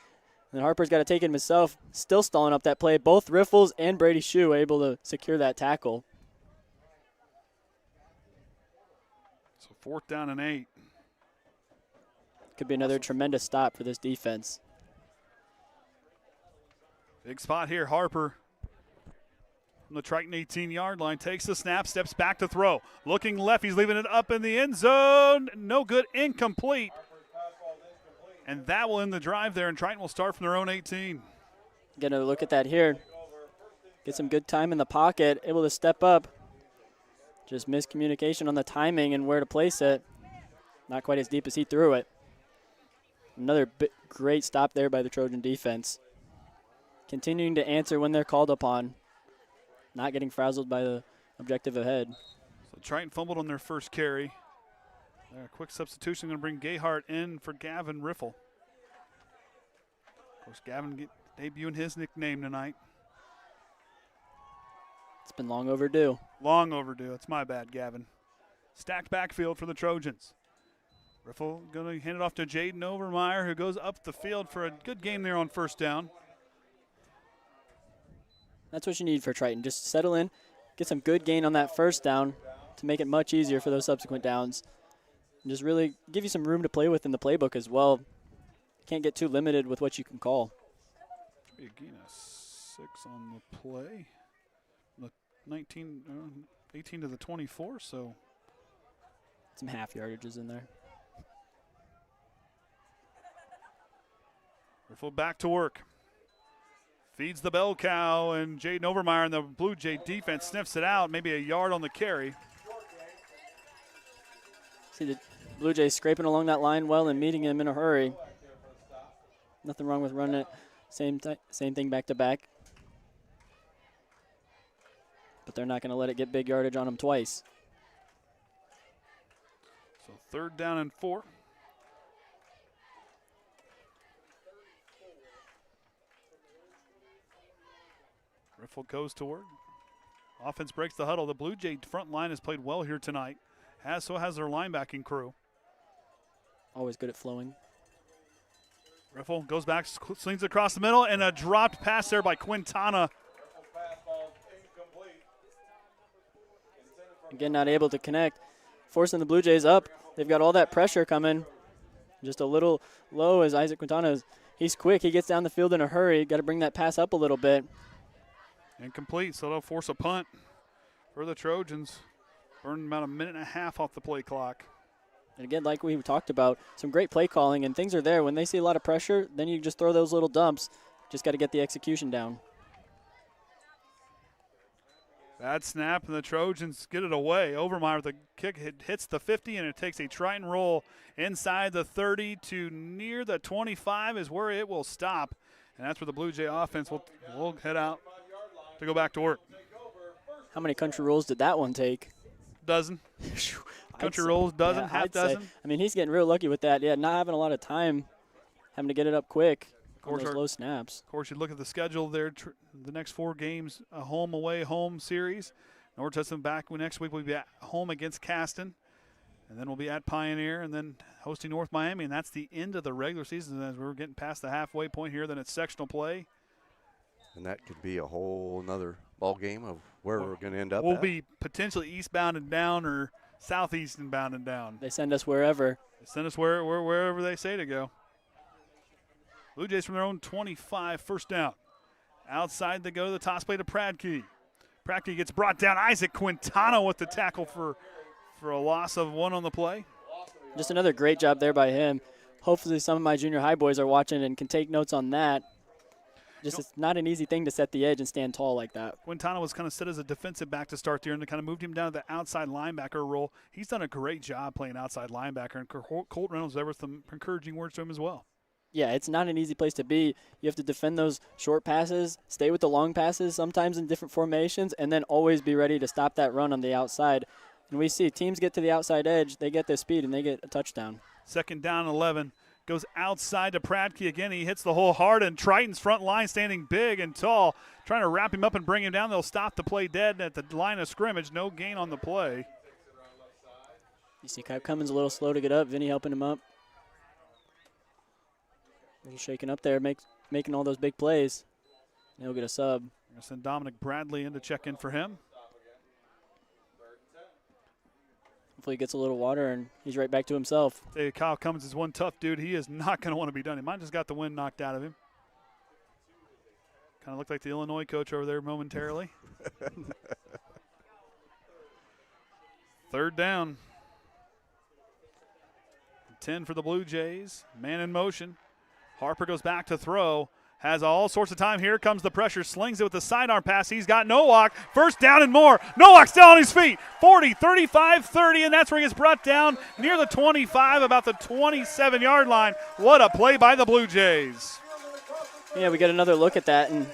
And Harper's got to take it himself. Still stalling up that play. Both Riffles and Brady Shoe able to secure that tackle. So 4th down and 8. Could be another tremendous stop for this defense. Big spot here. Harper from the Triton 18-yard line takes the snap, steps back to throw. Looking left, he's leaving it up in the end zone. No good, incomplete. And that will end the drive there, and Triton will start from their own 18. Get a look at that here. Get some good time in the pocket, able to step up. Just miscommunication on the timing and where to place it. Not quite as deep as he threw it. Another great stop there by the Trojan defense. Continuing to answer when they're called upon. not getting frazzled by the objective ahead. So Triton fumbled on their first carry. A quick substitution going to bring Gayheart in for Gavin Riffle. Of course, Gavin debuting his nickname tonight. It's been long overdue. Long overdue. It's my bad, Gavin. Stacked backfield for the Trojans. Riffle going to hand it off to Jayden Overmyer, who goes up the field for a good game there on first down. That's what you need for Triton. Just settle in, get some good gain on that first down to make it much easier for those subsequent downs. And just really give you some room to play with in the playbook as well. Can't get too limited with what you can call. Should be a gain of 6 on the play. The 18 to the 24, so. Some half yardages in there. Riffle back to work. Feeds the bell cow, and Jayden Overmyer and the Blue Jay defense sniffs it out, maybe a yard on the carry. See the Blue Jays scraping along that line well and meeting him in a hurry. Nothing wrong with running it. Same thing back to back. But they're not going to let it get big yardage on them twice. So 3rd down and 4. Riffle goes to work. Offense breaks the huddle. The Blue Jay front line has played well here tonight. So has their linebacking crew. Always good at flowing. Riffle goes back, slings across the middle, and a dropped pass there by Quintana. Again, not able to connect. Forcing the Blue Jays up. They've got all that pressure coming. Just a little low as Isaac Quintana is. He's quick. He gets down the field in a hurry. Got to bring that pass up a little bit. Incomplete, so they'll force a punt for the Trojans. Burning about a minute and a half off the play clock. And again, like we talked about, some great play calling, and things are there. When they see a lot of pressure, then you just throw those little dumps. Just got to get the execution down. Bad snap, and the Trojans get it away. Overmyer with the kick hits the 50, and it takes a Triton roll inside the 30 to near the 25 is where it will stop. And that's where the Blue Jay offense will head out to go back to work. How many country rolls did that one take? Dozen. Country rolls, dozen, yeah, half dozen. I mean, he's getting real lucky with that. Yeah, not having a lot of time, having to get it up quick on those low snaps. Of course, you look at the schedule there, the next 4 games, a home, away, home series. North Judson back next week. We'll be at home against Caston, and then we'll be at Pioneer, and then hosting North Miami, and that's the end of the regular season. As we're getting past the halfway point here, then it's sectional play. And that could be a whole nother ball game of where we're going to end up. We'll be potentially eastbound and down or southeast and bound and down. They send us wherever. They send us wherever they say to go. Blue Jays from their own 25, first down. Outside they go to the toss play to Pradke. Pradke gets brought down. Isaac Quintana with the tackle for a loss of 1 on the play. Just another great job there by him. Hopefully some of my junior high boys are watching and can take notes on that. It's not an easy thing to set the edge and stand tall like that. Quintana was kind of set as a defensive back to start there, and they kind of moved him down to the outside linebacker role. He's done a great job playing outside linebacker, and Colton Reynolds there with some encouraging words to him as well. Yeah, it's not an easy place to be. You have to defend those short passes, stay with the long passes, sometimes in different formations, and then always be ready to stop that run on the outside. And we see teams get to the outside edge, they get their speed, and they get a touchdown. 2nd down, 11. Goes outside to Pradke again. He hits the hole hard, and Triton's front line standing big and tall, trying to wrap him up and bring him down. They'll stop the play dead at the line of scrimmage. No gain on the play. You see Kyle Cummins a little slow to get up. Vinnie helping him up. A little shaking up there, making all those big plays. And he'll get a sub. We're going to send Dominic Bradley in to check in for him. Hopefully he gets a little water and he's right back to himself. Say Kyle Cummins is one tough dude. He is not going to want to be done. He might have just got the wind knocked out of him. Kind of looked like the Illinois coach over there momentarily. 3rd down. 10 for the Blue Jays. Man in motion. Harper goes back to throw. Has all sorts of time. Here comes the pressure. Slings it with the sidearm pass. He's got Nowak. First down and more. Nowak still on his feet. 40, 35, 30, and that's where he gets brought down near the 25, about the 27-yard line. What a play by the Blue Jays. Yeah, we get another look at that, and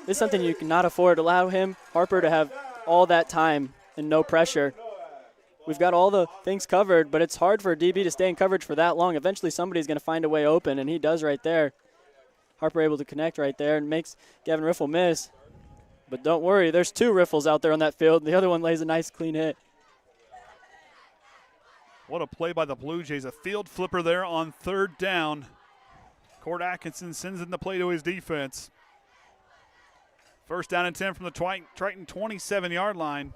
This is something you cannot afford. Allow him, Harper, to have all that time and no pressure. We've got all the things covered, but it's hard for a DB to stay in coverage for that long. Eventually somebody's going to find a way open, and he does right there. Harper able to connect right there and makes Gavin Riffle miss. But don't worry, there's 2 Riffles out there on that field. The other one lays a nice clean hit. What a play by the Blue Jays. A field flipper there on 3rd down. Cord Atkinson sends in the play to his defense. 1st down and 10 from the Triton 27-yard line.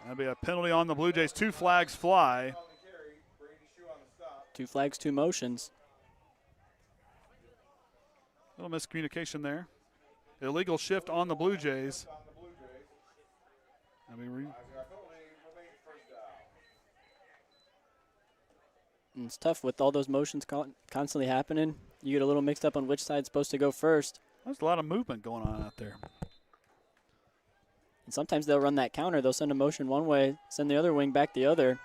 That'll be a penalty on the Blue Jays. 2 flags fly. 2 flags, 2 motions. Little miscommunication there. Illegal shift on the Blue Jays. And it's tough with all those motions constantly happening. You get a little mixed up on which side's supposed to go first. There's a lot of movement going on out there. And sometimes they'll run that counter. They'll send a motion one way, send the other wing back the other.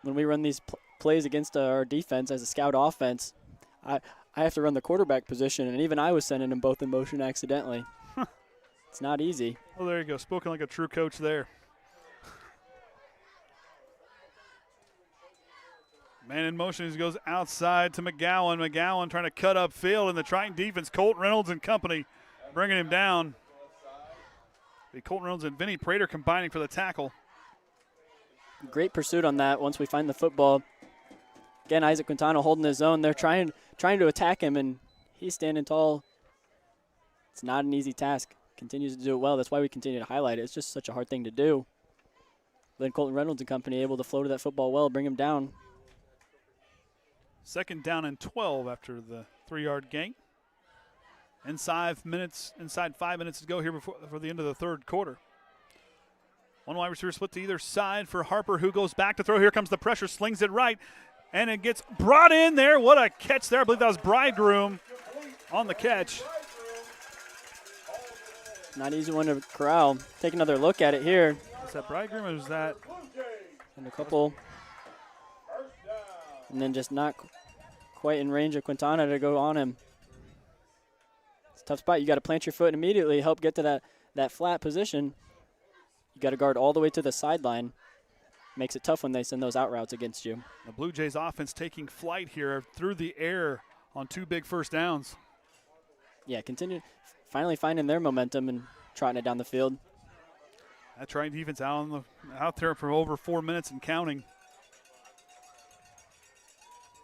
When we run these plays against our defense as a scout offense, I have to run the quarterback position, and even I was sending them both in motion accidentally. It's not easy. Well, there you go. Spoken like a true coach there. Man in motion, he goes outside to McGowan. McGowan trying to cut upfield, and the Triton defense, Colton Reynolds and company, bringing him down. Colton Reynolds and Vinnie Prater combining for the tackle. Great pursuit on that once we find the football. Again, Isaac Quintana holding his own. They're trying to attack him, and he's standing tall. It's not an easy task. Continues to do it well. That's why we continue to highlight it. It's just such a hard thing to do. Then Colton Reynolds and company able to flow to that football well, bring him down. 2nd down and 12 after the 3-yard gain. Inside 5 minutes to go here before the end of the 3rd quarter. One wide receiver split to either side for Harper, who goes back to throw. Here comes the pressure, slings it right, and it gets brought in there. What a catch there. I believe that was Bridegroom on the catch. Not easy one to corral. Take another look at it here. Is that Bridegroom or is that? And a couple. And then just not quite in range of Quintana to go on him. It's a tough spot. You got to plant your foot and immediately help get to that flat position. You got to guard all the way to the sideline. Makes it tough when they send those out routes against you. The Blue Jays offense taking flight here through the air on 2 big 1st downs. Yeah, continue finally finding their momentum and trotting it down the field. That Triton defense out there for over 4 minutes and counting.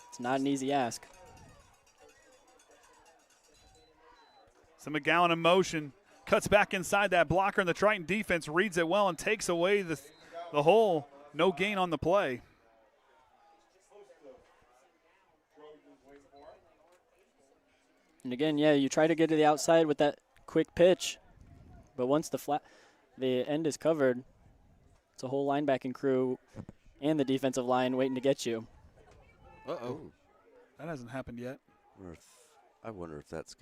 It's not an easy ask. So McGowan in motion, cuts back inside that blocker, and the Triton defense reads it well and takes away the hole. No gain on the play. And again, yeah, you try to get to the outside with that quick pitch, but once the end is covered, it's a whole linebacking crew and the defensive line waiting to get you. Uh-oh. That hasn't happened yet. I wonder if that's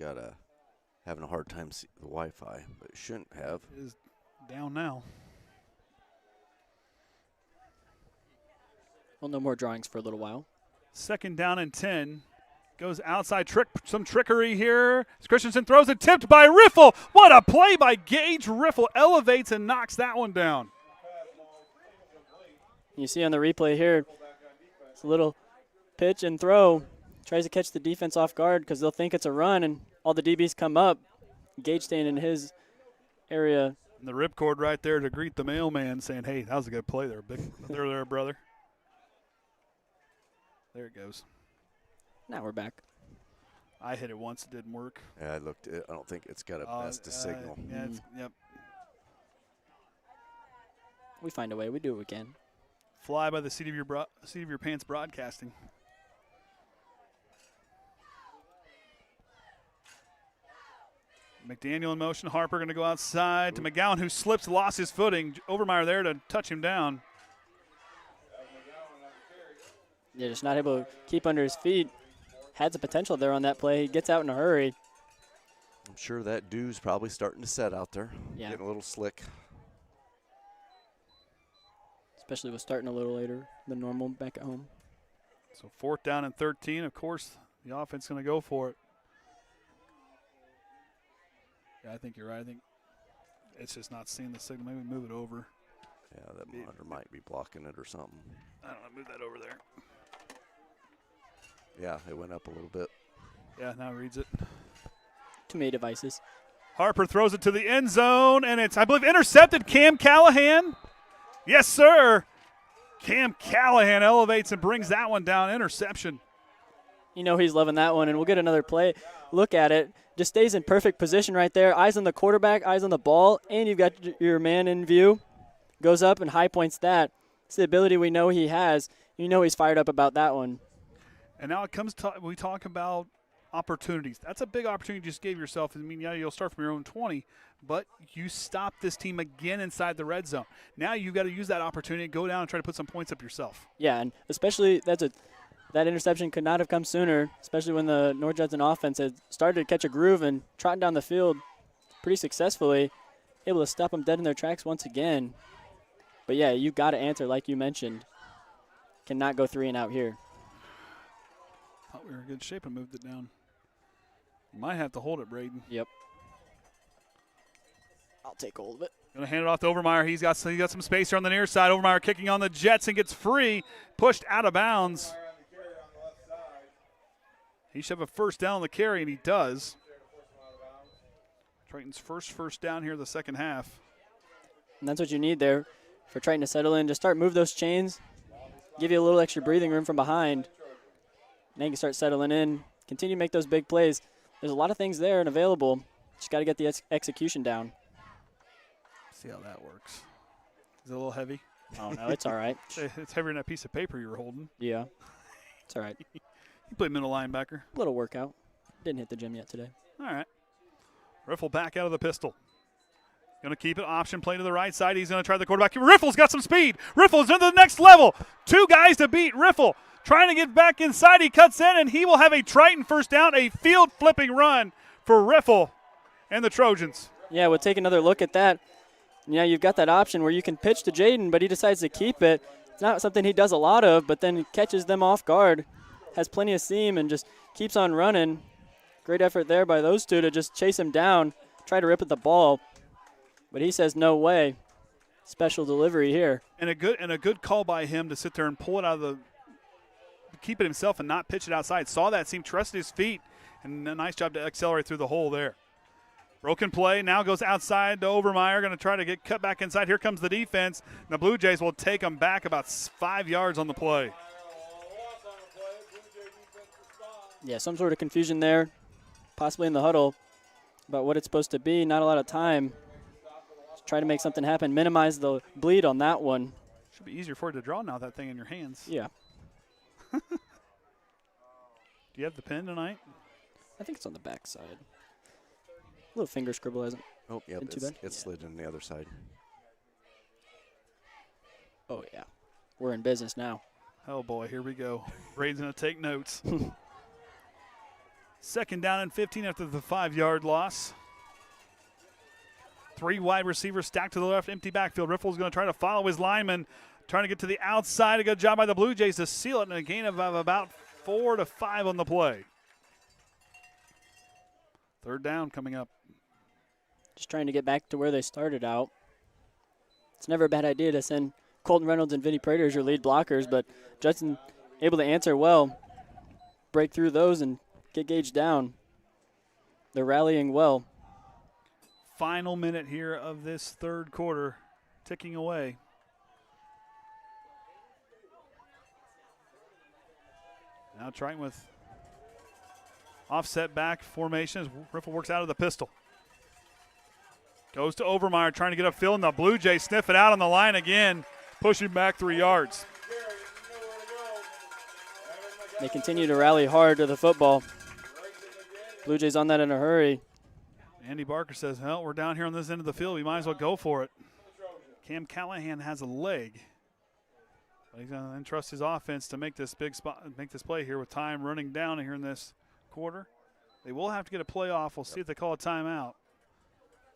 having a hard time seeing the Wi-Fi, but it shouldn't have. It is down now. Well, no more drawings for a little while. 2nd down and 10. Goes outside, some trickery here. Christensen throws it, tipped by Riffle. What a play by Gage Riffle. Elevates and knocks that one down. You see on the replay here, it's a little pitch and throw. Tries to catch the defense off guard because they'll think it's a run, and all the DBs come up. Gage staying in his area. And the ripcord right there to greet the mailman saying, hey, that was a good play there, there, brother. There it goes. Now we're back. I hit it once. It didn't work. Yeah, I looked. I don't think it's got a best signal. Yeah, yep. We find a way. We do what we can. Fly by the seat of your pants broadcasting. McDaniel in motion. Harper going to go outside to McGowan, who slips, lost his footing. Overmyer there to touch him down. Yeah, just not able to keep under his feet. Had the potential there on that play. He gets out in a hurry. I'm sure that dew's probably starting to set out there. Yeah. Getting a little slick. Especially with starting a little later than normal back at home. So 4th down and 13. Of course, the offense going to go for it. Yeah, I think you're right. I think it's just not seeing the signal. Maybe move it over. Yeah, that monitor might be blocking it or something. I don't know. Move that over there. Yeah, it went up a little bit. Yeah, now it reads it. Too many devices. Harper throws it to the end zone, and it's, I believe, intercepted. Cam Callahan. Yes, sir. Cam Callahan elevates and brings that one down. Interception. You know he's loving that one, and we'll get another play. Look at it. Just stays in perfect position right there. Eyes on the quarterback, eyes on the ball, and you've got your man in view. Goes up and high points that. It's the ability we know he has. You know he's fired up about that one. And now it comes to, we talk about opportunities. That's a big opportunity you just gave yourself. I mean, yeah, you'll start from your own 20, but you stop this team again inside the red zone. Now you've got to use that opportunity, go down and try to put some points up yourself. Yeah, and especially that interception could not have come sooner, especially when the North Judson offense had started to catch a groove and trotting down the field pretty successfully, able to stop them dead in their tracks once again. But, yeah, you've got to answer like you mentioned. Cannot go 3 and out here. Thought we were in good shape and moved it down. You might have to hold it, Braden. Yep. I'll take hold of it. Going to hand it off to Overmyer. He got some space here on the near side. Overmyer kicking on the Jets and gets free, pushed out of bounds. He should have a first down on the carry, and he does. Triton's first down here in the second half. And that's what you need there for Triton to settle in. Just move those chains, give you a little extra breathing room from behind. Now you can start settling in, continue to make those big plays. There's a lot of things there and available. Just got to get the execution down. See how that works. Is it a little heavy? Oh, no, it's all right. It's heavier than that piece of paper you were holding. Yeah, it's all right. You play middle linebacker. A little workout. Didn't hit the gym yet today. All right. Riffle back out of the pistol. Going to keep it. Option play to the right side. He's going to try the quarterback. Riffle's got some speed. Riffle's into the next level. 2 guys to beat. Riffle trying to get back inside. He cuts in, and he will have a Triton first down, a field-flipping run for Riffle and the Trojans. Yeah, we'll take another look at that. Yeah, you've got that option where you can pitch to Jayden, but he decides to keep it. It's not something he does a lot of, but then he catches them off guard, has plenty of seam, and just keeps on running. Great effort there by those two to just chase him down, try to rip at the ball. But he says no way. Special delivery here. And a good call by him to sit there and pull it out of the – keep it himself and not pitch it outside. Saw that seam, trusted his feet, and a nice job to accelerate through the hole there. Broken play, now goes outside to Overmyer, going to try to get cut back inside. Here comes the defense. The Blue Jays will take them back about 5 yards on the play. Yeah, some sort of confusion there, possibly in the huddle about what it's supposed to be. Not a lot of time. Just try to make something happen, minimize the bleed on that one. Should be easier for it to draw now, that thing in your hands. Yeah. Do you have the pen tonight? I think it's on the back side. A little finger scribble hasn't. Oh, yeah, been too bad. It's slid in the other side. Oh, yeah. We're in business now. Oh, boy, here we go. Braden's going to take notes. 2nd down and 15 after the 5-yard loss. 3 wide receivers stacked to the left, empty backfield. Riffle's going to try to follow his lineman, trying to get to the outside. A good job by the Blue Jays to seal it, and a gain of about 4 to 5 on the play. 3rd down coming up. Just trying to get back to where they started out. It's never a bad idea to send Colton Reynolds and Vinnie Prater as your lead blockers, but Judson able to answer well, break through those, and get Gage down. They're rallying well. Final minute here of this 3rd quarter, ticking away. Now Triton with offset back formation as Riffle works out of the pistol. Goes to Overmyer trying to get upfield, and the Blue Jays sniff it out on the line again, pushing back 3 yards. They continue to rally hard to the football. Blue Jays on that in a hurry. Andy Barker says, well, we're down here on this end of the field. We might as well go for it. Cam Callahan has a leg. But he's going to entrust his offense to make this big spot, make this play here with time running down here in this quarter. They will have to get a play off. We'll see if they call a timeout.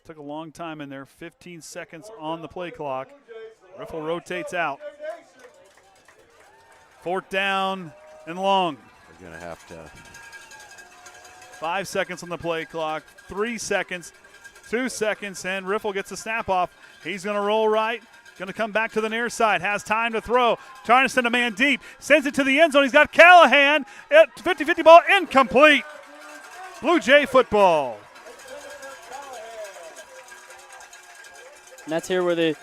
Took a long time in there. 15 seconds on the play clock. Riffle rotates out. 4th down and long. They're going to have to. 5 seconds on the play clock. 3 seconds. 2 seconds, and Riffle gets the snap off. He's going to roll right. Going to come back to the near side. Has time to throw. Trying to send a man deep. Sends it to the end zone. He's got Callahan. 50-50 ball. Incomplete. Blue Jay football. And that's here where the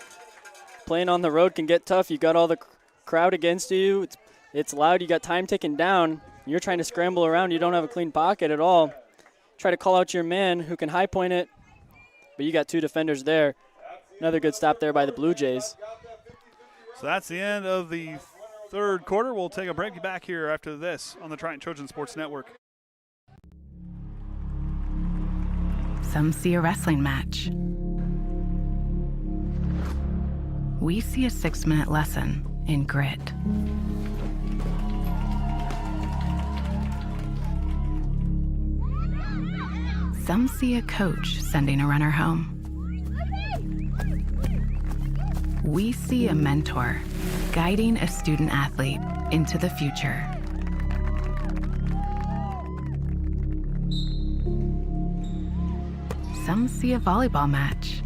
playing on the road can get tough. You got all the crowd against you. It's loud. You got time ticking down. You're trying to scramble around. You don't have a clean pocket at all. Try to call out your man who can high point it, but you got 2 defenders there. Another good stop there by the Blue Jays. So that's the end of the third quarter. We'll take a break back here after this on the Triton Trojan Sports Network. Some see a wrestling match. We see a 6-minute lesson in grit. Some see a coach sending a runner home. We see a mentor guiding a student athlete into the future. Some see a volleyball match.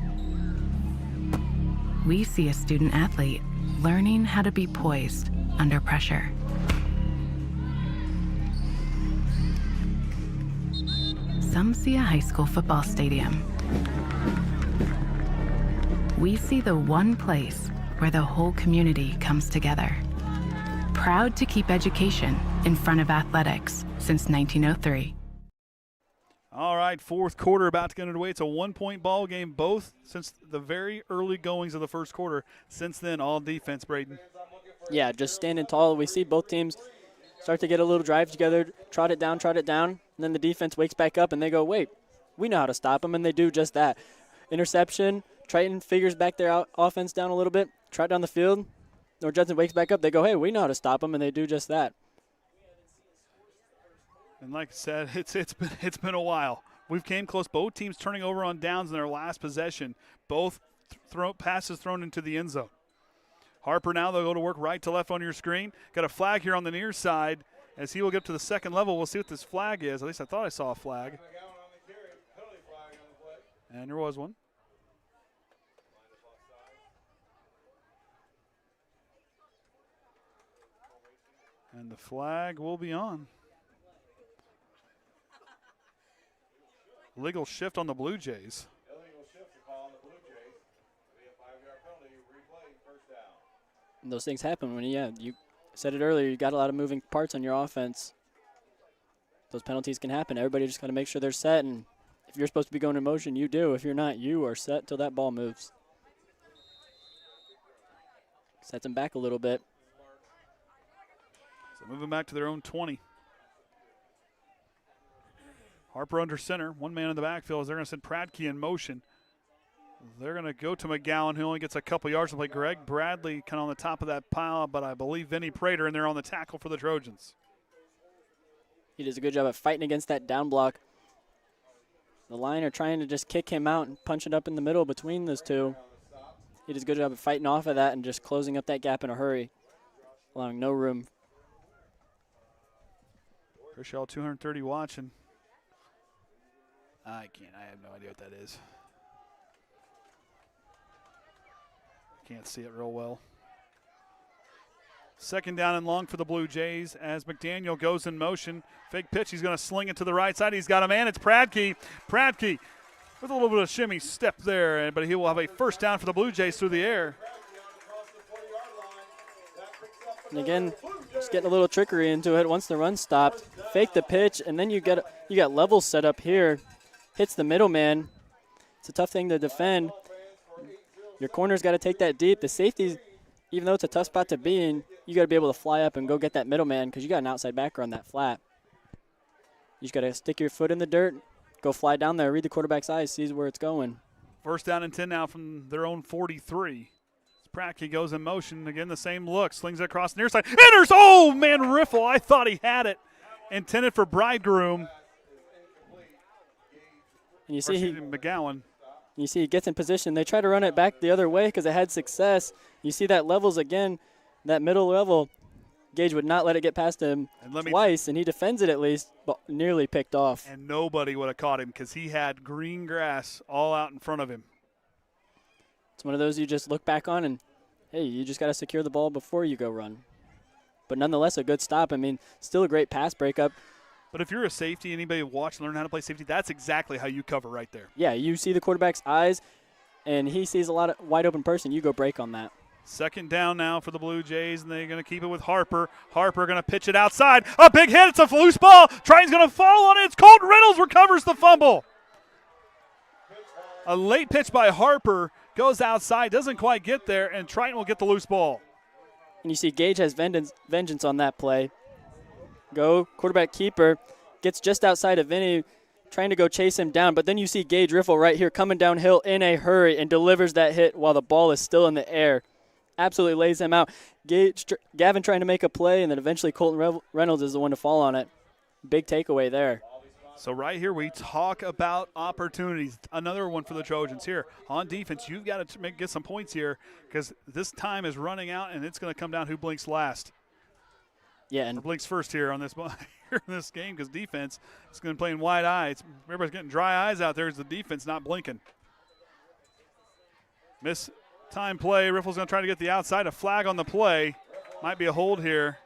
We see a student athlete learning how to be poised under pressure. Some see a high school football stadium. We see the one place where the whole community comes together. Proud to keep education in front of athletics since 1903. All right, fourth quarter about to get underway. It's a 1-point ball game, both since the very early goings of the first quarter. Since then, all defense, Braden. Yeah, just standing tall. We see both teams start to get a little drive together, trot it down, and then the defense wakes back up and they go, wait, we know how to stop them, and they do just that. Interception, Triton figures back their offense down a little bit, trot down the field. North Judson wakes back up. They go, hey, we know how to stop them, and they do just that. And like I said, it's been a while. We've came close. Both teams turning over on downs in their last possession. Both passes thrown into the end zone. Harper now, they'll go to work right to left on your screen. Got a flag here on the near side as he will get up to the second level. We'll see what this flag is. At least I thought I saw a flag. And there was one. And the flag will be on. Illegal shift on the Blue Jays. Illegal shift to call on the Blue Jays. It'll be a 5-yard penalty. Replay, first down. And those things happen when, you said it earlier, you got a lot of moving parts on your offense. Those penalties can happen. Everybody just got to make sure they're set, and if you're supposed to be going in motion, you do. If you're not, you are set till that ball moves. Sets them back a little bit. So moving back to their own 20. Harper under center, one man in the backfield as they're going to send Pradke in motion. They're going to go to McGowan, who only gets a couple yards to play. Greg Bradley kind of on the top of that pile, but I believe Vinnie Prater in there on the tackle for the Trojans. He does a good job of fighting against that down block. The line are trying to just kick him out and punch it up in the middle between those two. He does a good job of fighting off of that and just closing up that gap in a hurry, allowing no room. Rochelle 230 watching. I have no idea what that is. Can't see it real well. Second down and long for the Blue Jays as McDaniel goes in motion. Fake pitch, he's going to sling it to the right side. He's got a man, it's Pradke. Pradke with a little bit of shimmy step there, but he will have a first down for the Blue Jays through the air. And again, just getting a little trickery into it once the run stopped. Fake the pitch, and then you got levels set up here. Hits the middleman. It's a tough thing to defend. Your corner's got to take that deep. The safeties, even though it's a tough spot to be in, you got to be able to fly up and go get that middleman because you got an outside backer on that flat. You just got to stick your foot in the dirt, go fly down there, read the quarterback's eyes, sees where it's going. First down and 10 now from their own 43. Pradke goes in motion. Again, the same look. Slings it across the near side. Enters! Oh, man, Riffle. I thought he had it. Intended for Bridegroom. And you see McGowan. You see he gets in position. They try to run it back the other way because it had success. You see that levels again, that middle level. Gage would not let it get past him twice, and he defends it at least, but nearly picked off. And nobody would have caught him because he had green grass all out in front of him. It's one of those you just look back on and, hey, you just got to secure the ball before you go run. But nonetheless, a good stop. I mean, still a great pass breakup. But if you're a safety, anybody watch and learn how to play safety, that's exactly how you cover right there. Yeah, you see the quarterback's eyes, and he sees a lot of wide open person. You go break on that. Second down now for the Blue Jays, and they're going to keep it with Harper. Harper going to pitch it outside. A big hit. It's a loose ball. Triton's going to fall on it. It's Colton Reynolds recovers the fumble. A late pitch by Harper goes outside, doesn't quite get there, and Triton will get the loose ball. And you see Gage has vengeance on that play. Go, quarterback keeper, gets just outside of Vinnie, trying to go chase him down. But then you see Gage Riffle right here coming downhill in a hurry and delivers that hit while the ball is still in the air. Absolutely lays him out. Gavin trying to make a play, and then eventually Colton Reynolds is the one to fall on it. Big takeaway there. So right here we talk about opportunities. Another one for the Trojans here. On defense, you've got to get some points here because this time is running out, and it's going to come down who blinks last. Yeah, and or blinks first here on this here in this game because defense is going to play in wide eyes. Everybody's getting dry eyes out there as the defense not blinking. Miss time play. Riffle's going to try to get the outside. A flag on the play. Might be a hold here.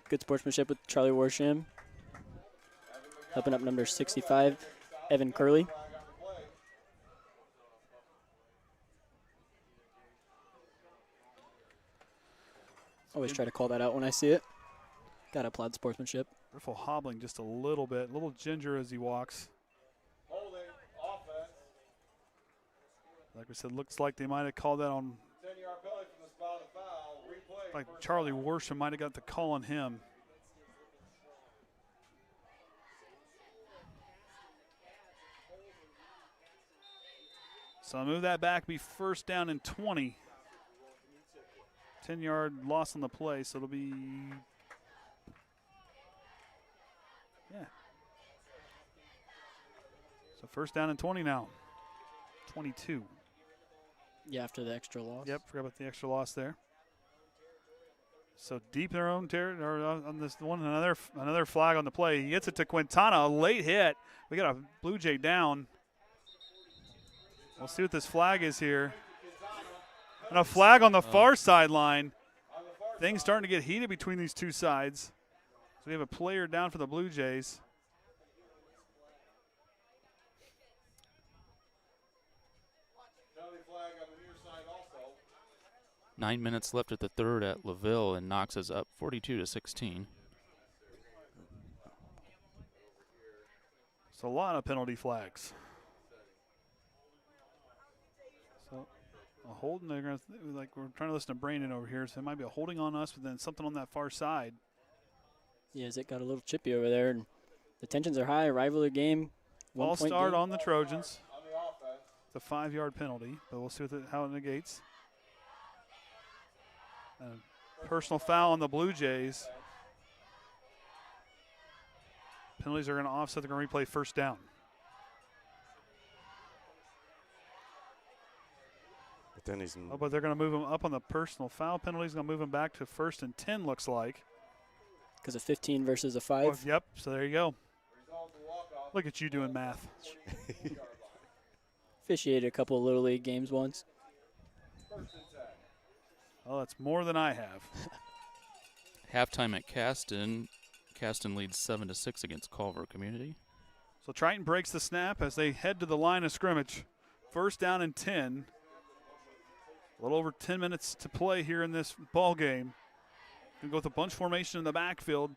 Good sportsmanship with Charlie Warsham. Helping up number 65, Evan Curley. Always try to call that out when I see it. Got to applaud sportsmanship. Riffle hobbling just a little bit, a little ginger as he walks. Like we said, looks like they might have called that on. Like Charlie Warsham might have got the call on him. So I'll move that back, be first down and 20. 10-yard loss on the play, so it'll be, So first down and 20 now. 22. Yeah, after the extra loss. Yep, forgot about the extra loss there. So deep in their own territory on this one, another flag on the play. He gets it to Quintana, a late hit. We got a Blue Jay down. We'll see what this flag is here. And a flag on the far sideline. Things starting to get heated between these two sides. So we have a player down for the Blue Jays. Nine minutes left at the third at LaVille, and Knox is up 42-16. So a lot of penalty flags. So a holding, they're gonna like we're trying to listen to Brandon over here, so it might be a holding on us, but then something on that far side. Yeah, it got a little chippy over there, and the tensions are high. Rivalry game. Ball start on the Trojans. It's a 5-yard penalty, but we'll see how it negates. Personal foul on the Blue Jays. Penalties are going to offset. They're going to replay first down. But they're going to move them up on the personal foul penalties. Going to move them back to first and 10, looks like. Because of 15 versus a 5. Well, yep, so there you go. Look at you doing math. Officiated a couple of Little League games once. Well, that's more than I have. Halftime at Caston. Caston leads 7-6 against Culver Community. So Triton breaks the snap as they head to the line of scrimmage. First down and 10. A little over 10 minutes to play here in this ball game. Going to go with a bunch formation in the backfield.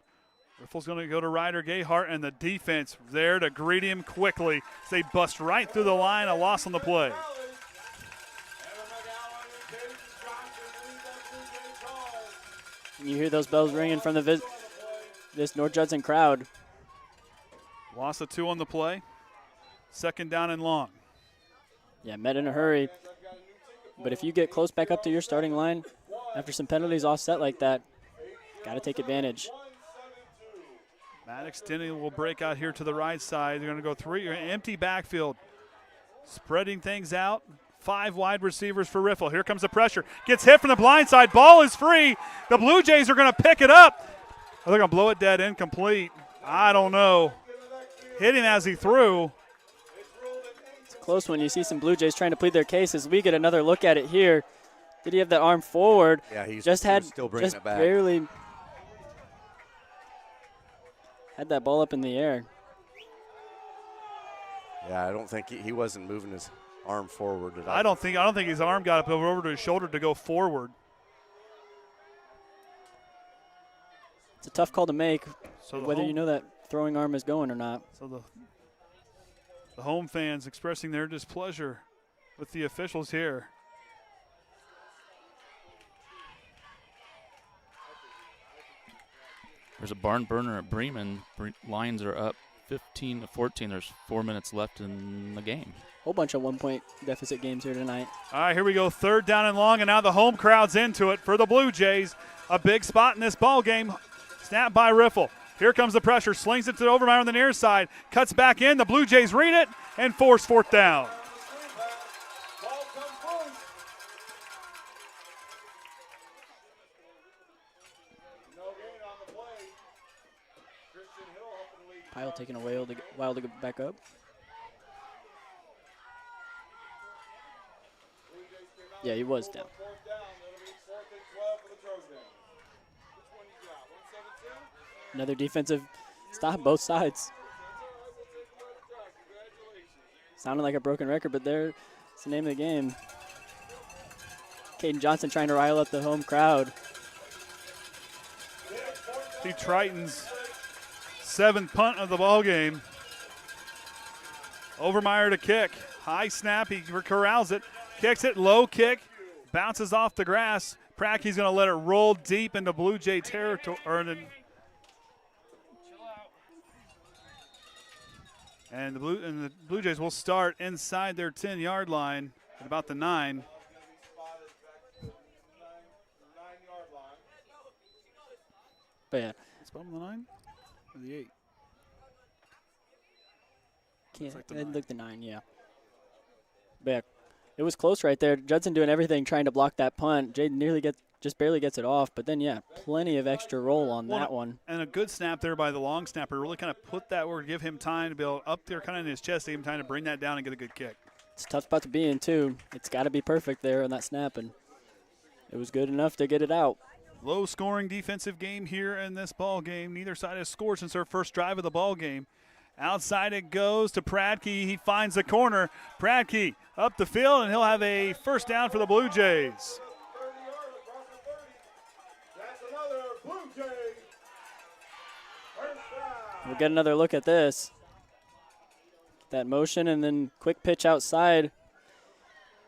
Riffle's going to go to Ryder, Gayheart, and the defense there to greet him quickly. They bust right through the line, a loss on the play. You hear those bells ringing from this North Judson crowd. Loss of 2 on the play. Second down and long. Yeah, met in a hurry. But if you get close back up to your starting line after some penalties offset like that, got to take advantage. Maddox Dennie will break out here to the right side. They're going to go 3, empty backfield. Spreading things out. 5 wide receivers for Riffle. Here comes the pressure. Gets hit from the blind side. Ball is free. The Blue Jays are going to pick it up. Are they going to blow it dead incomplete? I don't know. Hitting as he threw. It's a close one. You see some Blue Jays trying to plead their case as we get another look at it here. Did he have that arm forward? Yeah, he's still bringing it back. Barely had that ball up in the air. Yeah, I don't think he wasn't moving his arm forward at all. I don't think his arm got up over to his shoulder to go forward. It's a tough call to make, So whether you know that throwing arm is going or not. So the home fans expressing their displeasure with the officials here. There's a barn burner at Bremen. Lions are up 15-14. There's 4 minutes left in the game. Whole bunch of 1-point deficit games here tonight. All right, here we go. 3rd down and long, and now the home crowd's into it for the Blue Jays. A big spot in this ball game. Snap by Riffle. Here comes the pressure. Slings it to Overmyer on the near side. Cuts back in. The Blue Jays read it and force 4th down. Pyle taking a while to get back up. Yeah, he was down. Another defensive stop, both sides. Sounded like a broken record, but it's the name of the game. Caden Johnson trying to rile up the home crowd. See Triton's 7th punt of the ball game. Overmyer to kick. High snap. He corrals it. Kicks it. Low kick. Bounces off the grass. Prattke's going to let it roll deep into Blue Jay territory. And the Blue Jays will start inside their 10-yard line at about the 9. But yeah. It's bottom of the 9 or the 8? Look the 9, yeah. But yeah, it was close right there. Judson doing everything trying to block that punt. Jayden just barely gets it off, but then, yeah, plenty of extra roll on that one. And a good snap there by the long snapper. Really kind of put that where, give him time to be able up there kind of in his chest, give him time to bring that down and get a good kick. It's a tough spot to be in, too. It's got to be perfect there on that snap, and it was good enough to get it out. Low-scoring defensive game here in this ball game. Neither side has scored since their first drive of the ball game. Outside it goes to Prattke. He finds the corner. Prattke up the field, and he'll have a first down for the Blue Jays. We'll get another look at this. That motion and then quick pitch outside.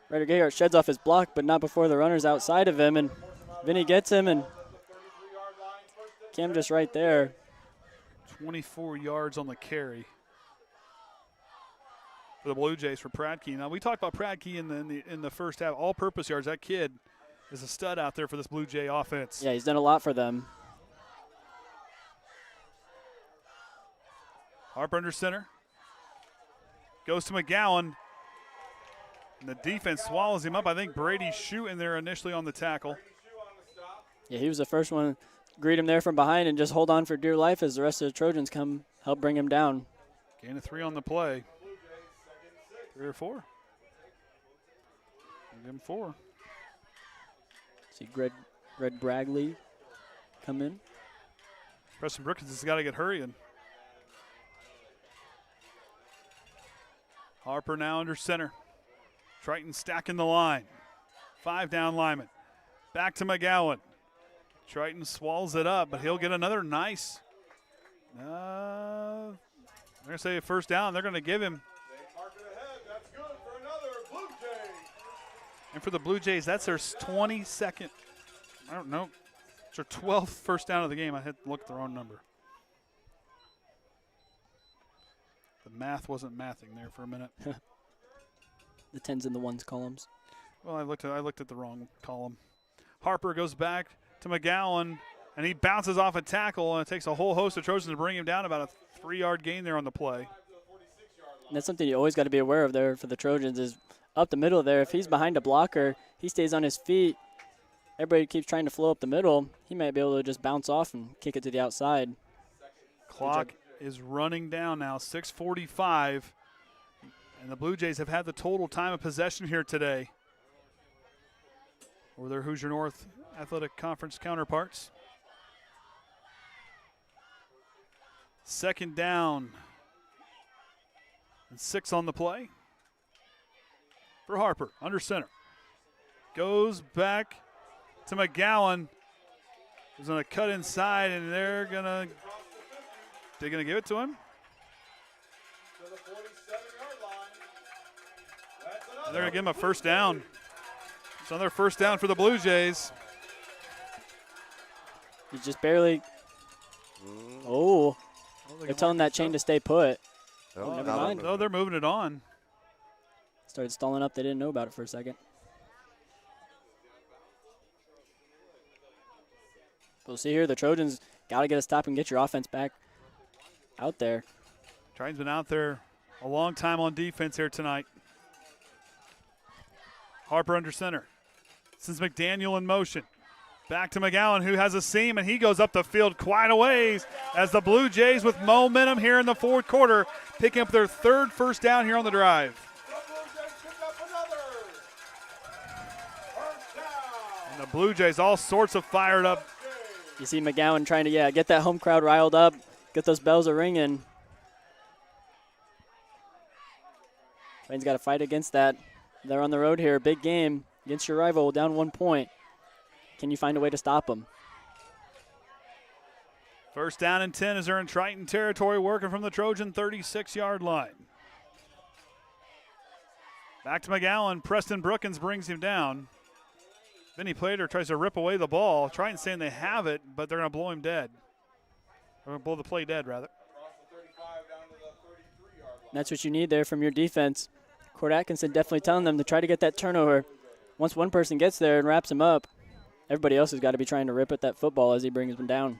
Ryder Gayheart sheds off his block, but not before the runner's outside of him, and Vinnie gets him, and Cam just right there. 24 yards on the carry for the Blue Jays for Prattke. Now, we talked about Prattke in the first half. All-purpose yards. That kid is a stud out there for this Blue Jay offense. Yeah, he's done a lot for them. Harper under center. Goes to McGowan. And the defense swallows him up. I think Brady's shooting there initially on the tackle. Yeah, he was the first one. Greet him there from behind and just hold on for dear life as the rest of the Trojans come help bring him down. Gain of 3 on the play. 3 or 4. Give him 4. See Greg Bradley come in. Preston Brookins has got to get hurrying. Harper now under center. Triton stacking the line. 5 down linemen. Back to McGowan. Triton swallows it up, but he'll get another nice. They're going to say a first down. They're going to give him. And for the Blue Jays, that's their 22nd. I don't know. It's their 12th first down of the game. I had to look at the wrong number. The math wasn't mathing there for a minute. The 10s and the 1s columns. Well, I looked at the wrong column. Harper goes back to McGowan, and he bounces off a tackle, and it takes a whole host of Trojans to bring him down. About a 3-yard gain there on the play. And that's something you always got to be aware of there for the Trojans is up the middle there. If he's behind a blocker, he stays on his feet. Everybody keeps trying to flow up the middle. He might be able to just bounce off and kick it to the outside. Clock is running down now, 6:45. And the Blue Jays have had the total time of possession here today over their Hoosier North Athletic Conference counterparts. Second down and 6 on the play for Harper, under center. Goes back to McGowan. He's going to cut inside, and they're going to give it to him. And they're going to give him a first down. It's another first down for the Blue Jays. He's just barely. Oh, they're telling that chain to stay put. Oh, never mind. No, they're moving it on. Started stalling up. They didn't know about it for a second. We'll see here. The Trojans got to get a stop and get your offense back out there. Triton's been out there a long time on defense here tonight. Harper under center. Since McDaniel in motion. Back to McGowan, who has a seam, and he goes up the field quite a ways as the Blue Jays with momentum here in the fourth quarter, picking up their third first down here on the drive. And the Blue Jays all sorts of fired up. You see McGowan trying to, get that home crowd riled up, get those bells a-ringing. Triton's got to fight against that. They're on the road here, big game against your rival, down 1 point. Can you find a way to stop them? First down and 10 as they're in Triton territory, working from the Trojan 36-yard line. Back to McGowan. Preston Brookins brings him down. Vinnie Prater tries to rip away the ball. Triton saying they have it, but they're going to blow him dead. They're going to blow the play dead, rather. That's what you need there from your defense. Court Atkinson definitely telling them to try to get that turnover. Once one person gets there and wraps him up, everybody else has got to be trying to rip at that football as he brings him down.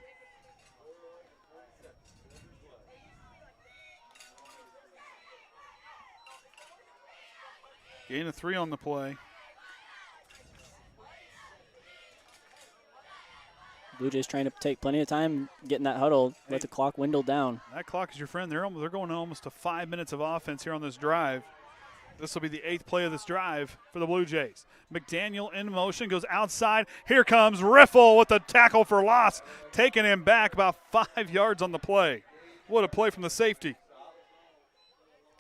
Gain of 3 on the play. Blue Jays trying to take plenty of time getting that huddle, let the clock dwindle down. That clock is your friend. They're going almost to 5 minutes of offense here on this drive. This will be the 8th play of this drive for the Blue Jays. McDaniel in motion, goes outside. Here comes Riffle with the tackle for loss, taking him back about 5 yards on the play. What a play from the safety.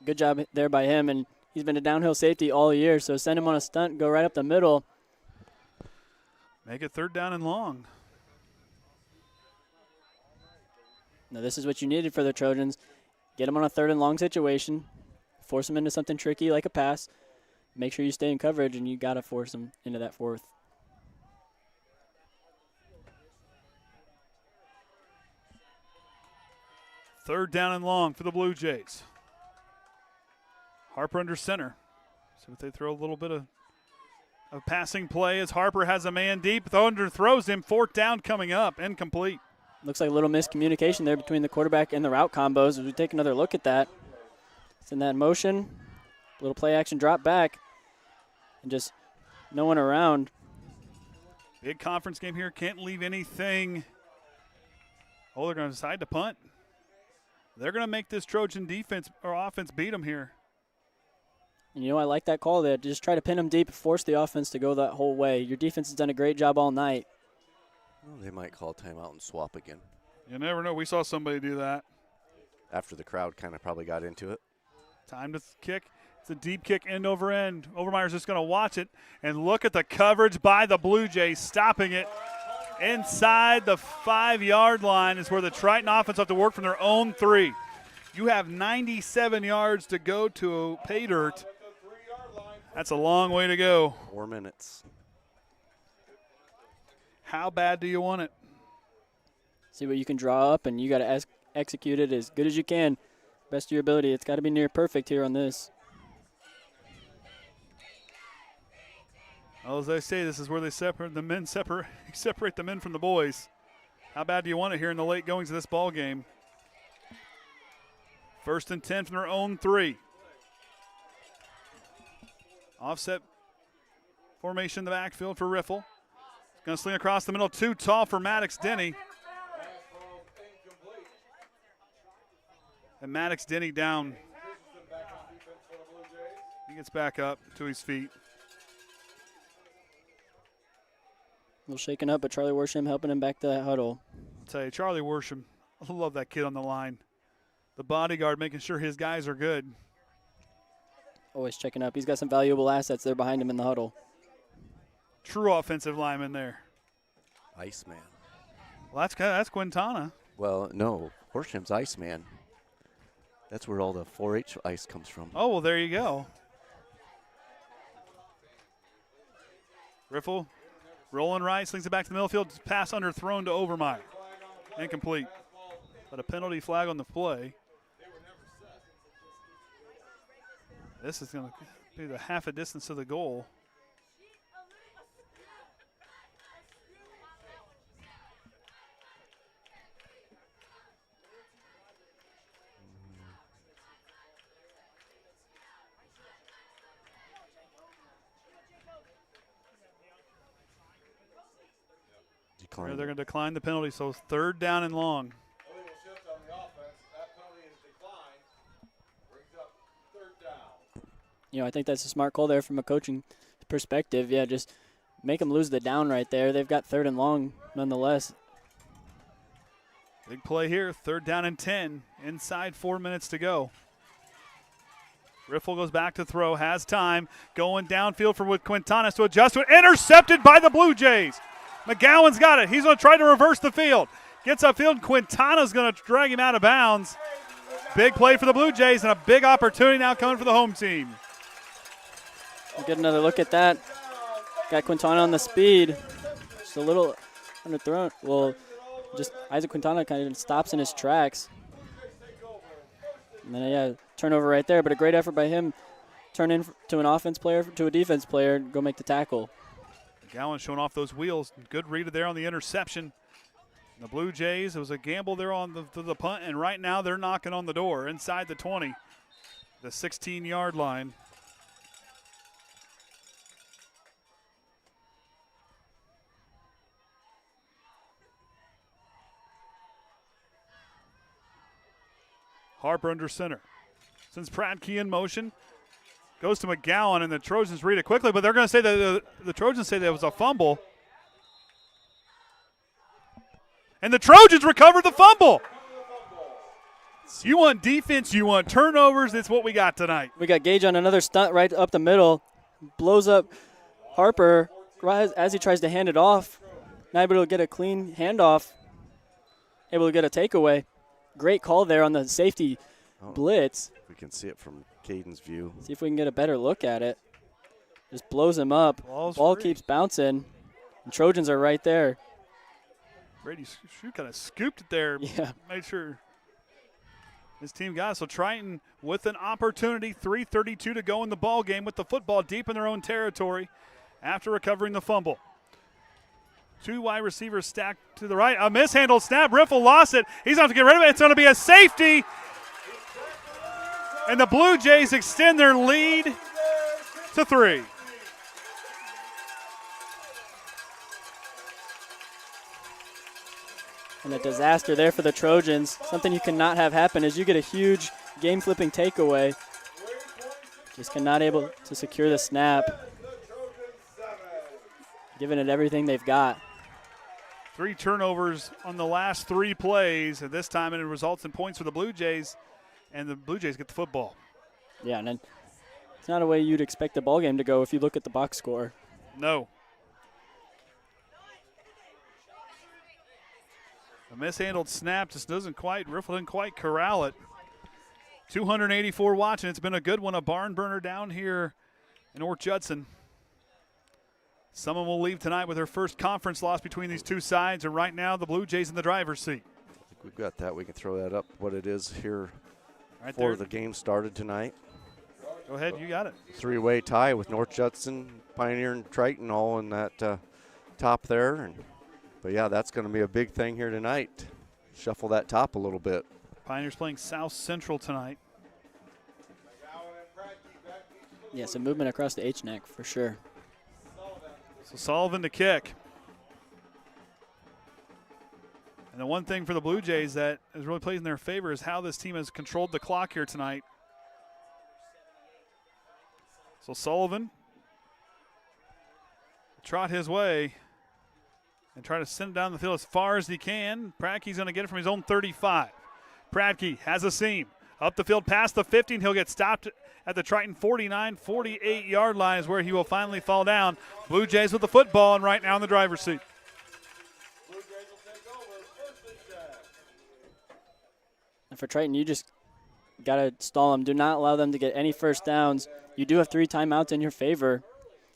Good job there by him, and he's been a downhill safety all year, so send him on a stunt, go right up the middle. Make it third down and long. Now this is what you needed for the Trojans. Get them on a third and long situation. Force them into something tricky like a pass. Make sure you stay in coverage, and you got to force them into that fourth. Third down and long for the Blue Jays. Harper under center. So if they throw a little bit of passing play as Harper has a man deep. Thunder throws him. Fourth down coming up. Incomplete. Looks like a little miscommunication there between the quarterback and the route combos. As we take another look at that. It's in that motion. Little play action drop back. And just no one around. Big conference game here. Can't leave anything. Oh, they're going to decide to punt. They're going to make this Trojan defense or offense beat them here. And I like that call there. Just try to pin them deep, force the offense to go that whole way. Your defense has done a great job all night. Well, they might call timeout and swap again. You never know. We saw somebody do that. After the crowd kind of probably got into it. Time to kick. It's a deep kick end over end. Overmyer's just going to watch it. And look at the coverage by the Blue Jays, stopping it. Inside the 5-yard line is where the Triton offense have to work from their own 3. You have 97 yards to go to pay dirt. That's a long way to go. 4 minutes. How bad do you want it? See what you can draw up, and you got to execute it as good as you can. Best of your ability. It's got to be near perfect here on this. Well, as they say, this is where they separate the men separate the men from the boys. How bad do you want it here in the late goings of this ball game? First and 10 from their own 3. Offset formation in the backfield for Riffle. Going to sling across the middle, too tall for Maddox Dennie. And Maddox Dennie down. He gets back up to his feet. A little shaken up, but Charlie Worsham helping him back to that huddle. I'll tell you, Charlie Worsham, I love that kid on the line. The bodyguard making sure his guys are good. Always checking up. He's got some valuable assets there behind him in the huddle. True offensive lineman there. Iceman. Well, that's Quintana. Well, no, Horsham's Iceman. That's where all the 4-H ice comes from. Oh, well, there you go. Riffle rolling right, slings it back to the middle field. Pass underthrown to Overmyer. Incomplete. But a penalty flag on the play. This is going to be the half a distance to the goal. They're going to decline the penalty, so 3rd down and long. I think that's a smart call there from a coaching perspective. Yeah, just make them lose the down right there. They've got 3rd and long nonetheless. Big play here, 3rd down and 10, inside 4 minutes to go. Riffle goes back to throw, has time, going downfield for with Quintana to adjust to it. Intercepted by the Blue Jays. McGowan's got it. He's going to try to reverse the field. Gets upfield. Quintana's going to drag him out of bounds. Big play for the Blue Jays and a big opportunity now coming for the home team. We'll get another look at that. Got Quintana on the speed. Just a little underthrown. Well, just Isaac Quintana kind of stops in his tracks. And then, turnover right there. But a great effort by him. Turn into an offense player, to a defense player, go make the tackle. Gowan showing off those wheels. Good read there on the interception. The Blue Jays, it was a gamble there on the punt, and right now they're knocking on the door inside the 20, the 16-yard line. Harper under center. Sends Pratke in motion. Goes to McGowan, and the Trojans read it quickly, but they're going to say that the Trojans say that it was a fumble. And the Trojans recovered the fumble. You want defense, you want turnovers, that's what we got tonight. We got Gage on another stunt right up the middle. Blows up Harper as he tries to hand it off. Not able to get a clean handoff. Able to get a takeaway. Great call there on the safety blitz. We can see it from Cayden's view. See if we can get a better look at it. Just blows him up. Ball keeps bouncing. And Trojans are right there. Brady Shue kind of scooped it there. Yeah. Made sure his team got it. So Triton with an opportunity, 3:32 to go in the ball game with the football deep in their own territory after recovering the fumble. 2 wide receivers stacked to the right. A mishandled snap. Riffle lost it. He's going to have to get rid of it. It's going to be a safety. And the Blue Jays extend their lead to 3. And a disaster there for the Trojans. Something you cannot have happen is you get a huge game-flipping takeaway. Just cannot able to secure the snap. Giving it everything they've got. 3 turnovers on the last 3 plays, and this time it results in points for the Blue Jays, and the Blue Jays get the football. Yeah, and then it's not a way you'd expect the ball game to go if you look at the box score. No. A mishandled snap just doesn't quite, Riffle didn't quite corral it. 284 watching. It's been a good one, a barn burner down here in North Judson. Someone will leave tonight with their first conference loss between these two sides, and right now the Blue Jays in the driver's seat. I think we've got that. We can throw that up, what it is here right before there. The game started tonight. Go ahead, you got it. 3-way tie with North Judson, Pioneer, and Triton all in that top there. But, yeah, that's going to be a big thing here tonight. Shuffle that top a little bit. Pioneers playing South Central tonight. Yeah, some movement across the HNAC for sure. So Sullivan to kick. And the one thing for the Blue Jays that has really played in their favor is how this team has controlled the clock here tonight. So Sullivan trot his way and try to send it down the field as far as he can. Pradke's going to get it from his own 35. Pradke has a seam. Up the field past the 50, and he'll get stopped at the Triton 49, 48-yard line is where he will finally fall down. Blue Jays with the football and right now in the driver's seat. And for Triton, you just got to stall them. Do not allow them to get any first downs. You do have 3 timeouts in your favor.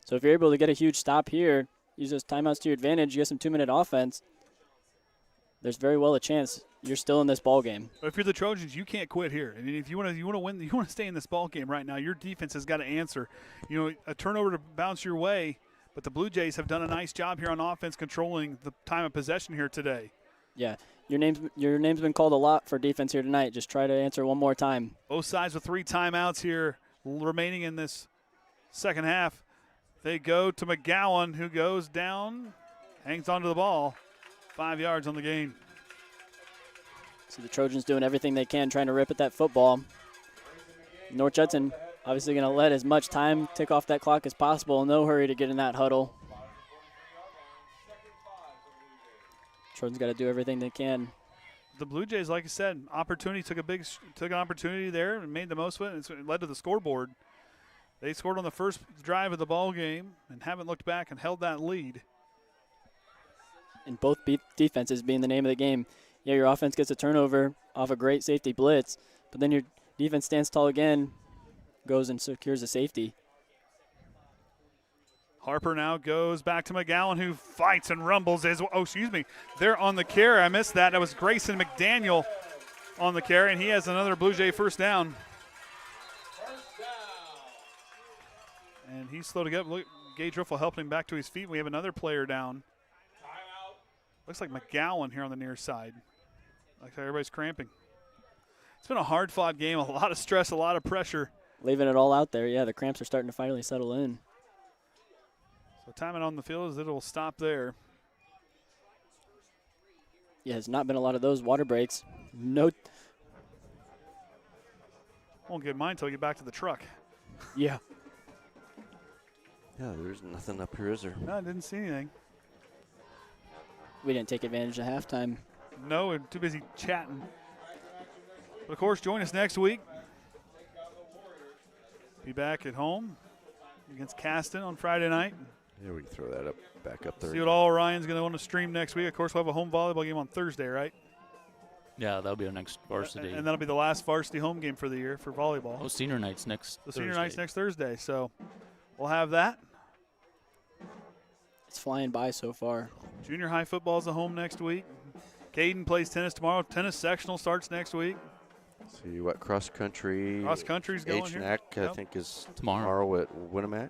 So if you're able to get a huge stop here, use those timeouts to your advantage, you get some 2-minute offense, there's very well a chance you're still in this ball game. But if you're the Trojans, you can't quit here. And if you want to win, you want to stay in this ball game right now. Your defense has got to answer. You know, a turnover to bounce your way, but the Blue Jays have done a nice job here on offense controlling the time of possession here today. Yeah, your name's been called a lot for defense here tonight. Just try to answer one more time. Both sides with 3 timeouts here remaining in this second half. They go to McGowan, who goes down, hangs onto the ball, 5 yards on the gain. So the Trojans doing everything they can, trying to rip at that football. North Judson obviously going to let as much time tick off that clock as possible. No hurry to get in that huddle. Trojans got to do everything they can. The Blue Jays, like I said, took an opportunity there and made the most of it. It led to the scoreboard. They scored on the first drive of the ball game and haven't looked back and held that lead. And both defenses being the name of the game. Yeah, your offense gets a turnover off a great safety blitz, but then your defense stands tall again, goes and secures a safety. Harper now goes back to McGowan, who fights and rumbles. They're on the carry. I missed that. That was Grayson McDaniel on the carry, and he has another Blue Jay first down. And he's slow to get. Look, Gage Riffle helping him back to his feet. We have another player down. Looks like McGowan here on the near side. Like everybody's cramping. It's been a hard-fought game, a lot of stress, a lot of pressure. Leaving it all out there. Yeah, the cramps are starting to finally settle in. So timing on the field is it will stop there. Yeah, it's not been a lot of those water breaks. No. Won't get mine until we get back to the truck. Yeah. Yeah, there's nothing up here, is there? No, I didn't see anything. We didn't take advantage of halftime. No, we're too busy chatting. But, of course, join us next week. Be back at home against Caston on Friday night. Yeah, we can throw that back up there. See what all Ryan's going to want to stream next week. Of course, we'll have a home volleyball game on Thursday, right? Yeah, that'll be our next varsity. And that'll be the last varsity home game for the year for volleyball. Oh, senior night's next Thursday. Senior night's next Thursday. So we'll have that. It's flying by so far. Junior high football is at home next week. Cayden plays tennis tomorrow. Tennis sectional starts next week. See what cross country. Cross country's going HNAC, here. I think, is tomorrow at Winamac.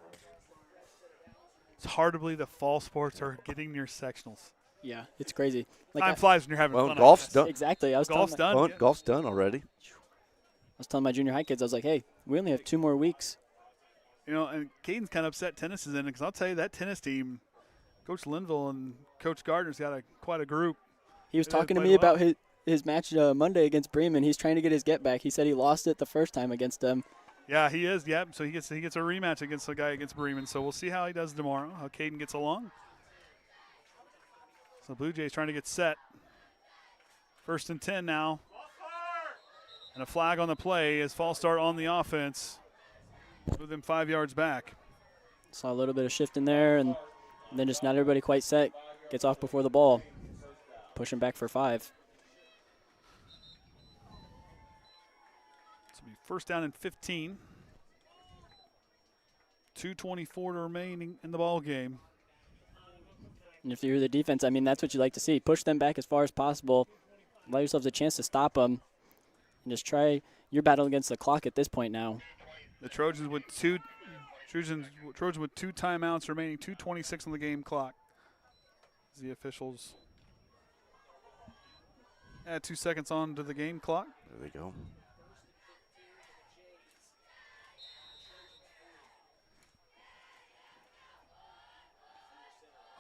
It's hard to believe that fall sports are getting near sectionals. Yeah, it's crazy. Time flies when you're having fun. Golf's done. Exactly. Golf's done. Golf's done already. I was telling my junior high kids, I was like, hey, we only have 2 more weeks. You know, and Cayden's kind of upset tennis is in it because I'll tell you that tennis team, Coach Linville and Coach Gardner's got quite a group. He was talking to me about his match Monday against Bremen. He's trying to get his get back. He said he lost it the first time against them. Yeah, he is. Yeah, so he gets a rematch against the guy against Bremen. So we'll see how he does tomorrow, how Cayden gets along. So Blue Jays trying to get set. 1st and 10 now. And a flag on the play as false start on the offense. Move them 5 yards back. Saw a little bit of shift in there, and then just not everybody quite set. Gets off before the ball. Pushing back for 5. This will be 1st down and 15. 2:24 to remain in the ball game. And if you're the defense, I mean, that's what you like to see. Push them back as far as possible. Allow yourselves a chance to stop them. And just try your battle against the clock at this point now. The Trojans with two timeouts remaining, 2:26 on the game clock. The officials add 2 seconds on to the game clock. There they go.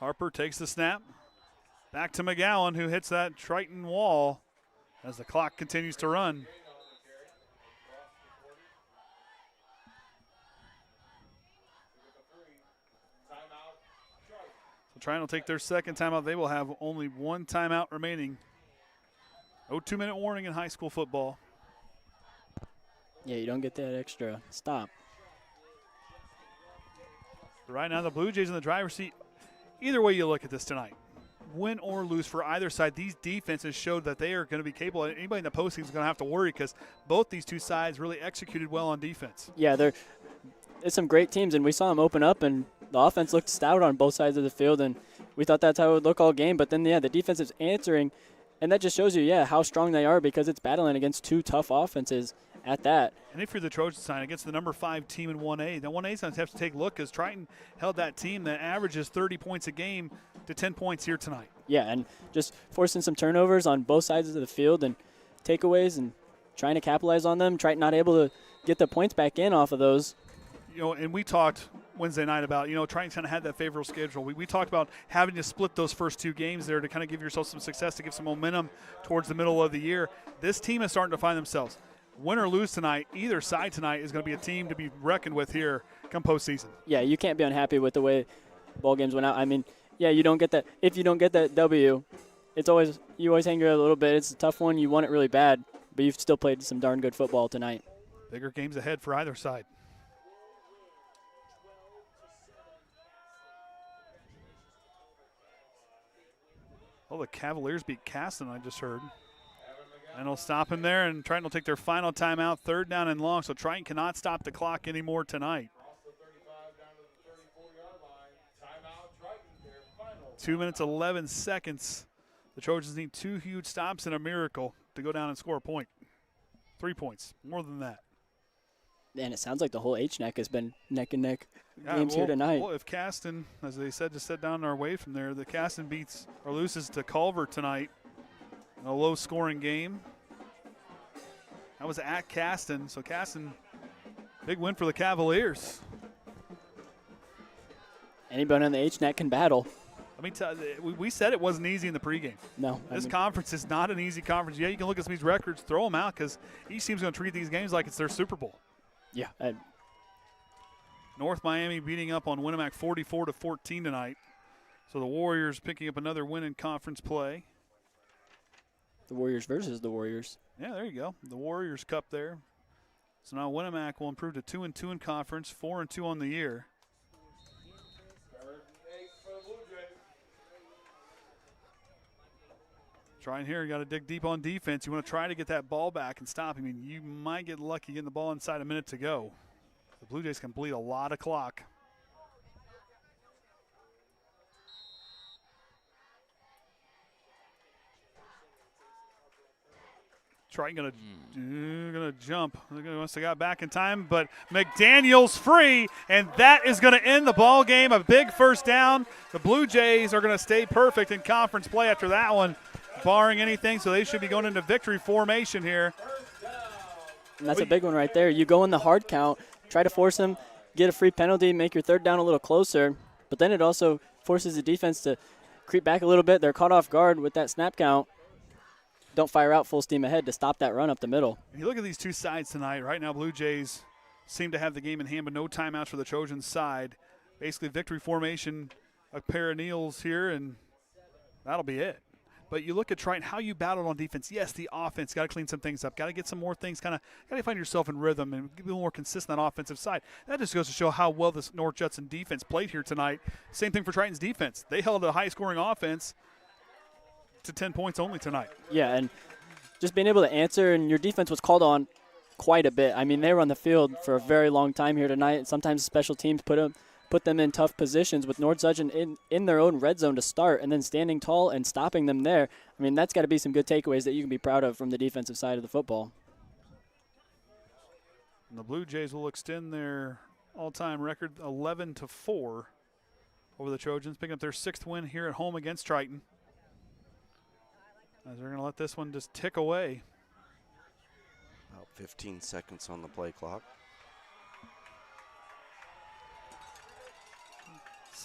Harper takes the snap. Back to McGowan, who hits that Triton wall as the clock continues to run. So Triton will take their second timeout. They will have only one timeout remaining. No 2-minute warning in high school football. Yeah, you don't get that extra stop. Right now, the Blue Jays in the driver's seat. Either way you look at this tonight, win or lose for either side, these defenses showed that they are going to be capable. Anybody in the postseason is going to have to worry because both these two sides really executed well on defense. Yeah, it's some great teams, and we saw them open up, and the offense looked stout on both sides of the field, and we thought that's how it would look all game. But then, yeah, the defense is answering, and that just shows you, yeah, how strong they are because it's battling against two tough offenses at that. And if you're the Trojans side against the number 5 team in 1A, then 1A is going to have to take a look because Triton held that team that averages 30 points a game to 10 points here tonight. Yeah, and just forcing some turnovers on both sides of the field and takeaways and trying to capitalize on them. Triton not able to get the points back in off of those. You know, and we talked Wednesday night about, Triton kind of had that favorable schedule. We talked about having to split those first 2 games there to kind of give yourself some success, to give some momentum towards the middle of the year. This team is starting to find themselves. Win or lose tonight, either side tonight is going to be a team to be reckoned with here come postseason. Yeah, you can't be unhappy with the way ball games went out. I mean, yeah, you don't get that. If you don't get that W, you always hang your head a little bit. It's a tough one. You want it really bad, but you've still played some darn good football tonight. Bigger games ahead for either side. Oh, the Cavaliers beat Caston, I just heard. And they'll stop him there, and Triton will take their final timeout, 3rd down and long. So Triton cannot stop the clock anymore tonight. 2 minutes, 11 seconds. The Trojans need 2 huge stops and a miracle to go down and score a point. 3 points, more than that. And it sounds like the whole HNAC has been neck and neck games here tonight. Well, if Caston, as they said, just set down our way from there, the Caston beats or loses to Culver tonight. A low-scoring game. That was at Caston, so Caston, big win for the Cavaliers. Anybody on the HNAC can battle. Let me tell you, we said it wasn't easy in the pregame. No. This conference is not an easy conference. Yeah, you can look at some of these records, throw them out, because each team's going to treat these games like it's their Super Bowl. Yeah. North Miami beating up on Winamac 44-14 tonight. So the Warriors picking up another win in conference play. The Warriors versus the Warriors. Yeah, there you go. The Warriors Cup there. So now Winamac will improve to 2-2 in conference, 4-2 on the year. Trying here, you got to dig deep on defense. You want to try to get that ball back and stop. I mean, you might get lucky getting the ball inside a minute to go. The Blue Jays can bleed a lot of clock. Triton gonna jump. Must have got back in time, but McDaniel's free, and that is going to end the ball game. A big first down. The Blue Jays are going to stay perfect in conference play after that one, barring anything. So they should be going into victory formation here. And that's a big one right there. You go in the hard count, try to force them, get a free penalty, make your 3rd down a little closer, but then it also forces the defense to creep back a little bit. They're caught off guard with that snap count. Don't fire out full steam ahead to stop that run up the middle. And you look at these two sides tonight. Right now, Blue Jays seem to have the game in hand, but no timeouts for the Trojans side. Basically, victory formation, a pair of kneels here, and that'll be it. But you look at Triton, how you battled on defense. Yes, the offense, got to clean some things up. Got to get some more things, got to find yourself in rhythm and be a little more consistent on offensive side. That just goes to show how well this North Judson defense played here tonight. Same thing for Triton's defense. They held a high-scoring offense to 10 points only tonight. Yeah, and just being able to answer, and your defense was called on quite a bit. I mean, they were on the field for a very long time here tonight, and sometimes special teams put them in tough positions with North Judson in their own red zone to start and then standing tall and stopping them there. I mean, that's got to be some good takeaways that you can be proud of from the defensive side of the football. And the Blue Jays will extend their all-time record 11-4 over the Trojans, picking up their 6th win here at home against Triton. As they're going to let this one just tick away. About 15 seconds on the play clock.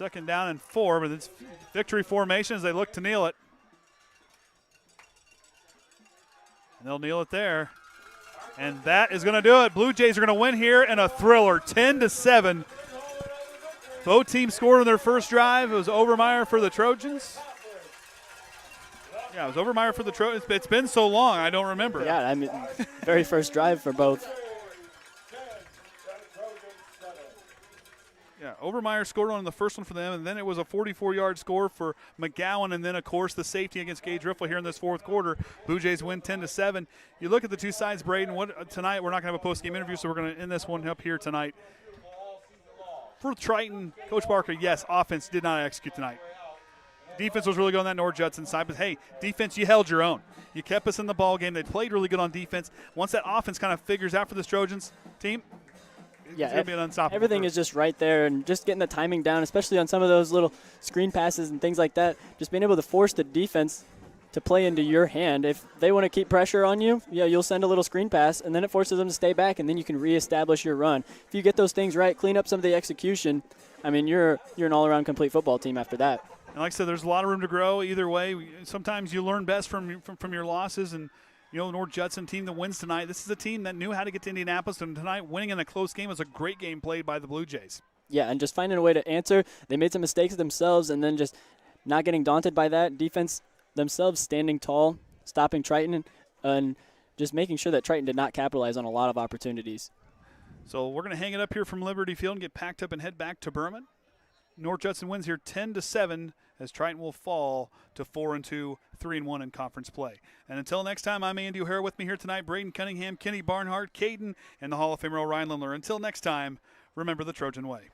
2nd down and 4, but it's victory formation as they look to kneel it. And they'll kneel it there. And that is going to do it. Blue Jays are going to win here in a thriller, 10-7. Both teams scored on their first drive. It was Overmyer for the Trojans. Yeah, it was Overmyer for the Trojans. It's been so long, I don't remember. Yeah, I mean, very first drive for both. Yeah, Overmyer scored on the first one for them, and then it was a 44-yard score for McGowan, and then, of course, the safety against Gage Riffle here in this fourth quarter. Blue Jays win 10-7. You look at the two sides, Braden. Tonight we're not going to have a post-game interview, so we're going to end this one up here tonight. For Triton, Coach Barker, yes, offense did not execute tonight. Defense was really good on that North Judson side, but, hey, defense, you held your own. You kept us in the ball game. They played really good on defense. Once that offense kind of figures out for this Trojans team, yeah, be an unstoppable everything group. is just right there, and just getting the timing down, especially on some of those little screen passes and things like that, just being able to force the defense to play into your hand. If they want to keep pressure on you, yeah, you'll send a little screen pass, and then it forces them to stay back, and then you can reestablish your run. If you get those things right, clean up some of the execution, I mean, you're an all-around complete football team after that. And like I said, there's a lot of room to grow either way. Sometimes you learn best from your losses, and North Judson team that wins tonight. This is a team that knew how to get to Indianapolis, and tonight winning in a close game was a great game played by the Blue Jays. Yeah, and just finding a way to answer. They made some mistakes themselves, and then just not getting daunted by that. Defense themselves standing tall, stopping Triton, and just making sure that Triton did not capitalize on a lot of opportunities. So we're going to hang it up here from Liberty Field and get packed up and head back to Berman. North Judson wins here 10-7 as Triton will fall to 4-2, 3-1 in conference play. And until next time, I'm Andy O'Hara. With me here tonight, Braden Cunningham, Kenny Barnhart, Cayden, and the Hall of Famer Ryan Lindler. Until next time, remember the Trojan way.